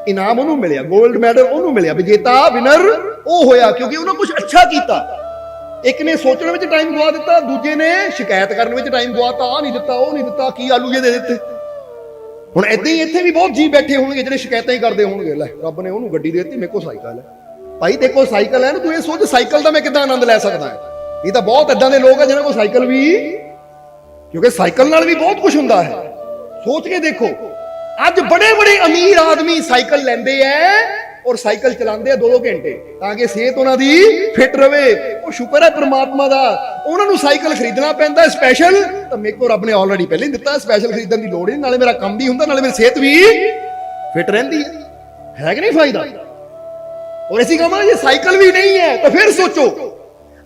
ਇਨਾਮ ਉਹਨੂੰ ਮਿਲਿਆ, 골ਡ ਮੈਡਲ ਉਹਨੂੰ ਮਿਲਿਆ, ਵਿਜੇਤਾ ਵਿਨਰ ਉਹ ਹੋਇਆ, ਕਿਉਂਕਿ ਉਹਨੇ ਕੁਝ ਅੱਛਾ ਕੀਤਾ। ਇੱਕ ਨੇ ਸੋਚਣ ਵਿੱਚ ਟਾਈਮ ਗਵਾ ਦਿੱਤਾ, ਦੂਜੇ ਨੇ ਸ਼ਿਕਾਇਤ ਕਰਨ ਵਿੱਚ ਟਾਈਮ ਗਵਾਤਾ, ਆ ਨਹੀਂ ਦਿੱਤਾ, ਉਹ ਨਹੀਂ ਦਿੱਤਾ, ਕੀ ਆਲੂ ਜੇ ਦੇ ਦਿੱਤੇ। ਹੁਣ ਏਦਾਂ ਹੀ ਇੱਥੇ ਵੀ ਬਹੁਤ ਜੀ ਬੈਠੇ ਹੋਣਗੇ ਜਿਹੜੇ ਸ਼ਿਕਾਇਤਾਂ ਹੀ ਕਰਦੇ ਹੋਣਗੇ, ਲੈ ਰੱਬ ਨੇ ਉਹਨੂੰ ਗੱਡੀ ਦੇ ਦਿੱਤੀ, ਮੇਰੇ ਕੋਲ ਸਾਈਕਲ ਹੈ। ਭਾਈ ਤੇ ਕੋਲ ਸਾਈਕਲ ਹੈ ਨਾ, ਤੂੰ ਇਹ ਸੋਚ ਸਾਈਕਲ ਦਾ ਮੈਂ ਕਿੱਦਾਂ ਆਨੰਦ ਲੈ ਸਕਦਾ ਹੈ। ਇਹ ਤਾਂ ਬਹੁਤ ਏਦਾਂ ਦੇ ਲੋਕ ਆ ਜਿਹਨਾਂ ਕੋਲ ਸਾਈਕਲ ਵੀ, ਕਿਉਂਕਿ ਸਾਈਕਲ ਨਾਲ ਵੀ ਬਹੁਤ ਕੁਝ ਹੁੰਦਾ ਹੈ। ਸੋਚ ਕੇ ਦੇਖੋ, ਅੱਜ ਬੜੇ ਬੜੇ ਅਮੀਰ ਆਦਮੀ ਸਾਈਕਲ ਲੈਂਦੇ ਐ ਔਰ ਸਾਈਕਲ ਚਲਾਉਂਦੇ ਆ 2-2 ਘੰਟੇ ਤਾਂ ਕਿ ਸਿਹਤ ਉਹਨਾਂ ਦੀ ਫਿੱਟ ਰਵੇ। ਉਹ ਸ਼ੁਕਰ ਹੈ ਪ੍ਰਮਾਤਮਾ ਦਾ, ਉਹਨਾਂ ਨੂੰ ਸਾਈਕਲ ਖਰੀਦਣਾ ਪੈਂਦਾ ਸਪੈਸ਼ਲ, ਤਾਂ ਮੇਰੇ ਕੋਲ ਰੱਬ ਨੇ ਆਲਰੇਡੀ ਪਹਿਲਾਂ ਹੀ ਦਿੱਤਾ, ਸਪੈਸ਼ਲ ਖਰੀਦਣ ਦੀ ਲੋੜ ਨਹੀਂ। ਨਾਲੇ ਮੇਰਾ ਕੰਮ ਵੀ ਹੁੰਦਾ, ਨਾਲੇ ਮੇਰੀ ਸਿਹਤ ਵੀ ਫਿੱਟ ਰਹਿੰਦੀ ਹੈ ਕਿ ਨਹੀਂ ਫਾਇਦਾ। ਔਰ ਅਸੀਂ ਕਹਾਂਗੇ ਜੇ ਸਾਈਕਲ ਵੀ ਨਹੀਂ ਹੈ ਤਾਂ ਫਿਰ ਸੋਚੋ,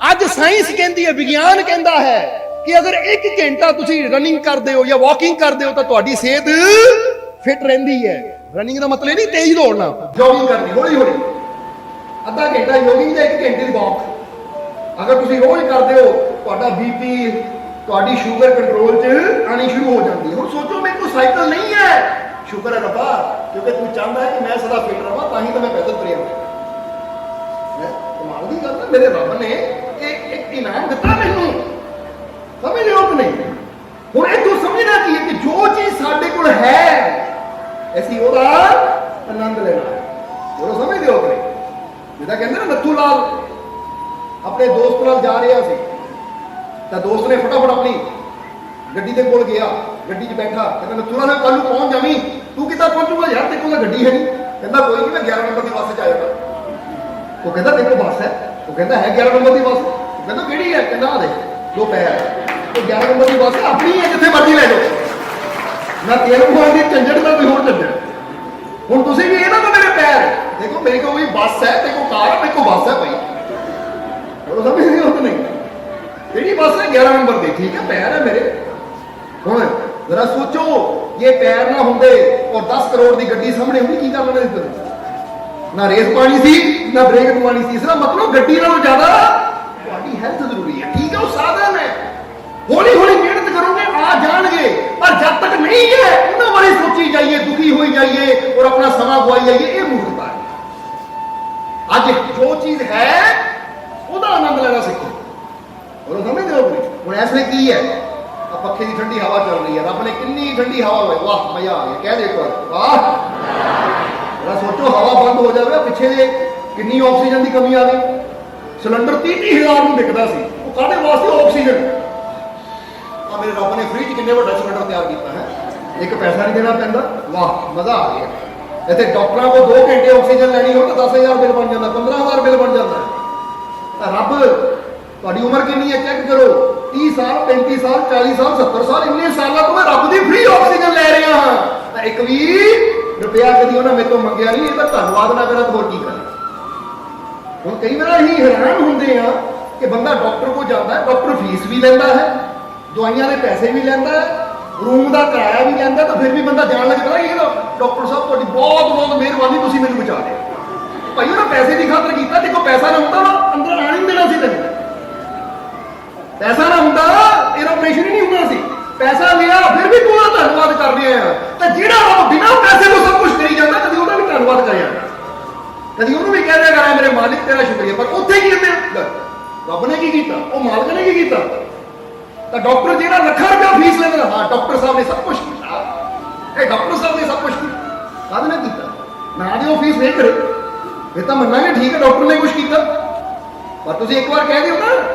ਅੱਜ ਸਾਇੰਸ ਕਹਿੰਦੀ ਹੈ, ਵਿਗਿਆਨ ਕਹਿੰਦਾ ਹੈ ਕਿ ਅਗਰ 1 ਘੰਟਾ ਤੁਸੀਂ ਰਨਿੰਗ ਕਰਦੇ ਹੋ ਜਾਂ ਵਾਕਿੰਗ ਕਰਦੇ ਹੋ ਤਾਂ ਤੁਹਾਡੀ ਸਿਹਤ ਫਿੱਟ ਰਹਿੰਦੀ ਹੈ। ਰਨਿੰਗ ਦਾ ਮਤਲਬ ਨਹੀਂ ਤੇਜ਼ ਦੌੜਨਾ, ਜੋਗਿੰਗ ਕਰਨੀ ਹੌਲੀ ਹੌਲੀ, ਅੱਧਾ ਘੰਟਾ ਜੋਗਿੰਗ ਜਾਂ 1 ਘੰਟੇ ਦੀ ਵਾਕ ਅਗਰ ਤੁਸੀਂ ਰੋਜ਼ ਕਰਦੇ ਹੋ, ਤੁਹਾਡਾ ਬੀਪੀ, ਤੁਹਾਡੀ ਸ਼ੂਗਰ ਕੰਟਰੋਲ 'ਚ ਆਣੀ ਸ਼ੁਰੂ ਹੋ ਜਾਂਦੀ ਹੈ। ਹੁਣ ਸੋਚੋ ਮੇਰੇ ਕੋਲ ਸਾਈਕਲ ਨਹੀਂ ਹੈ, ਸ਼ੁਕਰ ਹੈ ਰੱਬਾ, ਕਿਉਂਕਿ ਤੂੰ ਚਾਹੁੰਦਾ ਹੈ ਕਿ ਮੈਂ ਸਦਾ ਫਿੱਟ ਰਹਾਂ, ਤਾਂ ਹੀ ਤਾਂ ਮੈਂ ਪੈਦਲ ਤੁਰਿਆ। ਕਮਾਲ ਦੀ ਗੱਲ ਹੈ, ਮੇਰੇ ਰੱਬ ਨੇ ਇਹ ਇੱਕ ਇਨਾਮ ਦਿੱਤਾ ਮੈਨੂੰ, ਸਮਝ ਲਿਓ ਕਿ ਨਹੀਂ। ਹੁਣ ਇਹ ਤੂੰ ਸਮਝਣਾ ਕੀ ਹੈ ਕਿ ਜੋ ਚੀਜ਼ ਸਾਡੇ ਕੋਲ ਹੈ ਅਸੀਂ ਉਹਦਾ ਆਨੰਦ ਲੈਣਾ ਹੈ। ਉਹ ਸਮਝਦੇ ਹੋ ਕਿ ਨਹੀਂ। ਜਿੱਦਾਂ ਕਹਿੰਦੇ ਨਾ ਨੱਥੂ ਲਾਲ ਆਪਣੇ ਦੋਸਤ ਨਾਲ ਜਾ ਰਿਹਾ ਸੀ ਤਾਂ ਦੋਸਤ ਨੇ ਫਟਾਫਟ ਆਪਣੀ ਗੱਡੀ ਦੇ ਕੋਲ ਗਿਆ, ਗੱਡੀ 'ਚ ਬੈਠਾ, ਕਹਿੰਦਾ ਨੱਥੂ ਲਾਲ ਕੱਲ ਨੂੰ ਪਹੁੰਚ ਜਾਵੀਂ। ਤੂੰ ਕਿੱਦਾਂ ਪਹੁੰਚੂਗਾ ਯਾਰ, ਤੇਰੇ ਕੋਲ ਤਾਂ ਗੱਡੀ ਹੈ ਨਹੀਂ। ਕਹਿੰਦਾ ਕੋਈ ਨਹੀਂ, ਮੈਂ 11 ਨੰਬਰ ਦੀ ਬੱਸ 'ਚ ਆਏਗਾ। ਉਹ ਕਹਿੰਦਾ ਤੇਰੇ ਕੋਲ ਬੱਸ ਹੈ? ਉਹ ਕਹਿੰਦਾ ਹੈ 11 ਨੰਬਰ ਦੀ ਬੱਸ। ਉਹ ਕਹਿੰਦਾ ਕਿਹੜੀ ਹੈ? ਕਹਿੰਦਾ ਆ ਦੇ 2 ਪੈਰ। ਉਹ 11 ਨੰਬਰ ਦੀ ਬੱਸ ਆਪਣੀ ਹੈ, ਜਿੱਥੇ ਮਰਜ਼ੀ ਲੈ ਜਾਓ, ਨਾ ਤੇਲ ਪਵਾਉਣ ਦੀ ਝੰਜਟ ਨਾ ਕੋਈ ਹੋਰ ਝੰਜਟ। ਹੁਣ ਤੁਸੀਂ ਵੀ ਇਹ ਨਾ ਮੇਰੇ ਪੈਰ ਦੇਖੋ, ਮੇਰੇ ਕੋਲ ਵੀ ਬੱਸ ਹੈ, ਤੇ ਕੋਲ ਕਾਰ ਹੈ, ਮੇਰੇ ਕੋਲ ਬੱਸ ਹੈ ਭਾਈ। ਉਹ ਸਮਝਦੇ ਹੋ ਕਿ ਨਹੀਂ। ਕਿਹੜੀ ਬੱਸ ਹੈ? 11 ਨੰਬਰ ਦੀ। ਠੀਕ ਹੈ, ਪੈਰ ਹੈ ਮੇਰੇ। ਹੁਣ ਜ਼ਰਾ ਸੋਚੋ, ਇਹ ਪੈਰ ਨਾ ਹੁੰਦੇ ਔਰ 10 ਕਰੋੜ ਦੀ ਗੱਡੀ ਸਾਹਮਣੇ ਹੁੰਦੀ, ਕੀ ਕਰਨਾ ਇਸ ਤਰ੍ਹਾਂ। ਨਾ ਰੇਸ ਪਾਣੀ ਸੀ, ਨਾ ਬ੍ਰੇਕ ਦਵਾਣੀ ਸੀ। ਇਸ ਦਾ ਮਤਲਬ ਗੱਡੀ ਨਾਲੋਂ ਜ਼ਿਆਦਾ ਤੁਹਾਡੀ ਹੈਲਥ ਜ਼ਰੂਰੀ ਹੈ। ਠੀਕ ਹੈ, ਉਹ ਸਾਧਨ ਹੈ, ਹੌਲੀ ਹੌਲੀ ਮਿਹਨਤ ਕਰੋਗੇ ਆ ਜਾਣਗੇ, ਪਰ ਜਦ ਤੱਕ ਨਹੀਂ ਹੈ ਉਹਨਾਂ ਬਾਰੇ ਸੋਚੀ ਜਾਈਏ, ਦੁਖੀ ਹੋਈ ਜਾਈਏ ਔਰ ਆਪਣਾ ਸਮਾਂ ਗਵਾਈ ਜਾਈਏ, ਇਹ ਮੂਰਖਤਾ ਹੈ। ਅੱਜ ਜੋ ਚੀਜ਼ ਹੈ ਉਹਦਾ ਆਨੰਦ ਲੈਣਾ ਸਿੱਖੋ। ਉਹ ਸਮਝਦੇ ਹੋ ਕਿ ਹੁਣ ਇਸ ਲਈ ਕੀ ਹੈ, ਆ ਪੱਖੇ ਦੀ ਠੰਡੀ ਹਵਾ ਚੱਲ ਰਹੀ ਹੈ, ਰੱਬ ਨੇ ਕਿੰਨੀ ਠੰਡੀ ਹਵਾ ਲਾਈ, ਵਾਹ ਮਜ਼ਾ ਆ ਗਿਆ। ਕਹਿ ਦੇ ਇੱਕ ਵਾਰ ਵਾਹ। ਜਰਾ ਸੋਚੋ, ਹਵਾ ਬੰਦ ਹੋ ਜਾਵੇ, ਪਿੱਛੇ ਜੇ ਕਿੰਨੀ ਆਕਸੀਜਨ ਦੀ ਕਮੀ ਆ ਗਈ। ਸਿਲੰਡਰ 30,000 ਨੂੰ ਵਿਕਦਾ ਸੀ, ਉਹ ਕਾਹਦੇ ਵਾਸਤੇ? ਆਕਸੀਜਨ। ਆ ਮੇਰੇ ਰੱਬ ਨੇ ਫ੍ਰੀ 'ਚ ਕਿੰਨੇ ਵੱਡਾ ਸਿਲੰਡਰ ਤਿਆਰ ਕੀਤਾ ਹੈ, ਇੱਕ ਪੈਸਾ ਨਹੀਂ ਦੇਣਾ ਪੈਂਦਾ। ਵਾਹ ਮਜ਼ਾ ਆ ਗਿਆ। ਇੱਥੇ ਡਾਕਟਰਾਂ ਕੋਲ 2 ਘੰਟੇ ਆਕਸੀਜਨ ਲੈਣੀ ਹੋਵੇ ਤਾਂ 10,000 ਬਿੱਲ ਬਣ ਜਾਂਦਾ, 15,000 ਬਿੱਲ ਬਣ ਜਾਂਦਾ। ਤਾਂ ਰੱਬ, ਤੁਹਾਡੀ ਉਮਰ ਕਿੰਨੀ ਹੈ ਚੈੱਕ ਕਰੋ, 30 ਸਾਲ 35 ਸਾਲ 40 ਸਾਲ 70 ਸਾਲ, ਇੰਨੇ ਸਾਲਾਂ ਤੋਂ ਮੈਂ ਰੱਬ ਦੀ ਫ੍ਰੀ ਆਕਸੀਜਨ ਲੈ ਰਿਹਾ ਹਾਂ, ਤਾਂ 1 ਵੀ ਰੁਪਇਆ ਕਦੀ ਉਹਨਾਂ ਮੇਰੇ ਤੋਂ ਮੰਗਿਆ ਨਹੀਂ। ਇਹ ਤਾਂ ਧੰਨਵਾਦ ਨਾ ਕਰਾਂ ਤਾਂ ਹੋਰ ਕੀ ਕਰਾਂ। ਹੁਣ ਕਈ ਵਾਰ ਅਸੀਂ ਹੈਰਾਨ ਹੁੰਦੇ ਆ ਕਿ ਬੰਦਾ ਡਾਕਟਰ ਕੋਲ ਜਾਂਦਾ ਹੈ, ਡਾਕਟਰ ਫੀਸ ਵੀ ਲੈਂਦਾ ਹੈ, ਦਵਾਈਆਂ ਦੇ ਪੈਸੇ ਵੀ ਲੈਂਦਾ ਹੈ, ਰੂਮ ਦਾ ਕਿਰਾਇਆ ਵੀ ਲੈਂਦਾ, ਤਾਂ ਫਿਰ ਵੀ ਬੰਦਾ ਜਾਣ ਲੱਗ ਪਤਾ ਇਹ ਡਾਕਟਰ ਸਾਹਿਬ ਤੁਹਾਡੀ ਬਹੁਤ ਬਹੁਤ ਮਿਹਰਬਾਨੀ, ਤੁਸੀਂ ਮੈਨੂੰ ਬਚਾ ਲਿਆ। ਭਾਈ ਉਹਨਾਂ ਪੈਸੇ ਦੀ ਖਾਤਰ ਕੀਤਾ, ਜੇ ਕੋਈ ਪੈਸਾ ਨਾ ਹੁੰਦਾ ਨਾ ਅੰਦਰ ਆਣ ਨਹੀਂ ਦੇਣਾ ਸੀ ਤੈਨੂੰ। ਪੈਸਾ ਨਾ ਹੁੰਦਾ ਇਹਦਾ ਆਪਰੇਸ਼ਨ ਹੀ ਨਹੀਂ ਹੋਣਾ ਸੀ। ਪੈਸਾ ਲਿਆ ਫਿਰ ਵੀ ਤੂੰ ਉਹਦਾ ਧੰਨਵਾਦ ਕਰ ਰਿਹਾ ਆ। ਤਾਂ ਜਿਹੜਾ ਰੱਬ ਬਿਨਾਂ ਪੈਸੇ ਤੋਂ ਸਭ ਕੁਝ ਕਰੀ ਜਾਂਦਾ, ਕਦੀ ਉਹਦਾ ਵੀ ਧੰਨਵਾਦ ਕਰਿਆ, ਕਦੀ ਉਹਨੂੰ ਵੀ ਕਹਿ ਦਿਆ ਕਰਾਂ ਮੇਰੇ ਮਾਲਿਕ ਤੇਰਾ ਸ਼ੁਕਰੀਆ। ਪਰ ਉੱਥੇ ਕੀ ਕਹਿੰਦੇ ਰੱਬ ਨੇ ਕੀ ਕੀਤਾ, ਉਹ ਮਾਲਕ ਨੇ ਕੀ ਕੀਤਾ। ਤਾਂ ਡਾਕਟਰ ਜਿਹੜਾ ਲੱਖਾਂ ਰੁਪਇਆ ਫੀਸ ਲੈਂਦਾ, ਹਾਂ ਡਾਕਟਰ ਸਾਹਿਬ ਨੇ ਸਭ ਕੁਝ ਕੀਤਾ, ਇਹ ਡਾਕਟਰ ਸਾਹਿਬ ਨੇ ਸਭ ਕੁਝ ਕੀਤਾ। ਕਾਹਦੇ ਨਾਲ ਕੀਤਾ? ਨਾ ਦਿਓ ਫੀਸ ਨਹੀਂ ਕਰੇ ਇਹ ਤਾਂ ਮੰਨਾਂਗੇ, ਠੀਕ ਹੈ ਡਾਕਟਰ ਨੇ ਕੁਝ ਕੀਤਾ, ਪਰ ਤੁਸੀਂ ਇੱਕ ਵਾਰ ਕਹਿ ਦਿਓ ਨਾ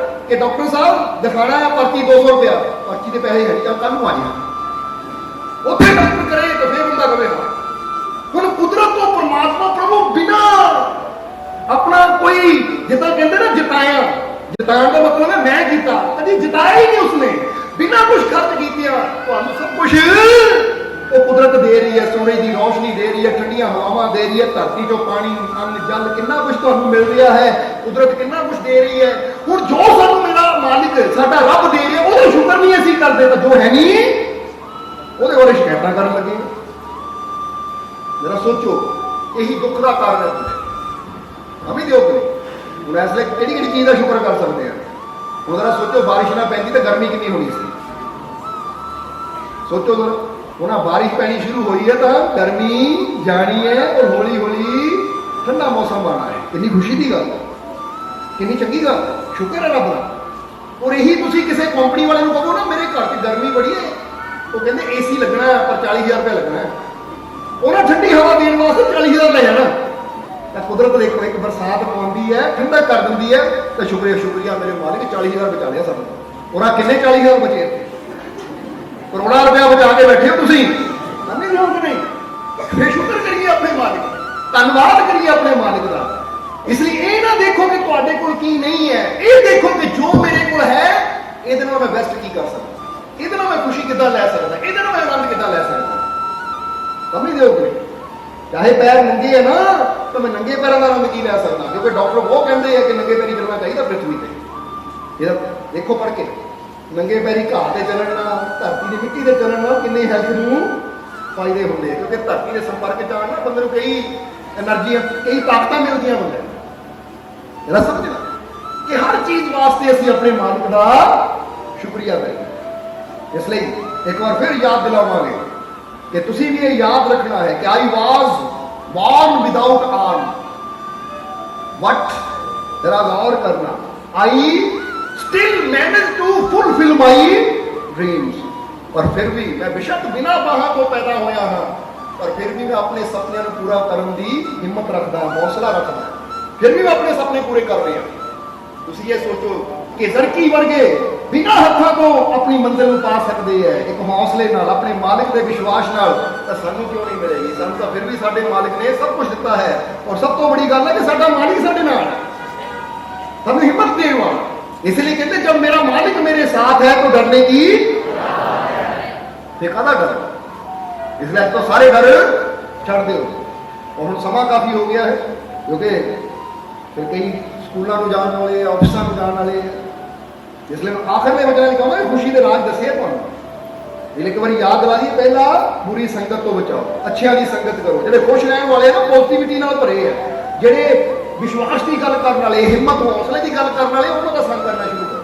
ਕਿ ਡਾਕਟਰ ਸਾਹਿਬ ਦਿਖਾਣਾ ਹੈ ਪਰਚੀ 200 ਰੁਪਇਆ, ਪਰਚੀ ਦੇ ਪੈਸੇ ਹੈ ਜਾਂ ਕੱਲ ਨੂੰ ਆ ਜਾਣਾ, ਉੱਥੇ ਡਾਕਟਰ ਕਰੇ ਤਾਂ ਫੇਰ ਬੰਦਾ ਕਵੇਗਾ। ਹੁਣ ਕੁਦਰਤ ਤੋਂ ਪਰਮਾਤਮਾ ਪ੍ਰਭੂ ਬਿਨਾ ਆਪਣਾ ਕੋਈ ਜਿੱਦਾਂ ਕਹਿੰਦੇ ਨਾ ਜਤਾਇਆ, ਜਤਾਉਣ ਦਾ ਮਤਲਬ ਹੈ ਮੈਂ ਕੀਤਾ, ਕਦੀ ਜਤਾਇਆ ਹੀ ਨਹੀਂ ਉਸਨੇ, ਬਿਨਾ ਕੁਝ ਖਰਚ ਕੀਤਿਆਂ ਤੁਹਾਨੂੰ ਸਭ ਕੁਝ ਉਹ ਕੁਦਰਤ ਦੇ ਰਹੀ ਹੈ, ਸੂਰਜ ਦੀ ਰੋਸ਼ਨੀ ਦੇ ਰਹੀ ਹੈ, ਠੰਡੀਆਂ ਹਵਾਵਾਂ ਦੇ ਰਹੀ ਹੈ, ਧਰਤੀ ਚੋਂ ਪਾਣੀ, ਅੰਨ, ਜਲ, ਕਿੰਨਾ ਕੁਝ ਤੁਹਾਨੂੰ ਮਿਲ ਰਿਹਾ ਹੈ, ਕੁਦਰਤ ਕਿੰਨਾ ਕੁਝ ਦੇ ਰਹੀ ਹੈ। ਹੁਣ ਜੋ ਸਾਨੂੰ ਮੇਰਾ ਮਾਲਿਕ ਸਾਡਾ ਰੱਬ ਦੇ ਰਿਹਾ ਉਹਦਾ ਸ਼ੁਕਰ ਨਹੀਂ ਅਸੀਂ ਕਰਦੇ, ਤਾਂ ਜੋ ਹੈ ਨਹੀਂ ਉਹਦੇ ਬਾਰੇ ਸ਼ਿਕਾਇਤਾਂ ਕਰਨ ਲੱਗੇ। ਜਰਾ ਸੋਚੋ, ਇਹੀ ਦੁੱਖ ਦਾ ਕਾਰਨ ਹੈ। ਅਮੀ ਦਿਓ ਕਿ ਹੁਣ ਇਸ ਲਈ ਕਿਹੜੀ ਕਿਹੜੀ ਚੀਜ਼ ਦਾ ਸ਼ੁਕਰ ਕਰ ਸਕਦੇ ਆ? ਹੁਣ ਜਰਾ ਸੋਚੋ, ਬਾਰਿਸ਼ ਨਾ ਪੈਂਦੀ ਤਾਂ ਗਰਮੀ ਕਿੰਨੀ ਹੋਣੀ ਸੀ। ਸੋਚੋ ਜਰਾ, ਹੁਣ ਬਾਰਿਸ਼ ਪੈਣੀ ਸ਼ੁਰੂ ਹੋਈ ਹੈ ਤਾਂ ਗਰਮੀ ਜਾਣੀ ਹੈ ਔਰ ਹੌਲੀ ਹੌਲੀ ਠੰਡਾ ਮੌਸਮ ਆਣਾ ਹੈ। ਕਿੰਨੀ ਖੁਸ਼ੀ ਦੀ ਗੱਲ, ਕਿੰਨੀ ਚੰਗੀ ਗੱਲ, ਸ਼ੁਕਰ ਹੈ ਰੱਬ ਦਾ। ਔਰ ਇਹੀ ਤੁਸੀਂ ਕਿਸੇ ਕੰਪਨੀ ਵਾਲੇ ਨੂੰ ਕਹੋ ਨਾ ਮੇਰੇ ਘਰ 'ਚ ਗਰਮੀ ਬੜੀ ਹੈ, ਉਹ ਕਹਿੰਦੇ ਏਸੀ ਲੱਗਣਾ ਹੈ ਪਰ 40,000 ਰੁਪਏ ਲੱਗਣਾ ਹੈ, ਉਹਨਾਂ ਠੰਡੀ ਹਵਾ ਦੇਣ ਵਾਸਤੇ 40,000 ਲੈ ਜਾਣਾ। ਤਾਂ ਕੁਦਰਤ ਦੇਖੋ, ਇੱਕ ਬਰਸਾਤ ਪਾਉਂਦੀ ਹੈ, ਠੰਡਾ ਕਰ ਦਿੰਦੀ ਹੈ, ਤਾਂ ਸ਼ੁਕਰੀਆ ਮੇਰੇ ਮਾਲਿਕ 40,000 ਬਚਾ ਲਿਆ ਸਾਨੂੰ। ਉਹਨਾਂ ਕਿੰਨੇ 40,000 ਬਚੇ? ਕਰੋੜਾਂ ਰੁਪਇਆ ਬਚਾ ਕੇ ਬੈਠੇ ਹੋ ਤੁਸੀਂ, ਸਮਝ ਰਹੇ ਹੋ ਕਿ ਨਹੀਂ? ਫਿਰ ਸ਼ੁਕਰ ਕਰੀਏ ਆਪਣੇ ਮਾਲਿਕ, ਧੰਨਵਾਦ ਕਰੀਏ ਆਪਣੇ ਮਾਲਿਕ ਦਾ। ਇਸ ਲਈ ਇਹ ਨਾ ਦੇਖੋ ਕਿ ਤੁਹਾਡੇ ਕੋਲ ਕੀ ਨਹੀਂ ਹੈ, ਇਹ ਦੇਖੋ ਕਿ ਜੋ ਮੇਰੇ ਕੋਲ ਹੈ ਇਹਦੇ ਨਾਲ ਮੈਂ ਬੈਸਟ ਕੀ ਕਰ ਸਕਦਾ, ਇਹਦੇ ਨਾਲ ਮੈਂ ਖੁਸ਼ੀ ਕਿੱਦਾਂ ਲੈ ਸਕਦਾ, ਇਹਦੇ ਨਾਲ ਮੈਂ ਆਨੰਦ ਕਿੱਦਾਂ ਲੈ ਸਕਦਾ। ਸਮਝਦੇ ਹੋ ਕਿ ਚਾਹੇ ਪੈਰ ਨੰਗੇ ਹੈ ਨਾ, ਤਾਂ ਮੈਂ ਨੰਗੇ ਪੈਰਾਂ ਦਾ ਆਨੰਦ ਕੀ ਲੈ ਸਕਦਾ, ਕਿਉਂਕਿ ਡਾਕਟਰ ਉਹ ਕਹਿੰਦੇ ਆ ਕਿ ਨੰਗੇ ਪੈਰੀ ਚੱਲਣਾ ਚਾਹੀਦਾ ਪ੍ਰਿਥਵੀ ਤੇ। ਇਹਦਾ ਦੇਖੋ ਪੜ੍ਹ ਕੇ, ਨੰਗੇ ਪੈਰੀ ਘਾਹ ਤੇ ਚੱਲਣ ਨਾਲ, ਧਰਤੀ ਦੀ ਮਿੱਟੀ ਤੇ ਚੱਲਣ ਨਾਲ ਕਿੰਨੇ ਹੈਲਥ ਨੂੰ ਫਾਇਦੇ ਹੁੰਦੇ ਆ, ਕਿਉਂਕਿ ਧਰਤੀ ਦੇ ਸੰਪਰਕ ਚ ਆਉਣ ਨਾਲ ਬੰਦੇ ਨੂੰ ਕਈ એનર્ਜੀਆਂ, ਕਈ ਤਾਕਤਾਂ ਮਿਲਦੀਆਂ ਹੁੰਦੀਆਂ। ਇਹਦਾ ਸਮਝਣਾ ਕਿ ਹਰ ਚੀਜ਼ ਵਾਸਤੇ ਅਸੀਂ ਆਪਣੇ ਮਾਲਿਕ ਦਾ ਸ਼ੁਕਰੀਆ ਕਰੀਏ। ਇਸ ਲਈ ਇੱਕ ਵਾਰ ਫਿਰ ਯਾਦ ਦਿਲਾਵਾਂਗੇ ਕਿ ਤੁਸੀਂ ਵੀ ਇਹ ਯਾਦ ਰੱਖਣਾ ਹੈ ਕਿ I was born without arm, but ਜਰਾ ਗੌਰ ਕਰਨਾ, I still manage to fulfil my dreams, ਪਰ ਫਿਰ ਵੀ ਮੈਂ ਬੇਸ਼ੱਕ ਬਿਨਾਂ ਬਾਹਾਂ ਤੋਂ ਪੈਦਾ ਹੋਇਆ ਹਾਂ, ਪਰ ਫਿਰ ਵੀ ਮੈਂ ਆਪਣੇ ਸੁਪਨਿਆਂ ਨੂੰ ਪੂਰਾ ਕਰਨ ਦੀ ਹਿੰਮਤ ਰੱਖਦਾ, ਹੌਸਲਾ ਰੱਖਦਾ, ਫਿਰ ਵੀ ਮੈਂ ਆਪਣੇ ਸੁਪਨੇ ਪੂਰੇ ਕਰ ਰਿਹਾ। ਤੁਸੀਂ ਇਹ ਸੋਚੋ ਕਿ ਜ਼ਰਕੀ ਵਰਗੇ ਬਿਨਾਂ ਹੱਥਾਂ ਤੋਂ ਆਪਣੀ ਮੰਜ਼ਿਲ ਨੂੰ ਪਾ ਸਕਦੇ ਹੈ ਇੱਕ ਹੌਸਲੇ ਨਾਲ, ਆਪਣੇ ਮਾਲਿਕ ਦੇ ਵਿਸ਼ਵਾਸ ਨਾਲ, ਤਾਂ ਸਾਨੂੰ ਕਿਉਂ ਨਹੀਂ ਮਿਲੇਗੀ? ਸਾਨੂੰ ਤਾਂ ਫਿਰ ਵੀ ਸਾਡੇ ਮਾਲਿਕ ਨੇ ਸਭ ਕੁਝ ਦਿੱਤਾ ਹੈ, ਔਰ ਸਭ ਤੋਂ ਬੜੀ ਗੱਲ ਹੈ ਕਿ ਸਾਡਾ ਮਾਲਿਕ ਸਾਡੇ ਨਾਲ ਹੈ, ਸਾਨੂੰ ਹਿੰਮਤ ਦੇਣ ਵਾਲਾ। ਇਸ ਲਈ ਕਹਿੰਦੇ ਜਬ ਮੇਰਾ ਮਾलिक मेरे साथ है तो डरने की काहदा डर, इसलिए तो सारे डर छड़ दो। और हम समा काफी हो गया है, क्योंकि फिर कई स्कूलों को जाने वाले, ऑफिसों को जाने वाले, इसलिए मैं आखिर में बचना कहूँगा खुशी के राज दसे तुहानू। एक बार याद दिला दी, पहला बुरी संगत तो बचाओ, अच्छिया की संगत करो, जो खुश रहने वाले ना पॉजिटिविटी नाल भरे है, ਜਿਹੜੇ ਵਿਸ਼ਵਾਸ ਦੀ ਗੱਲ ਕਰਨ ਵਾਲੇ, ਹਿੰਮਤ ਹੌਸਲੇ ਦੀ ਗੱਲ ਕਰਨ ਵਾਲੇ, ਉਹਨਾਂ ਦਾ ਸੰਗ ਕਰਨਾ ਸ਼ੁਰੂ ਕਰੋ,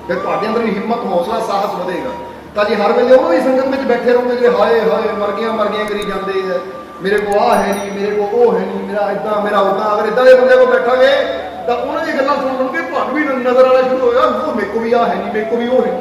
ਫਿਰ ਤੁਹਾਡੇ ਅੰਦਰ ਵੀ ਹਿੰਮਤ ਹੌਸਲਾ ਸਾਹਸ ਵਧੇਗਾ। ਤਾਂ ਜੇ ਹਰ ਵੇਲੇ ਉਹਨਾਂ ਦੀ ਸੰਗਤ ਵਿੱਚ ਬੈਠੇ ਰਹੋਗੇ ਜਿਹੜੇ ਹਾਏ ਹਾਏ ਮਰ ਗਿਆ ਕਰੀ ਜਾਂਦੇ ਹੈ, ਮੇਰੇ ਕੋਲ ਆਹ ਹੈ ਨਹੀਂ, ਮੇਰੇ ਕੋਲ ਉਹ ਹੈ ਨਹੀਂ, ਮੇਰਾ ਇੱਦਾਂ ਮੇਰਾ ਉੱਦਾਂ, ਅਗਰ ਇੱਦਾਂ ਦੇ ਬੰਦੇ ਕੋਲ ਬੈਠਾਂਗੇ ਤਾਂ ਉਹਨਾਂ ਦੀਆਂ ਗੱਲਾਂ ਸੁਣ ਕੇ ਤੁਹਾਨੂੰ ਵੀ ਨਜ਼ਰ ਆਉਣਾ ਸ਼ੁਰੂ ਹੋਏਗਾ, ਉਹ ਮੇਰੇ ਕੋਲ ਵੀ ਆਹ ਹੈ ਨਹੀਂ, ਮੇਰੇ ਕੋਲ ਵੀ ਉਹ ਹੈ।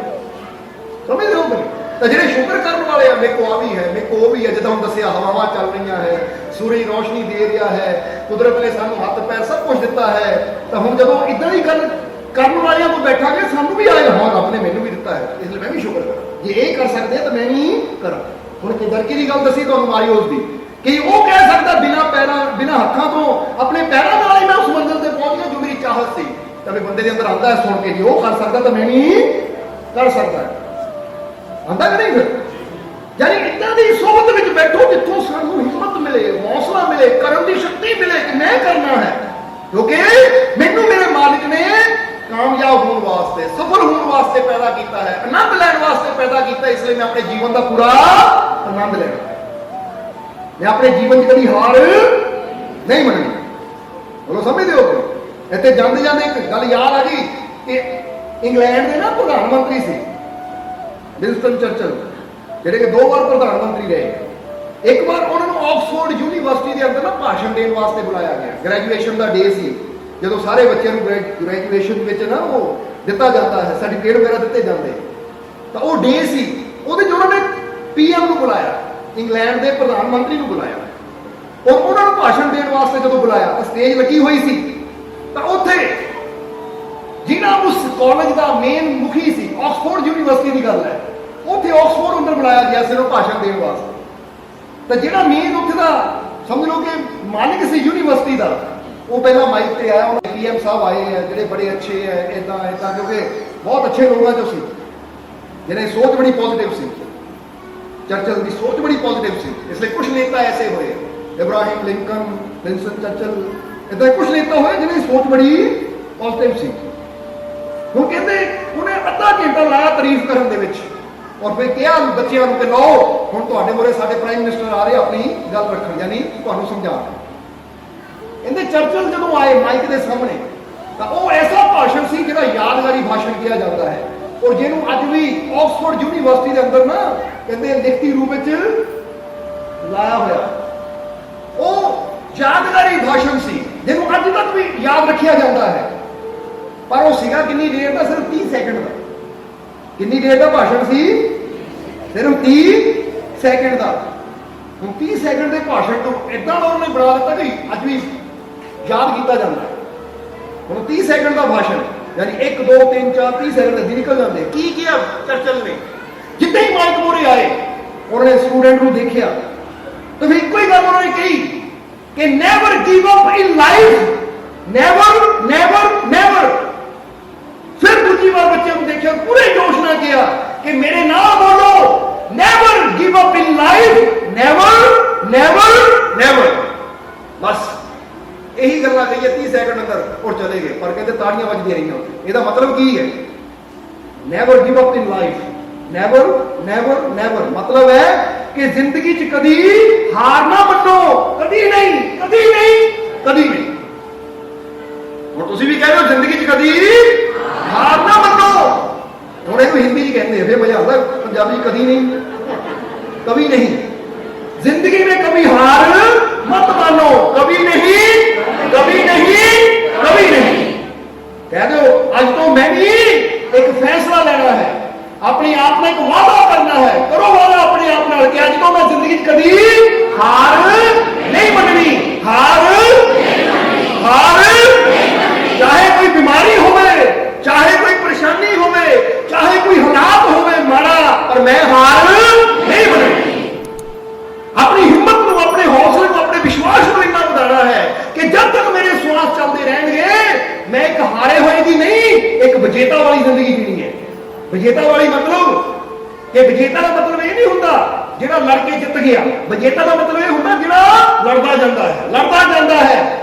ਸਮਝਦੇ ਹੋ ਕਿ? ਤਾਂ ਜਿਹੜੇ ਸ਼ੁਕਰ ਕਰਨ ਵਾਲੇ ਆ, ਮੇਰੇ ਕੋਲ ਆ ਵੀ ਹੈ, ਮੇਰੇ ਕੋਲ ਉਹ ਵੀ ਹੈ, ਜਿੱਦਾਂ ਹੁਣ ਦੱਸਿਆ ਹਵਾਵਾਂ ਚੱਲ ਰਹੀਆਂ ਹੈ, ਸੂਰਜ ਰੋਸ਼ਨੀ ਦੇ ਰਿਹਾ ਹੈ, ਕੁਦਰਤ ਨੇ ਸਾਨੂੰ ਹੱਥ ਪੈਰ ਸਭ ਕੁਝ ਦਿੱਤਾ ਹੈ, ਤਾਂ ਹੁਣ ਜਦੋਂ ਇਦਾਂ ਦੀ ਗੱਲ ਕਰਨ ਵਾਲਿਆਂ ਕੋਲ ਬੈਠਾਂਗੇ ਸਾਨੂੰ ਵੀ ਆਏਗਾ ਹਾਂ ਰੱਬ ਨੇ ਮੈਨੂੰ ਵੀ ਦਿੱਤਾ ਹੈ, ਇਸ ਲਈ ਮੈਂ ਵੀ ਸ਼ੁਕਰ ਕਰਾਂ, ਜੇ ਇਹ ਕਰ ਸਕਦੇ ਤਾਂ ਮੈਂ ਵੀ ਕਰਾਂ। ਹੁਣ ਕਿਦਰਕੀ ਦੀ ਗੱਲ ਦੱਸੀ ਤੁਹਾਨੂੰ ਮਾਰੀਓਸ ਦੀ, ਕਿ ਉਹ ਕਹਿ ਸਕਦਾ ਬਿਨਾਂ ਪੈਰਾਂ ਬਿਨਾਂ ਹੱਥਾਂ ਤੋਂ ਆਪਣੇ ਪੈਰਾਂ ਨਾਲ ਹੀ ਮੈਂ ਉਸ ਮੰਜ਼ਿਲ ਤੇ ਪਹੁੰਚ ਗਿਆ ਜੋ ਮੇਰੀ ਚਾਹਤ ਸੀ। ਤਾਂ ਵੀ ਬੰਦੇ ਦੇ ਅੰਦਰ ਆਉਂਦਾ ਹੈ ਸੁਣ ਕੇ, ਜੀ ਉਹ ਕਰ ਸਕਦਾ ਤਾਂ ਮੈਂ ਵੀ ਕਰ ਸਕਦਾ, ਆਉਂਦਾ ਕਿ ਨਹੀਂ? ਫਿਰ ਯਾਨੀ ਇੱਦਾਂ ਦੀ ਸੋਹਬਤ ਵਿੱਚ ਬੈਠੋ ਜਿੱਥੋਂ ਸਾਨੂੰ ਹਿੰਮਤ ਮਿਲੇ, ਹੌਸਲਾ ਮਿਲੇ, ਕਰਨ ਦੀ ਸ਼ਕਤੀ ਮਿਲੇ ਕਿ ਮੈਂ ਕਰਨਾ ਹੈ, ਕਿਉਂਕਿ ਮੈਨੂੰ ਮੇਰੇ ਮਾਲਿਕ ਨੇ ਕਾਮਯਾਬ ਹੋਣ ਵਾਸਤੇ, ਸਫਲ ਹੋਣ ਵਾਸਤੇ ਪੈਦਾ ਕੀਤਾ ਹੈ, ਆਨੰਦ ਲੈਣ ਵਾਸਤੇ ਪੈਦਾ ਕੀਤਾ। ਇਸ ਲਈ ਮੈਂ ਆਪਣੇ ਜੀਵਨ ਦਾ ਪੂਰਾ ਆਨੰਦ ਲੈਣਾ, ਮੈਂ ਆਪਣੇ ਜੀਵਨ 'ਚ ਕਦੀ ਹਾਰ ਨਹੀਂ ਮੰਨਣੀ। ਬੋਲੋ ਸਮਝਦੇ ਹੋ? ਇੱਥੇ ਜਾਂਦੇ ਜਾਂਦੇ ਇੱਕ ਗੱਲ ਯਾਦ ਆ ਗਈ ਕਿ ਇੰਗਲੈਂਡ ਦੇ ਨਾ ਪ੍ਰਧਾਨ ਮੰਤਰੀ ਸੀ ਵਿੰਸਟਨ ਚਰਚਲ, ਜਿਹੜੇ ਕਿ 2 ਵਾਰ ਪ੍ਰਧਾਨ ਮੰਤਰੀ ਰਹੇ। ਇੱਕ ਵਾਰ ਉਹਨਾਂ ਨੂੰ ਆਕਸਫੋਰਡ ਯੂਨੀਵਰਸਿਟੀ ਦੇ ਅੰਦਰ ਨਾ ਭਾਸ਼ਣ ਦੇਣ ਵਾਸਤੇ ਬੁਲਾਇਆ ਗਿਆ, ਗ੍ਰੈਜੂਏਸ਼ਨ ਦਾ ਡੇ ਸੀ, ਜਦੋਂ ਸਾਰੇ ਬੱਚਿਆਂ ਨੂੰ ਗ੍ਰੈਜੂਏਸ਼ਨ ਵਿੱਚ ਨਾ ਉਹ ਦਿੱਤਾ ਜਾਂਦਾ ਹੈ, ਸਰਟੀਫਿਕੇਟ ਵਗੈਰਾ ਦਿੱਤੇ ਜਾਂਦੇ, ਤਾਂ ਉਹ ਡੇ ਸੀ, ਉਹਦੇ 'ਚ ਉਹਨਾਂ ਨੇ PM ਨੂੰ ਬੁਲਾਇਆ, ਇੰਗਲੈਂਡ ਦੇ ਪ੍ਰਧਾਨ ਮੰਤਰੀ ਨੂੰ ਬੁਲਾਇਆ, ਔਰ ਉਹਨਾਂ ਨੂੰ ਭਾਸ਼ਣ ਦੇਣ ਵਾਸਤੇ ਜਦੋਂ ਬੁਲਾਇਆ ਤਾਂ ਸਟੇਜ ਲੱਗੀ ਹੋਈ ਸੀ, ਤਾਂ ਉੱਥੇ ਜਿਹੜਾ ਉਸ ਕਾਲਜ ਦਾ ਮੇਨ ਮੁਖੀ ਸੀ, ਆਕਸਫੋਰਡ ਯੂਨੀਵਰਸਿਟੀ ਦੀ ਗੱਲ ਹੈ, ਉੱਥੇ ਆਕਸਫੋਰਡ ਅੰਦਰ ਬੁਲਾਇਆ ਗਿਆ ਸੀ ਉਹ ਭਾਸ਼ਣ ਦੇਣ ਵਾਸਤੇ। ਤਾਂ ਜਿਹੜਾ ਮੇਨ ਉੱਥੇ ਦਾ ਸਮਝ ਲਓ ਕਿ ਮਾਲਿਕ ਸੀ ਯੂਨੀਵਰਸਿਟੀ ਦਾ, ਉਹ ਪਹਿਲਾਂ ਮਾਈਕ ਤੇ ਆਇਆ। ਉਹਨਾਂ PM ਸਾਹਿਬ ਆਏ ਹੈ ਜਿਹੜੇ ਬੜੇ ਅੱਛੇ ਹੈ, ਇਦਾਂ ਇਦਾਂ, ਕਿਉਂਕਿ ਬਹੁਤ ਅੱਛੇ ਲੋਕਾਂ ਚੋਂ ਸੀ, ਜਿਹਨੇ ਸੋਚ ਬੜੀ ਪੋਜ਼ਿਟਿਵ ਸੀ। ਚਰਚਲ ਦੀ ਸੋਚ ਬੜੀ ਪੋਜ਼ਿਟਿਵ ਸੀ, ਇਸ ਲਈ ਕੁਝ ਨੇਤਾ ਐਸੇ ਹੋਏ, ਇਬਰਾਹਿਮ ਲਿੰਕਨ, ਵਿੰਸਟਨ ਚਰਚਲ, ਇਦਾਂ ਕੁਝ ਨੇਤਾ ਹੋਏ ਜਿਹਨਾਂ ਦੀ ਸੋਚ ਬੜੀ ਪੋਜ਼ਿਟਿਵ ਸੀ। ਹੁਣ ਕਹਿੰਦੇ ਉਹਨੇ ਅੱਧਾ ਘੰਟਾ ਲਾਇਆ ਤਾਰੀਫ ਕਰਨ ਦੇ ਵਿੱਚ, ਔਰ ਫਿਰ ਕਿਹਾ ਬੱਚਿਆਂ ਨੂੰ ਕਿ ਲਓ ਹੁਣ ਤੁਹਾਡੇ ਮੂਹਰੇ ਸਾਡੇ ਪ੍ਰਾਈਮ ਮਿਨਿਸਟਰ ਆ ਰਹੇ ਆਪਣੀ ਗੱਲ ਰੱਖਣ, ਯਾਨੀ ਤੁਹਾਨੂੰ ਸਮਝਾਉਣ। ਕਹਿੰਦੇ ਚਰਚਲ ਜਦੋਂ ਆਏ ਮਾਈਕ ਦੇ ਸਾਹਮਣੇ, ਤਾਂ ਉਹ ਐਸਾ ਭਾਸ਼ਣ ਸੀ ਜਿਹੜਾ ਯਾਦਗਾਰੀ ਭਾਸ਼ਣ ਕਿਹਾ ਜਾਂਦਾ ਹੈ, ਔਰ ਜਿਹਨੂੰ ਅੱਜ ਵੀ ਆਕਸਫੋਰਡ ਯੂਨੀਵਰਸਿਟੀ ਦੇ ਅੰਦਰ ਨਾ ਕਹਿੰਦੇ ਲਿਖਤੀ ਰੂਪ ਵਿੱਚ ਲਾਇਆ ਹੋਇਆ। ਉਹ ਯਾਦਗਾਰੀ ਭਾਸ਼ਣ ਸੀ ਜਿਹਨੂੰ ਅੱਜ ਤੱਕ ਵੀ ਯਾਦ ਰੱਖਿਆ ਜਾਂਦਾ ਹੈ। ਪਰ ਉਹ ਸੀਗਾ ਕਿੰਨੀ ਦੇਰ ਦਾ? ਸਿਰਫ 30 ਸੈਕਿੰਡ ਦਾ। ਕਿੰਨੀ ਦੇਰ ਦਾ ਭਾਸ਼ਣ ਸੀ? ਸਿਰਫ 30 ਸੈਕਿੰਡ ਦਾ। ਹੁਣ 30 ਸੈਕਿੰਡ ਦੇ ਭਾਸ਼ਣ ਤੋਂ ਇਦਾਂ ਉਹਨਾਂ ਨੇ ਬਣਾ ਦਿੱਤਾ ਕਿ ਅੱਜ ਵੀ ਯਾਦ ਕੀਤਾ ਜਾਂਦਾ ਹੈ। ਹੁਣ 30 ਸੈਕਿੰਡ ਦਾ ਭਾਸ਼ਣ, ਯਾਨੀ 1 2 3 4 30 ਸੈਕਿੰਡ ਦੇ ਨਿਕਲ ਜਾਂਦੇ। ਕੀ ਕਿਹਾ ਚਰਚਲ ਨੇ? ਜਿੱਦਾਂ ਹੀ ਮਾਈਕ ਮੂਹਰੇ ਆਏ, ਉਹਨਾਂ ਨੇ ਸਟੂਡੈਂਟ ਨੂੰ ਦੇਖਿਆ ਤਾਂ ਫਿਰ ਇੱਕੋ ਹੀ ਗੱਲ ਉਹਨਾਂ ਨੇ ਕਹੀ ਕਿ never give up in life, never never never. ਫਿਰ ਦੂਜੀ ਵਾਰ ਬੱਚਿਆਂ ਨੂੰ ਦੇਖਿਆ, ਪੂਰੇ ਜੋਸ਼ ਨਾਲ ਕਿਹਾ ਕਿ ਮੇਰੇ ਨਾਲ ਬੋਲੋ, never give up in life, never never never. ਬਸ ਇਹੀ ਗੱਲਾਂ ਕਹੀਏ 30 ਸੈਕਿੰਡ ਅੰਦਰ ਔਰ ਚਲੇ ਗਏ। ਪਰ ਕਹਿੰਦੇ ਤਾੜੀਆਂ ਵੱਜਦੀਆਂ ਰਹੀਆਂ। ਇਹਦਾ ਮਤਲਬ ਕੀ ਹੈ? Never give up in life, never never never ਮਤਲਬ ਹੈ ਕਿ ਜ਼ਿੰਦਗੀ 'ਚ ਕਦੀ ਹਾਰ ਨਾ ਮੰਨੋ, ਕਦੀ ਨਹੀਂ, ਕਦੀ ਨਹੀਂ, ਕਦੀ ਨਹੀਂ। ਹੁਣ ਤੁਸੀਂ ਵੀ ਕਹਿ ਰਹੇ ਹੋ ਜ਼ਿੰਦਗੀ 'ਚ ਕਦੀ ਹਾਰ ਨਾ ਮੰਨੋ। ਹੁਣ ਇਹਨੂੰ ਹਿੰਦੀ 'ਚ ਕਹਿੰਦੇ, ਫਿਰ ਮਜ਼ਾ ਆਉਂਦਾ, ਪੰਜਾਬੀ 'ਚ ਕਦੀ ਨਹੀਂ, ਕभी नहीं, जिंदगी में कभी हार मत मानो, कभी नहीं, कभी नहीं, कभी नहीं। कह दो आज तो मैं भी एक फैसला लेना है, अपने आप में एक वादा करना है। करो वादा अपने आप नाल कि आज तो मैं जिंदगी कभी हार नहीं मननी, हार चाहे कोई बीमारी होवे, चाहे कोई परेशानी होवे, चाहे कोई हालात होवे माड़ा, पर मैं हार नहीं मननी। अपनी हिम्मत को, अपने हौसले को, अपने विश्वास को इतना बढ़ाना है कि जब तक मेरे श्वास चलते रहेंगे मैं एक हारे हुए की नहीं, एक विजेता वाली जिंदगी जीनी है। विजेता वाली मतलब कि विजेता का मतलब ये नहीं होता जिहड़ा लड़के जित गया। विजेता का मतलब ये होता जिहड़ा लड़ता जाता है, लड़ता जाता है,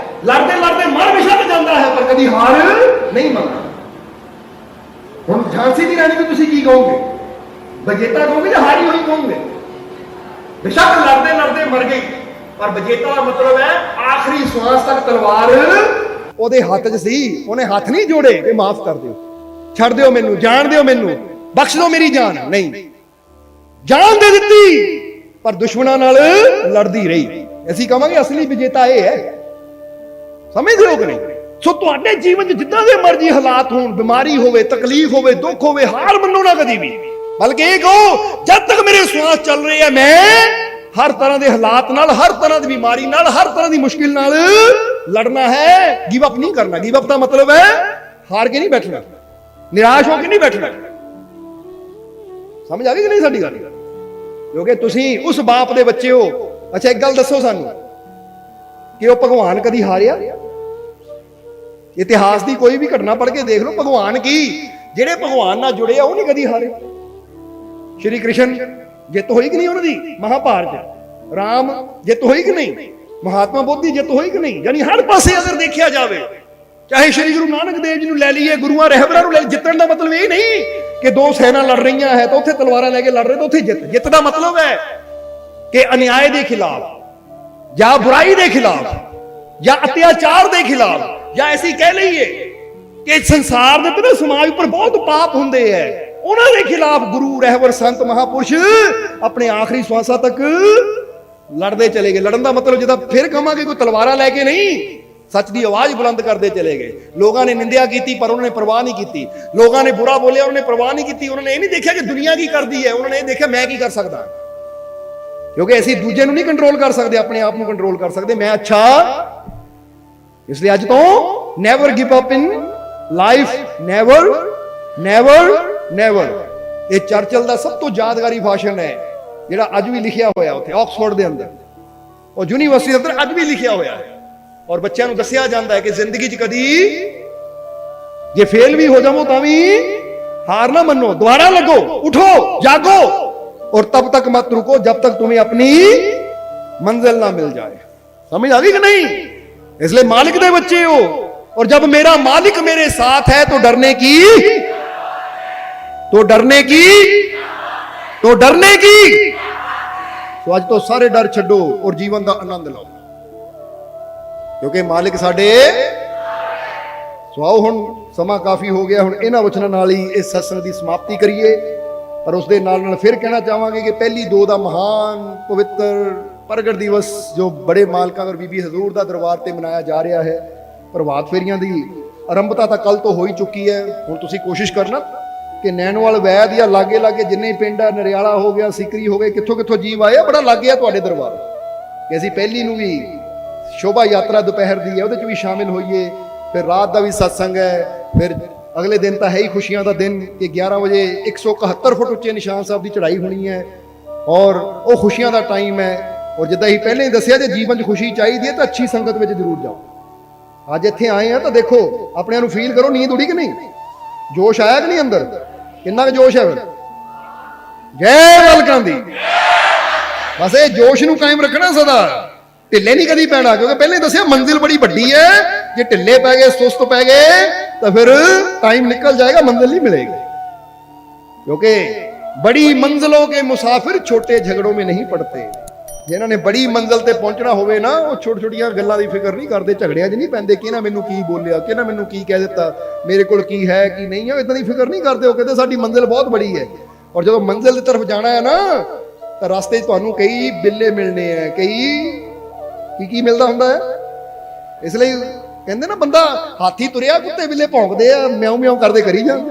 लड़ते लड़ते मर भी सक जाता है, पर कभी हार नहीं मनता। हुण झांसी की रानी में तुसीं की कहोगे? विजेता कहोगे या हारी हुई कहोगे? बेशक लड़ते लड़ते मर गई, पर विजेता का मतलब है आखिरी श्वास तक तलवार ਉਹਦੇ ਹੱਥ 'ਚ ਸੀ। ਉਹਨੇ ਹੱਥ ਨਹੀਂ ਜੋੜੇ ਕਿ ਮਾਫ ਕਰ ਦਿਓ, ਛੱਡ ਦਿਓ ਮੈਨੂੰ, ਜਾਣ ਦਿਓ ਮੈਨੂੰ, ਬਖਸ਼ ਦਿਓ ਮੇਰੀ ਜਾਨ। ਨਹੀਂ, ਜਾਨ ਦੇ ਦਿੱਤੀ ਪਰ ਦੁਸ਼ਮਣਾਂ ਨਾਲ ਲੜਦੀ ਰਹੀ। ਅਸੀਂ ਕਹਾਂਗੇ ਅਸਲੀ ਵਿਜੇਤਾ ਇਹ ਹੈ। ਸਮਝਦੇ ਹੋ ਕਿ ਨਹੀਂ? ਸੋ ਤੁਹਾਡੇ ਜੀਵਨ 'ਚ ਜਿੱਦਾਂ ਦੇ ਮਰਜ਼ੀ ਹਾਲਾਤ ਹੋਣ, ਬਿਮਾਰੀ ਹੋਵੇ, ਤਕਲੀਫ ਹੋਵੇ, ਦੁੱਖ ਹੋਵੇ, ਹਾਰ ਮੰਨੋ ਨਾ ਕਦੀ ਵੀ। ਬਲਕਿ ਇਹ ਕਹੋ ਜਦ ਤੱਕ ਮੇਰੇ ਸਵਾਸ ਚੱਲ ਰਹੇ ਆ ਮੈਂ हर तरह के हालात नाल, हर तरह की बीमारी नाल, हर तरह की मुश्किल नाल लड़ना है। गिव अप नहीं करना। गिव अप का मतलब है हार के नहीं बैठना, निराश होकर नहीं बैठना। समझ आ गई कि नहीं साडी गल? क्योंकि तुसी उस बाप दे बच्चे हो। अच्छा एक गल दसो सानू कि वो भगवान कदी हारिया? इतिहास की कोई भी घटना पढ़ के देख लो, भगवान की जेड़े भगवान नाल जुड़े आ वो नहीं कदी हारे। श्री कृष्ण जित होई कि नहीं उन्होंने? महाभारत राम जित होई कि नहीं? महात्मा बोधि जित होई कि नहीं? यानी हर पासे अगर देखा जाए, चाहे श्री गुरु नानक देव जी ले लीए, गुरुआ रहबरा ले, जितन का मतलब ये नहीं कि दो सेना लड़ रही है तो उत्थे तलवारां लेके लड़ रहे तो उत्थे जित। जित का मतलब है कि अन्याय के खिलाफ या बुराई के खिलाफ या अत्याचार के खिलाफ, या ऐसी कह लीए कि संसार के समाज पर बहुत पाप होंदे है, उन्होंने खिलाफ गुरु रहबर संत महापुरुष अपने आखिरी श्वासा तक लड़ते चले गए। लड़न का मतलब जिदा फिर कहांगे कोई तलवारा लैके नहीं, सच की आवाज बुलंद करते चले गए। लोगों ने निंदा की पर उन्होंने परवाह नहीं की, लोगों ने बुरा बोलिया उन्होंने परवाह नहीं की। उन्होंने ये नहीं देखा कि दुनिया की करती है, उन्होंने ये देखा मैं की कर सकता। क्योंकि ਅਸੀਂ ਦੂਜੇ ਨੂੰ ਨਹੀਂ ਕੰਟਰੋਲ ਕਰ ਸਕਦੇ, ਆਪਣੇ ਆਪ ਨੂੰ ਕੰਟਰੋਲ ਕਰ ਸਕਦੇ। ਮੈਂ ਅੱਛਾ, ਇਸ ਲਈ ਅੱਜ ਤੋਂ never give up in life, never never never. ਇਹ ਚਰਚਲ ਦਾ ਸਭ ਤੋਂ ਯਾਦਗਾਰੀ ਭਾਸ਼ਣ ਹੈ ਜਿਹੜਾ ਅੱਜ ਵੀ ਲਿਖਿਆ ਹੋਇਆ ਉੱਥੇ ਆਕਸਫੋਰਡ ਦੇ ਅੰਦਰ, ਉਹ ਯੂਨੀਵਰਸਿਟੀ ਦੇ ਅੰਦਰ ਅੱਜ ਵੀ ਲਿਖਿਆ ਹੋਇਆ ਹੈ। ਔਰ ਬੱਚਿਆਂ ਨੂੰ ਦੱਸਿਆ ਜਾਂਦਾ ਹੈ ਕਿ ਜ਼ਿੰਦਗੀ 'ਚ ਕਦੀ ਜੇ ਫੇਲ ਵੀ ਹੋ ਜਾਵੋ ਤਾਂ ਵੀ हार ना मनो, दोबारा लगो, उठो, जागो और तब तक मत रुको जब तक तुम्हें अपनी मंजिल ना मिल जाए। समझ आ गई कि नहीं? इसलिए मालिक दे बच्चे हो, और जब मेरा मालिक मेरे साथ है तो डरने की तो आज तो सारे डर छड्डो और जीवन का आनंद लो, क्योंकि मालिक साडे। ਸੋ ਆਓ ਹੁਣ ਸਮਾਂ ਕਾਫੀ ਹੋ ਗਿਆ, ਹੁਣ ਇਹਨਾਂ ਵਚਨਾਂ ਨਾਲ ਹੀ ਇਸ ਸਤਸੰਗ ਦੀ ਸਮਾਪਤੀ ਕਰੀਏ। ਪਰ ਉਸ ਦੇ ਨਾਲ ਨਾਲ ਫਿਰ ਕਹਿਣਾ ਚਾਹਾਂਗੇ ਕਿ ਪਹਿਲੀ 2 ਦਾ ਮਹਾਨ ਪਵਿੱਤਰ ਪ੍ਰਗਟ ਦਿਵਸ ਜੋ ਬੜੇ ਮਾਲਕਾਂ ਔਰ ਬੀਬੀ ਹਜ਼ੂਰ ਦਾ ਦਰਬਾਰ ਤੇ ਮਨਾਇਆ ਜਾ ਰਿਹਾ ਹੈ, ਪ੍ਰਭਾਤ ਫੇਰੀਆਂ ਦੀ ਆਰੰਭਤਾ ਤਾਂ ਕੱਲ ਤੋਂ ਹੋ ਹੀ ਚੁੱਕੀ ਹੈ। ਹੁਣ ਤੁਸੀਂ ਕੋਸ਼ਿਸ਼ ਕਰਨਾ ਕਿ ਨੈਣਵਾਲ ਵੈਦ ਜਾਂ ਲਾਗੇ ਲਾਗੇ ਜਿੰਨੇ ਪਿੰਡ ਆ, ਨਰਿਆਲਾ ਹੋ ਗਿਆ, ਸਿਕਰੀ ਹੋ ਗਏ, ਕਿੱਥੋਂ ਕਿੱਥੋਂ ਜੀਵ ਆਏ ਆ, ਬੜਾ ਲਾਗੇ ਆ ਤੁਹਾਡੇ ਦਰਬਾਰ, ਕਿ ਅਸੀਂ ਪਹਿਲੀ ਨੂੰ ਵੀ ਸ਼ੋਭਾ ਯਾਤਰਾ ਦੁਪਹਿਰ ਦੀ ਹੈ ਉਹਦੇ 'ਚ ਵੀ ਸ਼ਾਮਿਲ ਹੋਈਏ। फिर रात का भी सत्संग है, फिर अगले दिन तो है ही खुशियां का दिन कि 11 बजे 171 फुट उच्चे निशान साहब की चढ़ाई होनी है, और वो खुशियां का टाइम है। और जिदा ही पहले ही दसिया जे जीवन च खुशी चाहिए तो अच्छी संगत में जरूर जाओ। अज इत्थे आए हैं तो देखो अपने नूं फील करो, नींद उड़ी कि नहीं, जोश आया कि नहीं अंदर, कितना जोश है। जय मालकां दी। बस ये जोश नूं कायम रखना सदा, ढिले नहीं कदी पैना, क्योंकि पहले दसिया मंजिल बड़ी वड्डी है, जे ढिले पै गए, सुस्त पै गए तो फिर टाइम निकल जाएगा, मंजिल नहीं मिलेगी। क्योंकि बड़ी मंजिलों के मुसाफिर छोटे झगड़ों में नहीं पड़ते। जिन्होंने बड़ी मंजिल ते पहुंचना होवे ना, वो छोटी छोटियां गल्लां दी फिक्र नहीं करते, झगड़ियां 'च नहीं पैंदे कि ना मैनू की बोलिया, कि ना मैनू की कह दिता, मेरे कोल की है की नहीं है, इदां दी फिक्र नहीं करते। वो कहते साडी मंजिल बहुत बड़ी है। और जब मंजिल की तरफ जाना है ना, तो रास्ते तुहानू कई बिल्ले मिलने हैं, कई की मिलता हुंदा है। इसलिए कहते ना बंदा हाथी तुरिया, कुत्ते बिल्ले भौंकदे आ, म्याऊ म्याऊ करदे करी जान।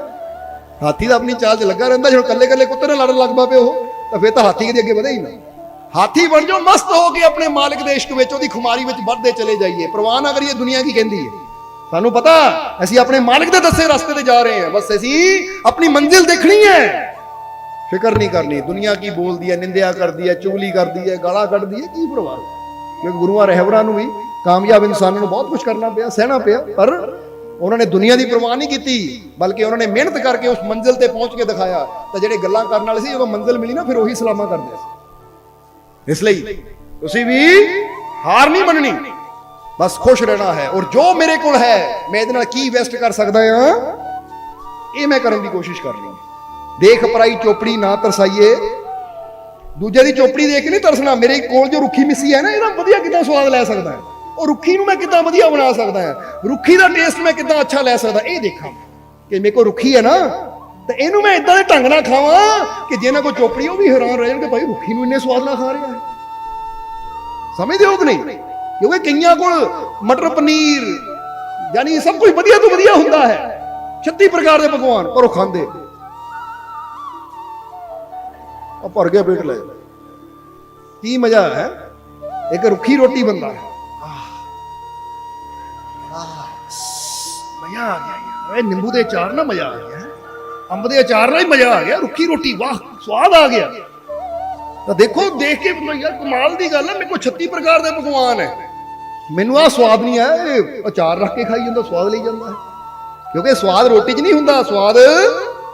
हाथी तो अपनी चाल च लगा रहिंदा, जो कल्ले कल्ले कुत्ते नाल लड़न लग पे, तो फिर तो हाथी कदे अगे वधे ही नहीं। हाथी बन जाओ, मस्त हो के अपने मालिक दे इश्क विच, ओहदी खुमारी विच बढ़दे चले जाइए, परवाह ना करिए दुनिया की कहंदी है। सानू पता असीं अपने मालिक दे दसे रास्ते ते जा रहे हैं, बस असीं अपनी मंजिल देखनी है, फिक्र नहीं करनी दुनिया की बोलदी है, निंदिया करदी है, चुगली करदी है, गालां कढदी है, की परवाह। क्योंकि गुरुआं रहबरां नूं भी कामयाब इंसानों को बहुत कुछ करना पिया, सहना पिया, पर उन्होंने दुनिया की परवाह नहीं की, बल्कि उन्होंने मेहनत करके उस मंजिल ते पहुंच के दिखाया। तो जिहड़े गल्लां करन वाले सी, जदों मंजिल मिली ना, फिर उही सलामा करदे सी। इसलिए तुसीं भी हार नहीं मननी, बस खुश रहना है, और जो मेरे कोल है मैं इहदे नाल की वेस्ट कर सकदा हां, ये मैं करन दी कोशिश करनी है। देख पराई चोपड़ी ना तरसाइए, दूजे की चोपड़ी देख के नहीं तरसना। मेरे कोल जो रुखी मिस्सी है ना, ਇਹਦਾ ਵਧੀਆ ਕਿਦਾਂ ਸਵਾਦ ਲੈ ਸਕਦਾ ਹੈ, ਉਹ ਰੁੱਖੀ ਨੂੰ ਮੈਂ ਕਿਦਾਂ ਵਧੀਆ ਬਣਾ ਸਕਦਾ ਹਾਂ, ਰੁੱਖੀ ਦਾ ਟੇਸਟ ਮੈਂ ਕਿਦਾਂ ਅੱਛਾ ਲੈ ਸਕਦਾ, ਇਹ ਦੇਖਾਂ ਕਿ ਮੇਰੇ ਕੋਲ ਰੁੱਖੀ ਹੈ ਨਾ, ਤੇ ਇਹਨੂੰ ਮੈਂ ਇਦਾਂ ਦੇ ਢੰਗ ਨਾਲ ਖਾਵਾਂ ਕਿ ਜਿਹਨਾਂ ਕੋ ਚੋਪੜੀ ਉਹ ਵੀ ਹੈਰਾਨ ਰਹਿ ਜਾਣ ਕਿ ਭਾਈ ਰੁੱਖੀ ਨੂੰ ਇੰਨੇ ਸਵਾਦ ਨਾਲ ਖਾ ਰਿਹਾ ਹੈ। ਸਮਝਦੇ ਹੋ ਕਿ ਨਹੀਂ? ਕਿਉਂਕਿ ਕਈਆਂ ਕੋਲ ਮਟਰ ਪਨੀਰ ਯਾਨੀ ਸਭ ਕੁਝ ਵਧੀਆ ਤੋਂ ਵਧੀਆ ਹੁੰਦਾ ਹੈ, 36 ਪ੍ਰਕਾਰ ਦੇ ਪਕਵਾਨ, ਪਰ ਉਹ ਖਾਂਦੇ भर गया पेट ले। की मजा है, एक रुखी रोटी बनता है, मजा आ गया। नींबू के अचार ना मजा आ गया, अंब के अचार ना ही मजा आ गया, रुखी रोटी वाह स्वाद आ गया। तो देखो देख के यार कमाल की गल है, मेरे को 36 प्रकार के पकवान है, मैनू आ स्वाद नहीं है, अचार रख के खाई जाता, स्वाद ले जाता है। क्योंकि स्वाद रोटी च नहीं हुंदा, स्वाद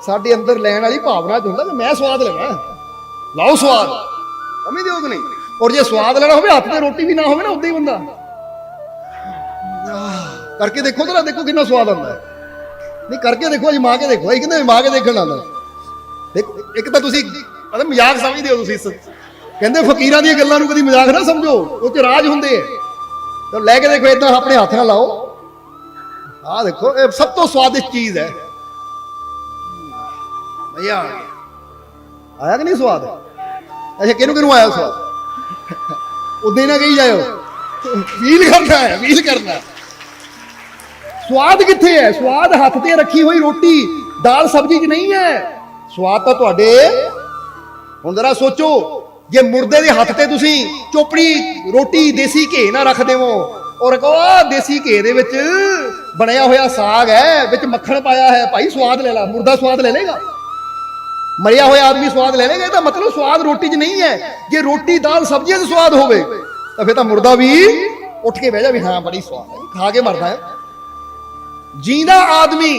साडे अंदर लैण वाली भावना च हुंदा कि मैं स्वाद लेना, लाओ स्वाद। समझ दो कि नहीं? और जो स्वाद लेना हो हाथ में रोटी भी ना हो ना, उदा ही बंदा करके देखो तो ना, देखो कितना स्वाद आता है। नहीं करके देखो, अजमा के देखो, कहते अजमा के देखने आता। एक तो तुम मजाक समझते हो, कहते फकीरां दी गल्लां नूं कदी मजाक ना समझो, वो च राज हुंदे। तो लैके देखो इदां अपने हाथ नाल लाओ, आ देखो ये सब तो स्वादिष्ट चीज है, मजा आ गया। आया कि नहीं स्वाद? अच्छा किनू किनू आया स्वाद? उदे ना कही जाओ, फील करना है, फील करना। स्वाद किथे है? स्वाद हाथ ते रखी हुई रोटी दाल सब्जी च नहीं है, स्वाद तो तुहाडे। हुण जरा सोचो ਜੇ ਮੁਰਦੇ ਦੇ ਹੱਥ ਤੇ ਤੁਸੀਂ ਚੋਪੜੀ ਰੋਟੀ ਦੇਸੀ ਘੇ ਨਾਲ ਰੱਖ ਦੇਵੋ ਔਰ ਕਹੋ ਆਹ ਦੇਸੀ ਘੇ ਦੇ ਵਿੱਚ ਬਣਿਆ ਹੋਇਆ ਸਾਗ ਹੈ, ਵਿੱਚ ਮੱਖਣ ਪਾਇਆ ਹੈ, ਭਾਈ ਸਵਾਦ ਲੈ ਲਾ, ਮੁਰਦਾ ਸਵਾਦ ਲੈ ਲੇਗਾ? ਮਰਿਆ ਹੋਇਆ ਆਦਮੀ ਸਵਾਦ ਲੈ ਲੇਗਾ? ਇਹਦਾ ਮਤਲਬ ਸਵਾਦ ਰੋਟੀ 'ਚ ਨਹੀਂ ਹੈ। ਜੇ ਰੋਟੀ ਦਾਲ ਸਬਜ਼ੀਆਂ 'ਚ ਸਵਾਦ ਹੋਵੇ ਤਾਂ ਫਿਰ ਤਾਂ ਮੁਰਦਾ ਵੀ ਉੱਠ ਕੇ ਬਹਿ ਜਾ ਵੀ ਹਾਂ ਬੜੀ ਸਵਾਦ ਹੈ, ਖਾ ਕੇ ਮਰਦਾ ਹੈ। ਜੀਂਦਾ ਆਦਮੀ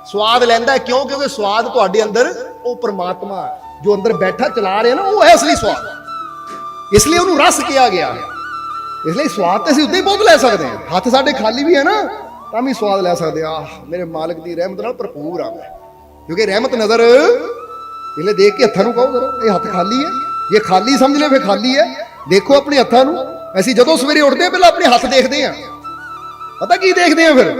ਸਵਾਦ ਲੈਂਦਾ ਹੈ, ਕਿਉਂ? ਕਿਉਂਕਿ ਸਵਾਦ ਤੁਹਾਡੇ ਅੰਦਰ ਉਹ ਪ੍ਰਮਾਤਮਾ ਜੋ ਅੰਦਰ ਬੈਠਾ ਚਲਾ ਰਿਹਾ ਨਾ, ਉਹ ਹੈ ਅਸਲੀ ਸਵਾਦ। ਇਸ ਲਈ ਉਹਨੂੰ ਰਸ ਕਿਹਾ ਗਿਆ ਹੈ। ਇਸ ਲਈ ਸਵਾਦ ਤੇ ਅਸੀਂ ਉੱਦਾਂ ਹੀ ਬਹੁਤ ਲੈ ਸਕਦੇ ਹਾਂ। ਹੱਥ ਸਾਡੇ ਖਾਲੀ ਵੀ ਹੈ ਨਾ ਤਾਂ ਵੀ ਸਵਾਦ ਲੈ ਸਕਦੇ ਆ। ਮੇਰੇ ਮਾਲਕ ਦੀ ਰਹਿਮਤ ਨਾਲ ਭਰਪੂਰ ਆ ਮੈਂ, ਕਿਉਂਕਿ ਰਹਿਮਤ ਨਜ਼ਰ ਇਹਲੇ ਦੇਖ ਕੇ ਹੱਥਾਂ ਨੂੰ ਕਹੋ ਜ਼ਰਾ ਇਹ ਹੱਥ ਖਾਲੀ ਹੈ। ਜੇ ਖਾਲੀ ਸਮਝ ਲੈ ਫਿਰ ਖਾਲੀ ਹੈ। ਦੇਖੋ ਆਪਣੇ ਹੱਥਾਂ ਨੂੰ। ਅਸੀਂ ਜਦੋਂ ਸਵੇਰੇ ਉੱਠਦੇ ਹਾਂ ਪਹਿਲਾਂ ਆਪਣੇ ਹੱਥ ਦੇਖਦੇ ਹਾਂ। ਪਤਾ ਕੀ ਦੇਖਦੇ ਹਾਂ ਫਿਰ?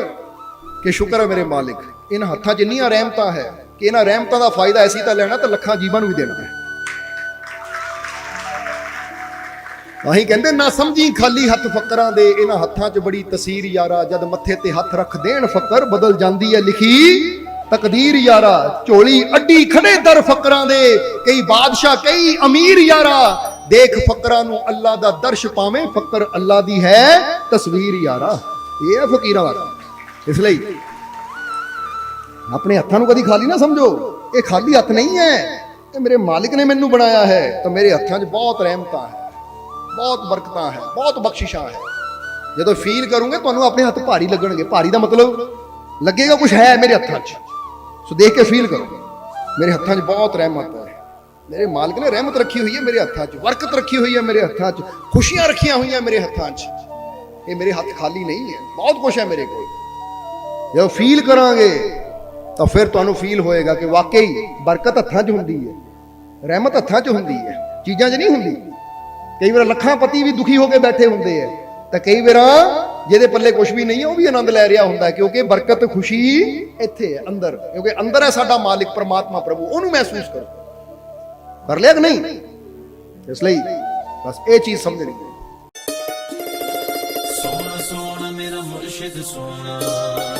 ਕਿ ਸ਼ੁਕਰ ਹੈ ਮੇਰੇ ਮਾਲਿਕ, ਇਹਨਾਂ ਹੱਥਾਂ 'ਚ ਇੰਨੀਆਂ ਰਹਿਮਤਾਂ ਹੈ ਕਿ ਇਹਨਾਂ ਰਹਿਮਤਾਂ ਦਾ ਫਾਇਦਾ ਅਸੀਂ ਤਾਂ ਲੈਣਾ ਤਾਂ ਲੱਖਾਂ ਜੀਵਾਂ ਨੂੰ ਵੀ ਦੇਣਾ ਹੈ। ਆਹੀ ਕਹਿੰਦੇ ਨਾ ਸਮਝੀ ਖਾਲੀ ਹੱਥ ਫਕਰਾਂ ਦੇ, ਇਹਨਾਂ ਹੱਥਾਂ 'ਚ ਬੜੀ ਤਸੀਰ ਯਾਰਾ, ਜਦ ਮੱਥੇ ਤੇ ਹੱਥ ਰੱਖ ਦੇਣ ਫਕਰ ਬਦਲ ਜਾਂਦੀ ਹੈ ਲਿਖੀ ਤਕਦੀਰ ਯਾਰਾ। ਝੋਲੀ ਅੱਡੀ ਖੜੇ ਦਰ ਫਕਰਾਂ ਦੇ, ਕਈ ਬਾਦਸ਼ਾਹ ਕਈ ਅਮੀਰ ਯਾਰਾ। ਦੇਖ ਫਕਰਾਂ ਨੂੰ ਅੱਲਾ ਦਾ ਦਰਸ਼ ਪਾਵੇਂ, ਫਕਰ ਅੱਲਾ ਦੀ ਹੈ ਤਸਵੀਰ ਯਾਰਾ। ਇਹ ਹੈ ਫਕੀਰਾਂ ਦਾ ਕੰਮ। ਇਸ ਲਈ ਆਪਣੇ ਹੱਥਾਂ ਨੂੰ ਕਦੀ ਖਾਲੀ ਨਾ ਸਮਝੋ। ਇਹ ਖਾਲੀ ਹੱਥ ਨਹੀਂ ਹੈ, ਇਹ ਮੇਰੇ ਮਾਲਿਕ ਨੇ ਮੈਨੂੰ ਬਣਾਇਆ ਹੈ। ਤਾਂ ਮੇਰੇ ਹੱਥਾਂ 'ਚ ਬਹੁਤ ਰਹਿਮਤਾਂ ਹੈ, ਬਹੁਤ ਬਰਕਤਾਂ ਹੈ, ਬਹੁਤ ਬਖਸ਼ਿਸ਼ਾਂ ਹੈ। ਜਦੋਂ ਫੀਲ ਕਰੋਗੇ ਤੁਹਾਨੂੰ ਆਪਣੇ ਹੱਥ ਭਾਰੀ ਲੱਗਣਗੇ। ਭਾਰੀ ਦਾ ਮਤਲਬ ਲੱਗੇਗਾ ਕੁਝ ਹੈ ਮੇਰੇ ਹੱਥਾਂ 'ਚ। ਸੋ ਦੇਖ ਕੇ ਫੀਲ ਕਰੋ ਮੇਰੇ ਹੱਥਾਂ 'ਚ ਬਹੁਤ ਰਹਿਮਤ ਹੈ। ਮੇਰੇ ਮਾਲਕ ਨੇ ਰਹਿਮਤ ਰੱਖੀ ਹੋਈ ਹੈ ਮੇਰੇ ਹੱਥਾਂ 'ਚ, ਬਰਕਤ ਰੱਖੀ ਹੋਈ ਹੈ ਮੇਰੇ ਹੱਥਾਂ 'ਚ, ਖੁਸ਼ੀਆਂ ਰੱਖੀਆਂ ਹੋਈਆਂ ਮੇਰੇ ਹੱਥਾਂ 'ਚ। ਇਹ ਮੇਰੇ ਹੱਥ ਖਾਲੀ ਨਹੀਂ ਹੈ, ਬਹੁਤ ਕੁਝ ਹੈ ਮੇਰੇ ਕੋਲ। ਜਦੋਂ ਫੀਲ ਕਰਾਂਗੇ ਤਾਂ ਫਿਰ ਤੁਹਾਨੂੰ ਫੀਲ ਹੋਏਗਾ ਕਿ ਵਾਕਈ ਬਰਕਤ ਹੱਥਾਂ 'ਚ ਹੁੰਦੀ ਹੈ, ਰਹਿਮਤ ਹੱਥਾਂ 'ਚ ਹੁੰਦੀ ਹੈ, ਚੀਜ਼ਾਂ 'ਚ ਨਹੀਂ ਹੁੰਦੀ। ਕਈ ਵਾਰ ਲੱਖਾਂ ਪਤੀ ਵੀ ਦੁਖੀ ਹੋ ਕੇ ਬੈਠੇ ਹੁੰਦੇ ਆ, ਤਾਂ ਕਈ ਵਾਰ ਜਿਹਦੇ ਪੱਲੇ ਕੁਝ ਵੀ ਨਹੀਂ ਹੈ ਉਹ ਵੀ ਆਨੰਦ ਲੈ ਰਿਹਾ ਹੁੰਦਾ, ਕਿਉਂਕਿ ਬਰਕਤ ਖੁਸ਼ੀ ਇੱਥੇ ਹੈ ਅੰਦਰ। ਕਿਉਂਕਿ ਅੰਦਰ ਹੈ ਸਾਡਾ ਮਾਲਿਕ ਪਰਮਾਤਮਾ ਪ੍ਰਭੂ, ਉਹਨੂੰ ਮਹਿਸੂਸ ਕਰੋ। ਕਰ ਲਿਆ ਕਿ ਨਹੀਂ? ਇਸ ਲਈ ਬਸ ਇਹ ਚੀਜ਼ ਸਮਝਣੀ ਹੈ। ਸੋਹਣਾ ਸੋਹਣਾ ਮੇਰਾ ਮੁਰਸ਼ਿਦ ਸੋਹਣਾ।